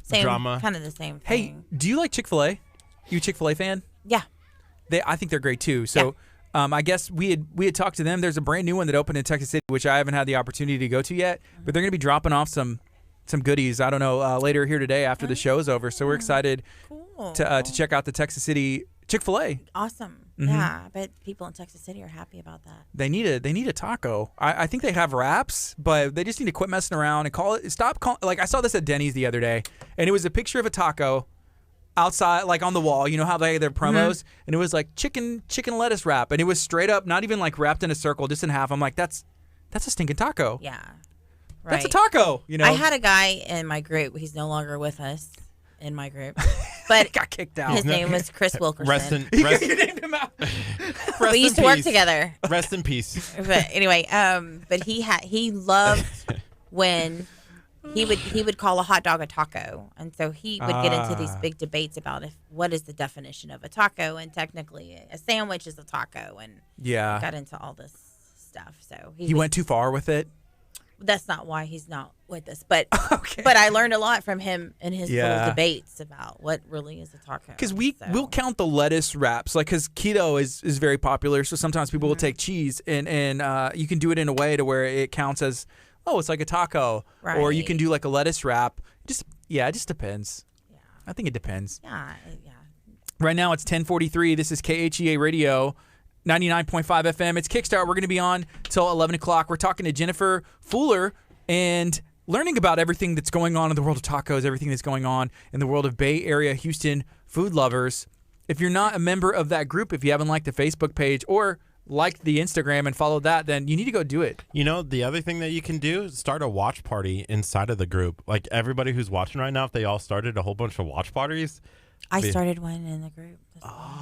same Drama. kind of the same Hey, thing. do you like Chick-fil-A? You a Chick-fil-A fan? Yeah. I think they're great too. So I guess we had talked to them. There's a brand new one that opened in Texas City, which I haven't had the opportunity to go to yet. But they're going to be dropping off some goodies. I don't know later here today after the show's over. So we're excited Cool. to check out the Texas City Chick-fil-A. Awesome. Mm-hmm. Yeah, I bet people in Texas City are happy about that. They need a taco. I think they have wraps, but they just need to quit messing around and stop. Like I saw this at Denny's the other day, and it was a picture of a taco outside, like on the wall. You know how they have their promos, and it was like chicken lettuce wrap, and it was straight up, not even like wrapped in a circle, just in half. I'm like, that's a stinking taco. Yeah. Right. That's a taco. I had a guy in my group. He's no longer with us in my group, but got kicked out. his name was Chris Wilkerson. Rest You named him out. We used to work together. Rest in peace. But anyway, but he loved when he would call a hot dog a taco, and so he would get into these big debates about what is the definition of a taco, and technically a sandwich is a taco, and Yeah. got into all this stuff. So He went too far with it. That's not why he's not with us, but Okay. but I learned a lot from him in his Yeah. little debates about what really is a taco. Because So- we'll count the lettuce wraps, like because keto is very popular. So sometimes people will take cheese and you can do it in a way to where it counts as it's like a taco, or you can Right. do like a lettuce wrap. It just depends. Yeah. I think it depends. Yeah. Right now it's 10:43. This is KHEA Radio. 99.5 FM. It's Kickstart. We're going to be on till 11 o'clock. We're talking to Jennifer Fuller and learning about everything that's going on in the world of tacos, everything that's going on in the world of Bay Area, Houston food lovers. If you're not a member of that group, if you haven't liked the Facebook page or liked the Instagram and followed that, then you need to go do it. You know, the other thing that you can do is start a watch party inside of the group. Like everybody who's watching right now, if they all started a whole bunch of watch parties. I started one in the group.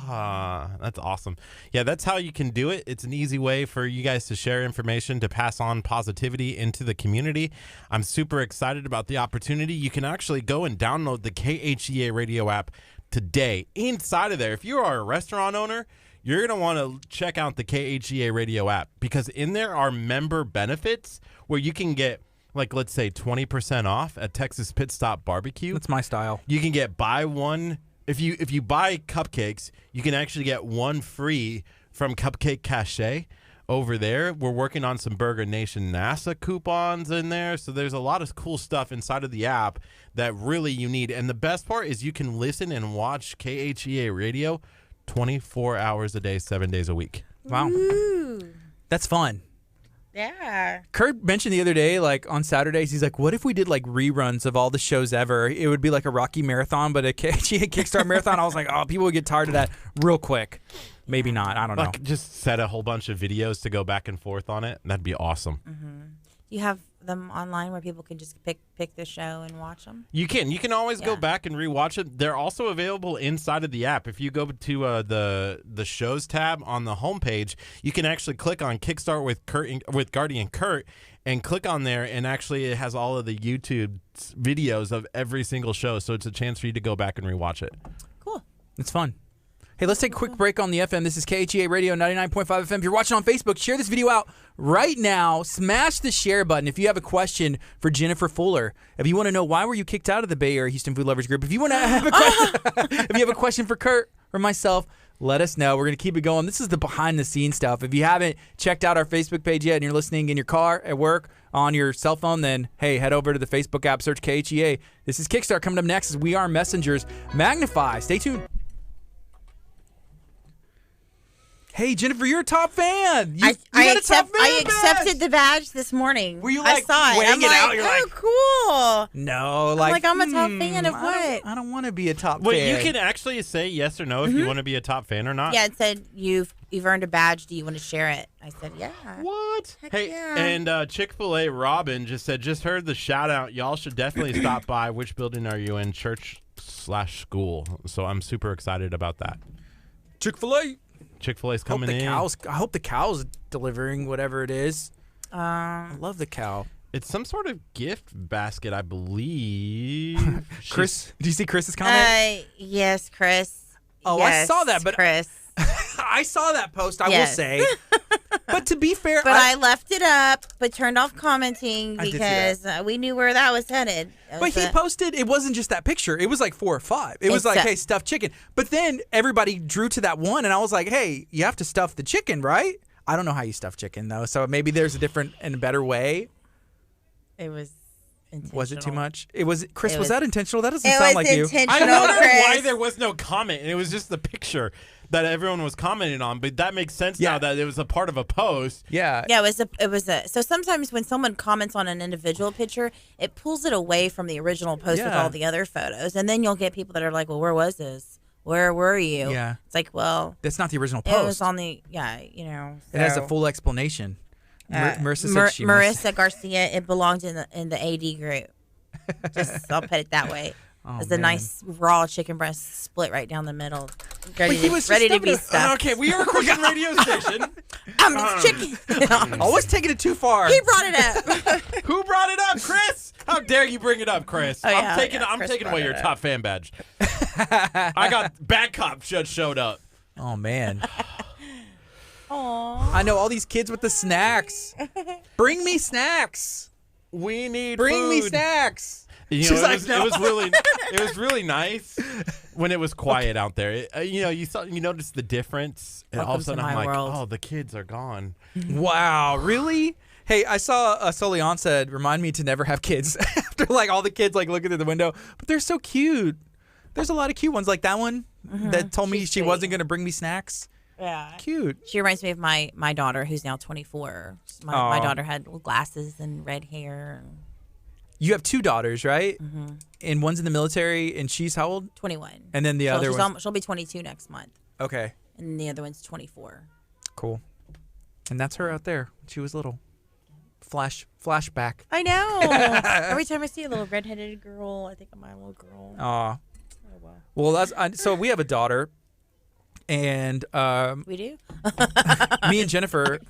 That's awesome. Yeah, that's how you can do it. It's an easy way for you guys to share information, to pass on positivity into the community. I'm super excited about the opportunity. You can actually go and download the KHEA radio app today. Inside of there, if you are a restaurant owner, you're going to want to check out the KHEA radio app because in there are member benefits where you can get, like, let's say 20% off at Texas Pit Stop Barbecue. That's my style. You can get buy one. If you buy cupcakes, you can actually get one free from Cupcake Cache over there. We're working on some Burger Nation NASA coupons in there. So there's a lot of cool stuff inside of the app that really you need. And the best part is you can listen and watch KHEA radio 24 hours a day, 7 days a week. Wow. That's fun. Yeah. Curt mentioned the other day, like on Saturdays, he's like, what if we did like reruns of all the shows ever? It would be like a Rocky marathon, but a KHEA Kickstart marathon. I was like, oh, people would get tired of that real quick. Maybe not. I don't know. Like, just set a whole bunch of videos to go back and forth on it. That'd be awesome. You have them online where people can just pick the show and watch them? You can. You can always go back and rewatch it. They're also available inside of the app. If you go to the shows tab on the homepage, you can actually click on Kickstart with Gardy and Curt and click on there, and actually it has all of the YouTube videos of every single show, so it's a chance for you to go back and rewatch it. Cool. It's fun. Hey, let's take a quick break on the FM. This is KHEA Radio 99.5 FM. If you're watching on Facebook, share this video out right now. Smash the share button if you have a question for Jennifer Fuller. If you want to know why were you kicked out of the Bay Area Houston Food Lovers Group. If you want to have a question, if you have a question for Curt or myself, let us know. We're going to keep it going. This is the behind-the-scenes stuff. If you haven't checked out our Facebook page yet and you're listening in your car, at work, on your cell phone, then, hey, head over to the Facebook app, search KHEA. This is Kickstart. Coming up next is We Are Messengers. Magnify. Stay tuned. Hey, Jennifer, you're a top fan. I accepted the badge this morning. Were you like I saw it. weighing I'm it like, out? You're like, cool. No, I'm a top fan of what? I don't want to be a top Wait, fan. you can actually say yes or no if you want to be a top fan or not? Yeah, it said you've earned a badge. Do you want to share it? I said, yeah. What? Heck Hey, yeah. and Chick-fil-A Robin just said, just heard the shout out. Y'all should definitely stop by. Which building are you in? Church/school. So I'm super excited about that. Chick-fil-A. Chick-fil-A's coming in. I hope the cow's delivering whatever it is. I love the cow. It's some sort of gift basket, I believe. Chris, do you see Chris's comment? Yes, Chris. Oh, yes, I saw that, but Chris. I saw that post, I will Yes. say. But to be fair, But I left it up, but turned off commenting I did see because we knew where that was headed. But he posted, it wasn't just that picture. It was like 4 or 5. It was like, hey, stuffed chicken. But then everybody drew to that one, and I was like, hey, you have to stuff the chicken, right? I don't know how you stuff chicken, though. So maybe there's a different and a better way. It was intentional. Was it too much? Chris, was that intentional? That doesn't It sound was like you. intentional, I wondered Chris. why there was no comment, and it was just the picture that everyone was commenting on. But that makes sense now that it was a part of a post. Yeah. Yeah, it was a. So sometimes when someone comments on an individual picture, it pulls it away from the original post with all the other photos, and then you'll get people that are like, "Well, where was this? Where were you?" Yeah. It's like, well, That's not the original post. it was on the So. It has a full explanation. Marissa said she Marissa Garcia. It belonged in the AD group. Just I'll put it that way. It's a nice raw chicken breast split right down the middle, ready to be stuffed. Okay, we are a Christian radio station. It's chicken. Always taking it too far. He brought it up. Who brought it up, Chris? How dare you bring it up, Chris? Oh, yeah, I'm Chris taking brought away your it up. top fan badge. I got bad cop just showed up. Oh, man. Aww. I know all these kids with the snacks. Bring me snacks. We need Bring me food. snacks. You know, She's like, it no. was really nice when it was quiet out there. You noticed the difference, and all of a Welcome to sudden I'm my like, world. oh, the kids are gone. Wow, really? Hey, I saw Solian said, remind me to never have kids after like all the kids like looking through the window. But they're so cute. There's a lot of cute ones like that one that told me She's she sweet. wasn't going to bring me snacks. Yeah. Cute. She reminds me of my daughter, who's now 24. My daughter had glasses and red hair. You have 2 daughters, right? Mm-hmm. And one's in the military, and she's how old? 21. And then the other one. She'll be 22 next month. Okay, And the other one's 24. cool. And that's her out there. She was little. Flashback. I know. Every time I see a little redheaded girl, I think of my little girl. Aw. Oh, wow. Well, so we have a daughter, and We do? me and Jennifer,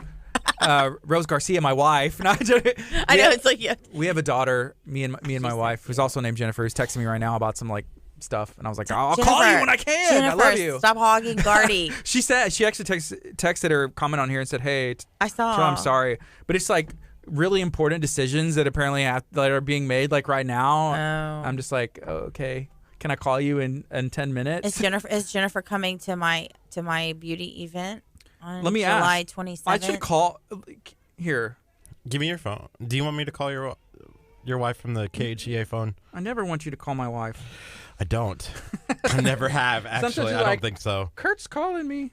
Rose Garcia, my wife. No, I know. It's like, yeah. we have a daughter. Me and my wife, who's also named Jennifer, who's texting me right now about some like stuff, and I was like, I'll call you when I can. Jennifer, I love you. Stop hogging Gardy. She actually texted her comment on here and said, hey, I saw. I'm sorry, but it's like really important decisions that apparently that are being made like right now. Oh. I'm just like, okay, can I call you in 10 minutes? Is Jennifer coming to my beauty event on Let me July ask. 27th? I should call here. Give me your phone. Do you want me to call your wife from the KHEA phone? I never want you to call my wife. I don't. I never have, Sometimes actually. you're I like, don't think so. Kurt's calling me.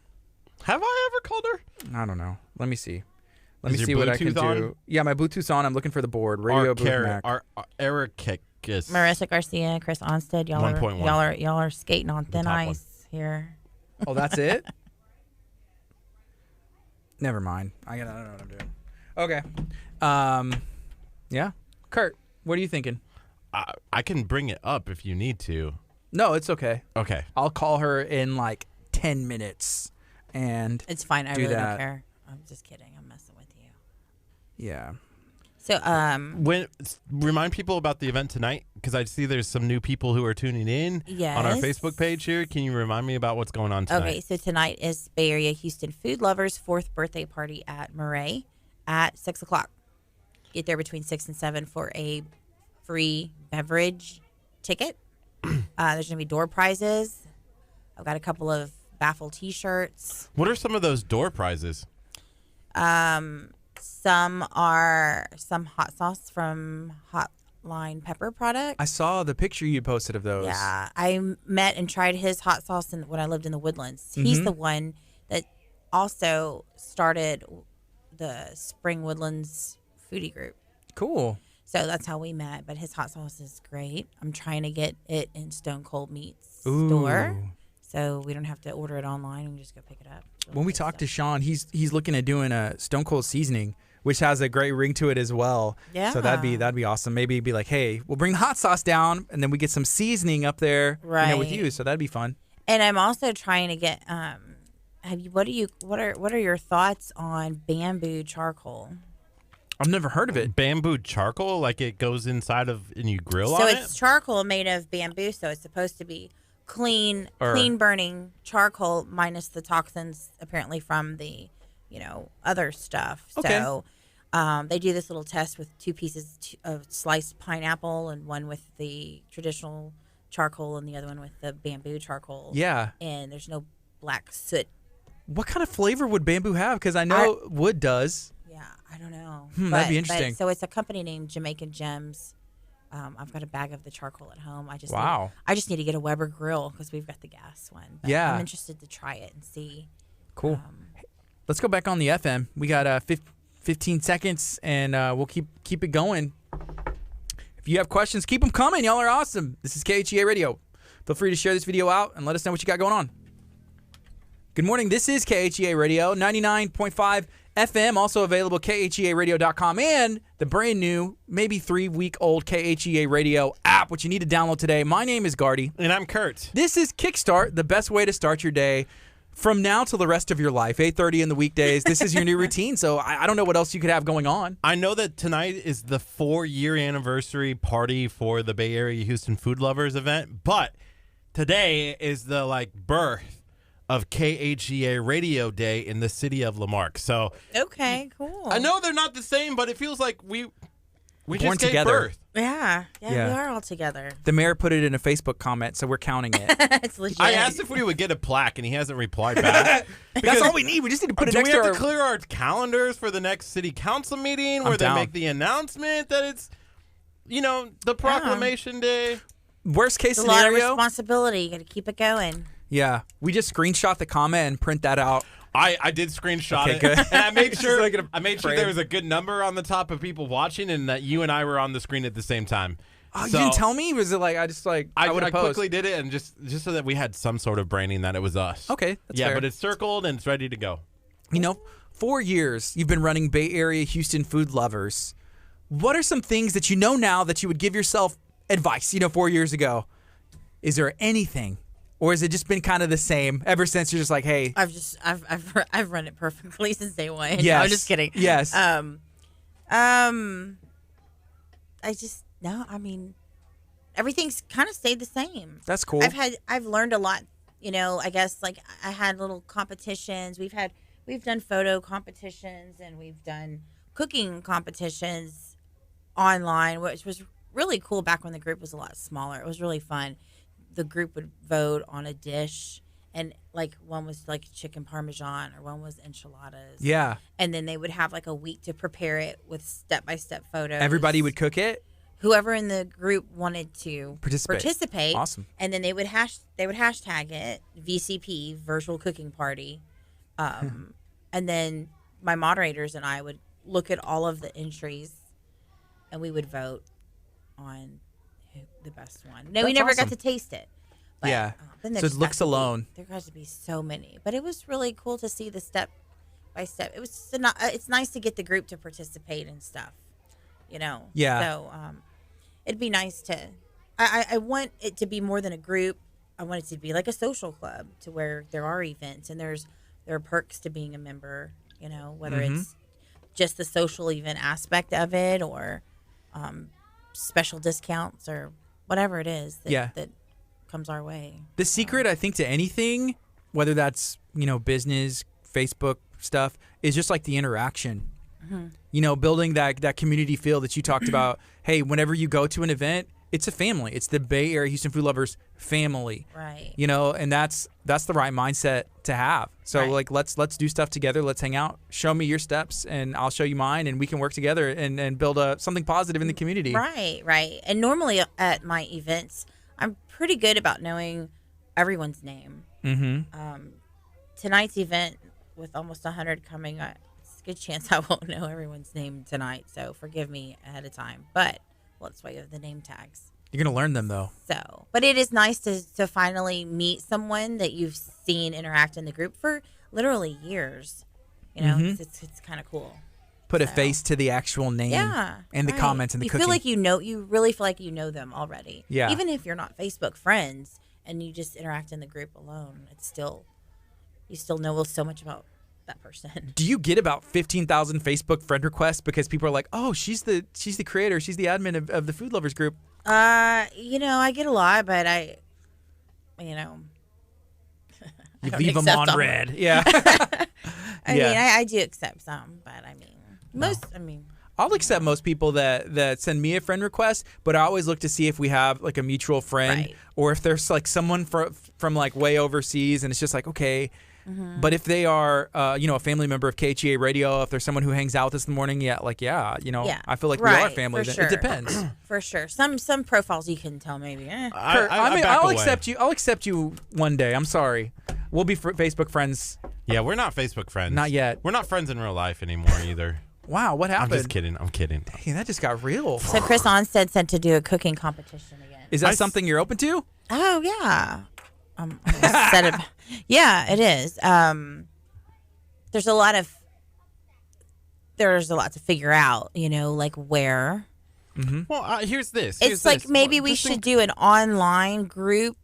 Have I ever called her? I don't know. Let me see. Let me Is see your what I can Bluetooth on? do. Yeah, my Bluetooth's on. I'm looking for the board. Radio booth Mac. Eric Kickis. Marissa Garcia, Chris Onstead, y'all 1.1. y'all are skating on thin top one. ice here. Oh, that's it? Never mind. I don't know what I'm doing. Okay. Yeah. Kurt, what are you thinking? I can bring it up if you need to. No, it's okay. Okay. I'll call her in like 10 minutes. And It's fine. I do really that. don't care. I'm just kidding. I'm messing with you. yeah. So, Remind people about the event tonight, because I see there's some new people who are tuning in on our Yes. Facebook page here. Can you remind me about what's going on tonight? okay, so tonight is Bay Area Houston Food Lovers' 4th birthday party at Murray at 6 o'clock. Get there between 6 and 7 for a free beverage ticket. There's going to be door prizes. I've got a couple of Baffle T-shirts. What are some of those door prizes? Some are some hot sauce from Hotline Pepper products. I saw the picture you posted of those. Yeah, I met and tried his hot sauce when I lived in the Woodlands. He's the one that also started the Spring Woodlands foodie group. Cool. So that's how we met. But his hot sauce is great. I'm trying to get it in Stone Cold Meats Ooh. store, so we don't have to order it online. We can just go pick it up. It's really When we good talked to stuff. Sean, he's looking at doing a Stone Cold seasoning, which has a great ring to it as well. Yeah. So that'd be awesome. Maybe it'd be like, hey, we'll bring the hot sauce down, and then we get some seasoning up there, with Right. you. So that'd be fun. And I'm also trying to get. What are your thoughts on bamboo charcoal? I've never heard of it. Bamboo charcoal, like it goes inside of and you grill So on it's it? charcoal made of bamboo, so it's supposed to be clean burning charcoal minus the toxins apparently from the, other stuff. Okay. So they do this little test with 2 pieces of sliced pineapple and one with the traditional charcoal and the other one with the bamboo charcoal. Yeah. And there's no black soot. What kind of flavor would bamboo have? Because I know wood does. Yeah, I don't know. That'd be interesting. So it's a company named Jamaican Gems. I've got a bag of the charcoal at home. I just need to get a Weber grill because we've got the gas one. But Yeah. I'm interested to try it and see. Cool. Let's go back on the FM. We got 15 seconds, and we'll keep it going. If you have questions, keep them coming. Y'all are awesome. This is KHEA Radio. Feel free to share this video out and let us know what you got going on. Good morning. This is KHEA Radio, 99.5 FM, also available at KHEAradio.com, and the brand new, maybe 3-week-old KHEA Radio app, which you need to download today. My name is Gardy. And I'm Curt. This is Kickstart, the best way to start your day from now till the rest of your life. 8:30 in the weekdays. This is your new routine, so I don't know what else you could have going on. I know that tonight is the 4-year anniversary party for the Bay Area Houston Food Lovers event, but today is the birth of KHEA Radio Day in the city of Lamarck. So Okay, cool. I know they're not the same, but it feels like we Born just gave together. birth. Yeah, Yeah. we are all together. The mayor put it in a Facebook comment, so we're counting it. It's legit. I asked if we would get a plaque, and he hasn't replied back. That's all we need. We just need to put it Do next we to have our... to clear our calendars for the next city council meeting where they down. make the announcement that it's, the proclamation day? Worst case It's a lot of scenario. responsibility. You got to keep it going. Yeah, we just screenshot the comment and print that out. I did screenshot Okay, it, good. and I made sure Just like in a there frame. was a good number on the top of people watching, and that you and I were on the screen at the same time. Oh, you So didn't tell me? Was it like I just like I would have posed? quickly did it, and just so that we had some sort of branding that it was us. Okay, that's yeah, fair. but it's circled and it's ready to go. 4 years you've been running Bay Area Houston Food Lovers. What are some things that you know now that you would give yourself advice, 4 years ago? Is there anything? Or has it just been kind of the same ever since you're just like, hey, I've run it perfectly since day one. yes. No, I'm just kidding. Yes. Everything's kind of stayed the same. That's cool. I've learned a lot, I guess I had little competitions. We've done photo competitions and we've done cooking competitions online, which was really cool back when the group was a lot smaller. It was really fun. The group would vote on a dish, and one was chicken parmesan or one was enchiladas. Yeah. And then they would have a week to prepare it with step-by-step photos. Everybody would cook it? Whoever in the group wanted to Participate. Awesome. And then they would hashtag it VCP, Virtual Cooking Party. And then my moderators and I would look at all of the entries, and we would vote on the best one. No, we That's never awesome. got to taste it. But, Yeah. then So there's it looks got to be- alone. There has to be so many, but it was really cool to see the step by step. It was just it's nice to get the group to participate and stuff, you know. Yeah. So it'd be nice to. I want it to be more than a group. I want it to be like a social club, to where there are events and there are perks to being a member. You know, whether it's just the social event aspect of it, or special discounts, or whatever it is that comes our way. The secret, I think, to anything, whether that's, business, Facebook stuff, is just like the interaction. Building that community feel that you talked about. Hey, whenever you go to an event, it's a family. It's the Bay Area Houston Food Lovers family. Right. And that's the right mindset to have. So Right. let's do stuff together. Let's hang out. Show me your steps and I'll show you mine, and we can work together and build something positive in the community. Right. And normally at my events, I'm pretty good about knowing everyone's name. Tonight's event, with almost 100 coming, it's a good chance I won't know everyone's name tonight. So forgive me ahead of time. But that's why you have the name tags. You're gonna learn them though. So, but it is nice to finally meet someone that you've seen interact in the group for literally years. It's kind of cool. Put a face to the actual name. Yeah, And the right. comments and the you cooking. feel like you really feel like you know them already. Yeah. Even if you're not Facebook friends and you just interact in the group alone, you still know so much about that person. Do you get about 15,000 Facebook friend requests because people are like, "Oh, she's the creator, she's the admin of the Food Lovers group"? I get a lot, but I You don't leave them accept on them. red. Yeah. I Yeah. mean, I do accept some, but I'll accept most people that send me a friend request, but I always look to see if we have like a mutual friend, Right. or if there's like someone from like way overseas, and it's just like, okay. But if they are, a family member of KHEA Radio, if there's someone who hangs out with us in the morning, I feel like we are Right, family. for Then. sure. It depends. For sure. Some profiles you can tell maybe. Kurt, I back I'll away. accept you. I'll accept you one day. I'm sorry. We'll be Facebook friends. Yeah, we're not Facebook friends. Not yet. We're not friends in real life anymore either. Wow, what happened? I'm just kidding. I'm kidding. Hey, that just got real. So Chris Onstead said to do a cooking competition again. Is that something you're open to? Oh yeah. Yeah, it is. There's a lot to figure out, like where. Well, here's this. It's like maybe we should do an online group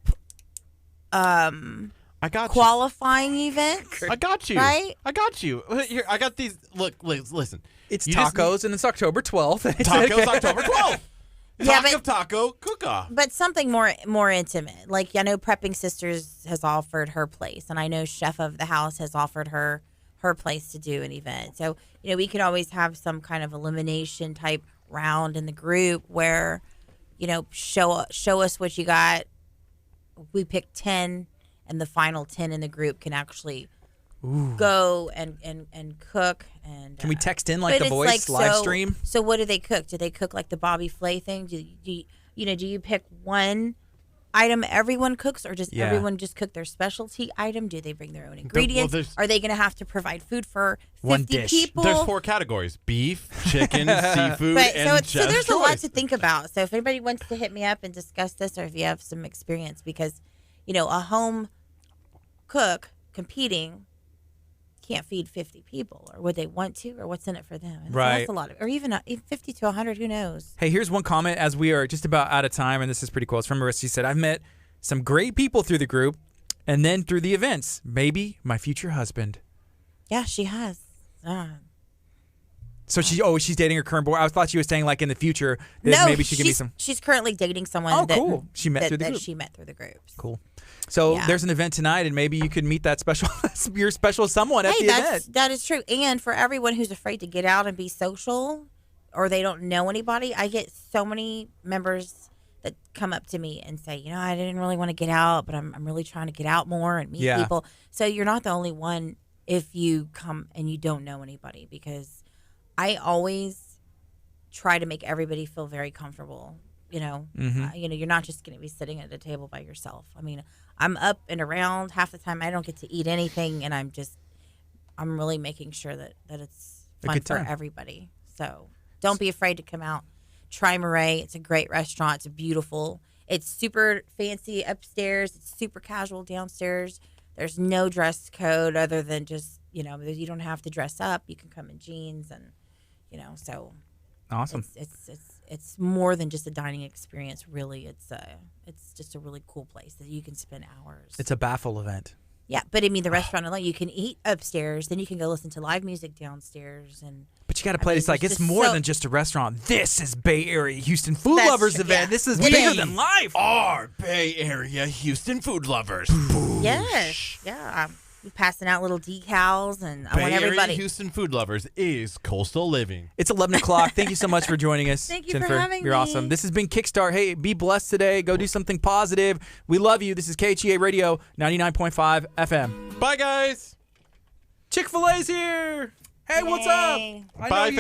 I got qualifying event. you. I got you. Right? I got you. Here, I got these. Look, listen. It's You just tacos, and it's October 12th. Tacos October 12th. Yeah, Talk of taco cook-off. But something more intimate. Like, I know Prepping Sisters has offered her place, and I know Chef of the House has offered her place to do an event. So, we could always have some kind of elimination type round in the group where, show us what you got. We pick 10, and the final 10 in the group can actually go and cook. And Can we text in like but the it's voice live stream? So what do they cook? Do they cook like the Bobby Flay thing? Do you pick one item everyone cooks, or does everyone just cook their specialty item? Do they bring their own ingredients? there's- Are they going to have to provide food for 50 One dish. people? There's 4 categories: beef, chicken, seafood, But and so there's chef's a lot choice. to think about. So if anybody wants to hit me up and discuss this, or if you have some experience, because a home cook competing can't feed 50 people, or would they want to, or what's in it for them? And so Right. that's a lot of, or even 50 to 100, who knows? Hey, here's one comment as we are just about out of time, and this is pretty cool. It's from Marissa. She said, "I've met some great people through the group, and then through the events. Maybe my future husband." Yeah, she has. So she's dating her current boy. I thought she was saying like in the future that No, maybe she could be some. She's currently dating someone. Oh, that, cool. She met through the that group. She met through the groups. Cool. So Yeah. there's an event tonight, and maybe you could meet that special your special someone at Hey, the event. that is true. And for everyone who's afraid to get out and be social, or they don't know anybody, I get so many members that come up to me and say, I didn't really want to get out, but I'm really trying to get out more and meet Yeah. people. So you're not the only one if you come and you don't know anybody, because I always try to make everybody feel very comfortable. You're not just going to be sitting at a table by yourself. I mean, I'm up and around half the time. I don't get to eat anything, and I'm really making sure that it's fun good for time. everybody. So don't be afraid to come out. Try Murray. It's a great restaurant. It's beautiful. It's super fancy upstairs. It's super casual downstairs. There's no dress code other than just, you don't have to dress up. You can come in jeans and, so Awesome. It's more than just a dining experience. Really, it's just a really cool place that you can spend hours. It's a baffle event. Yeah, but I mean the restaurant alone, you can eat upstairs, then you can go listen to live music downstairs, But you got to play this like it's more than just a restaurant. This is Bay Area Houston Food That's Lovers true, event. yeah. This is bigger than life. Our Bay Area Houston food lovers. Yes, yeah. I'm passing out little decals, and I Bay want Area everybody. Houston food lovers is coastal living. It's 11 o'clock. Thank you so much for joining us, Thank you for Jennifer. having You're me. awesome. This has been Kickstart. Hey, be blessed today. Go do something positive. We love you. This is KHEA Radio 99.5 FM. Bye, guys. Chick-fil-A's here. Hey, what's up? Yay. I know Bye, you-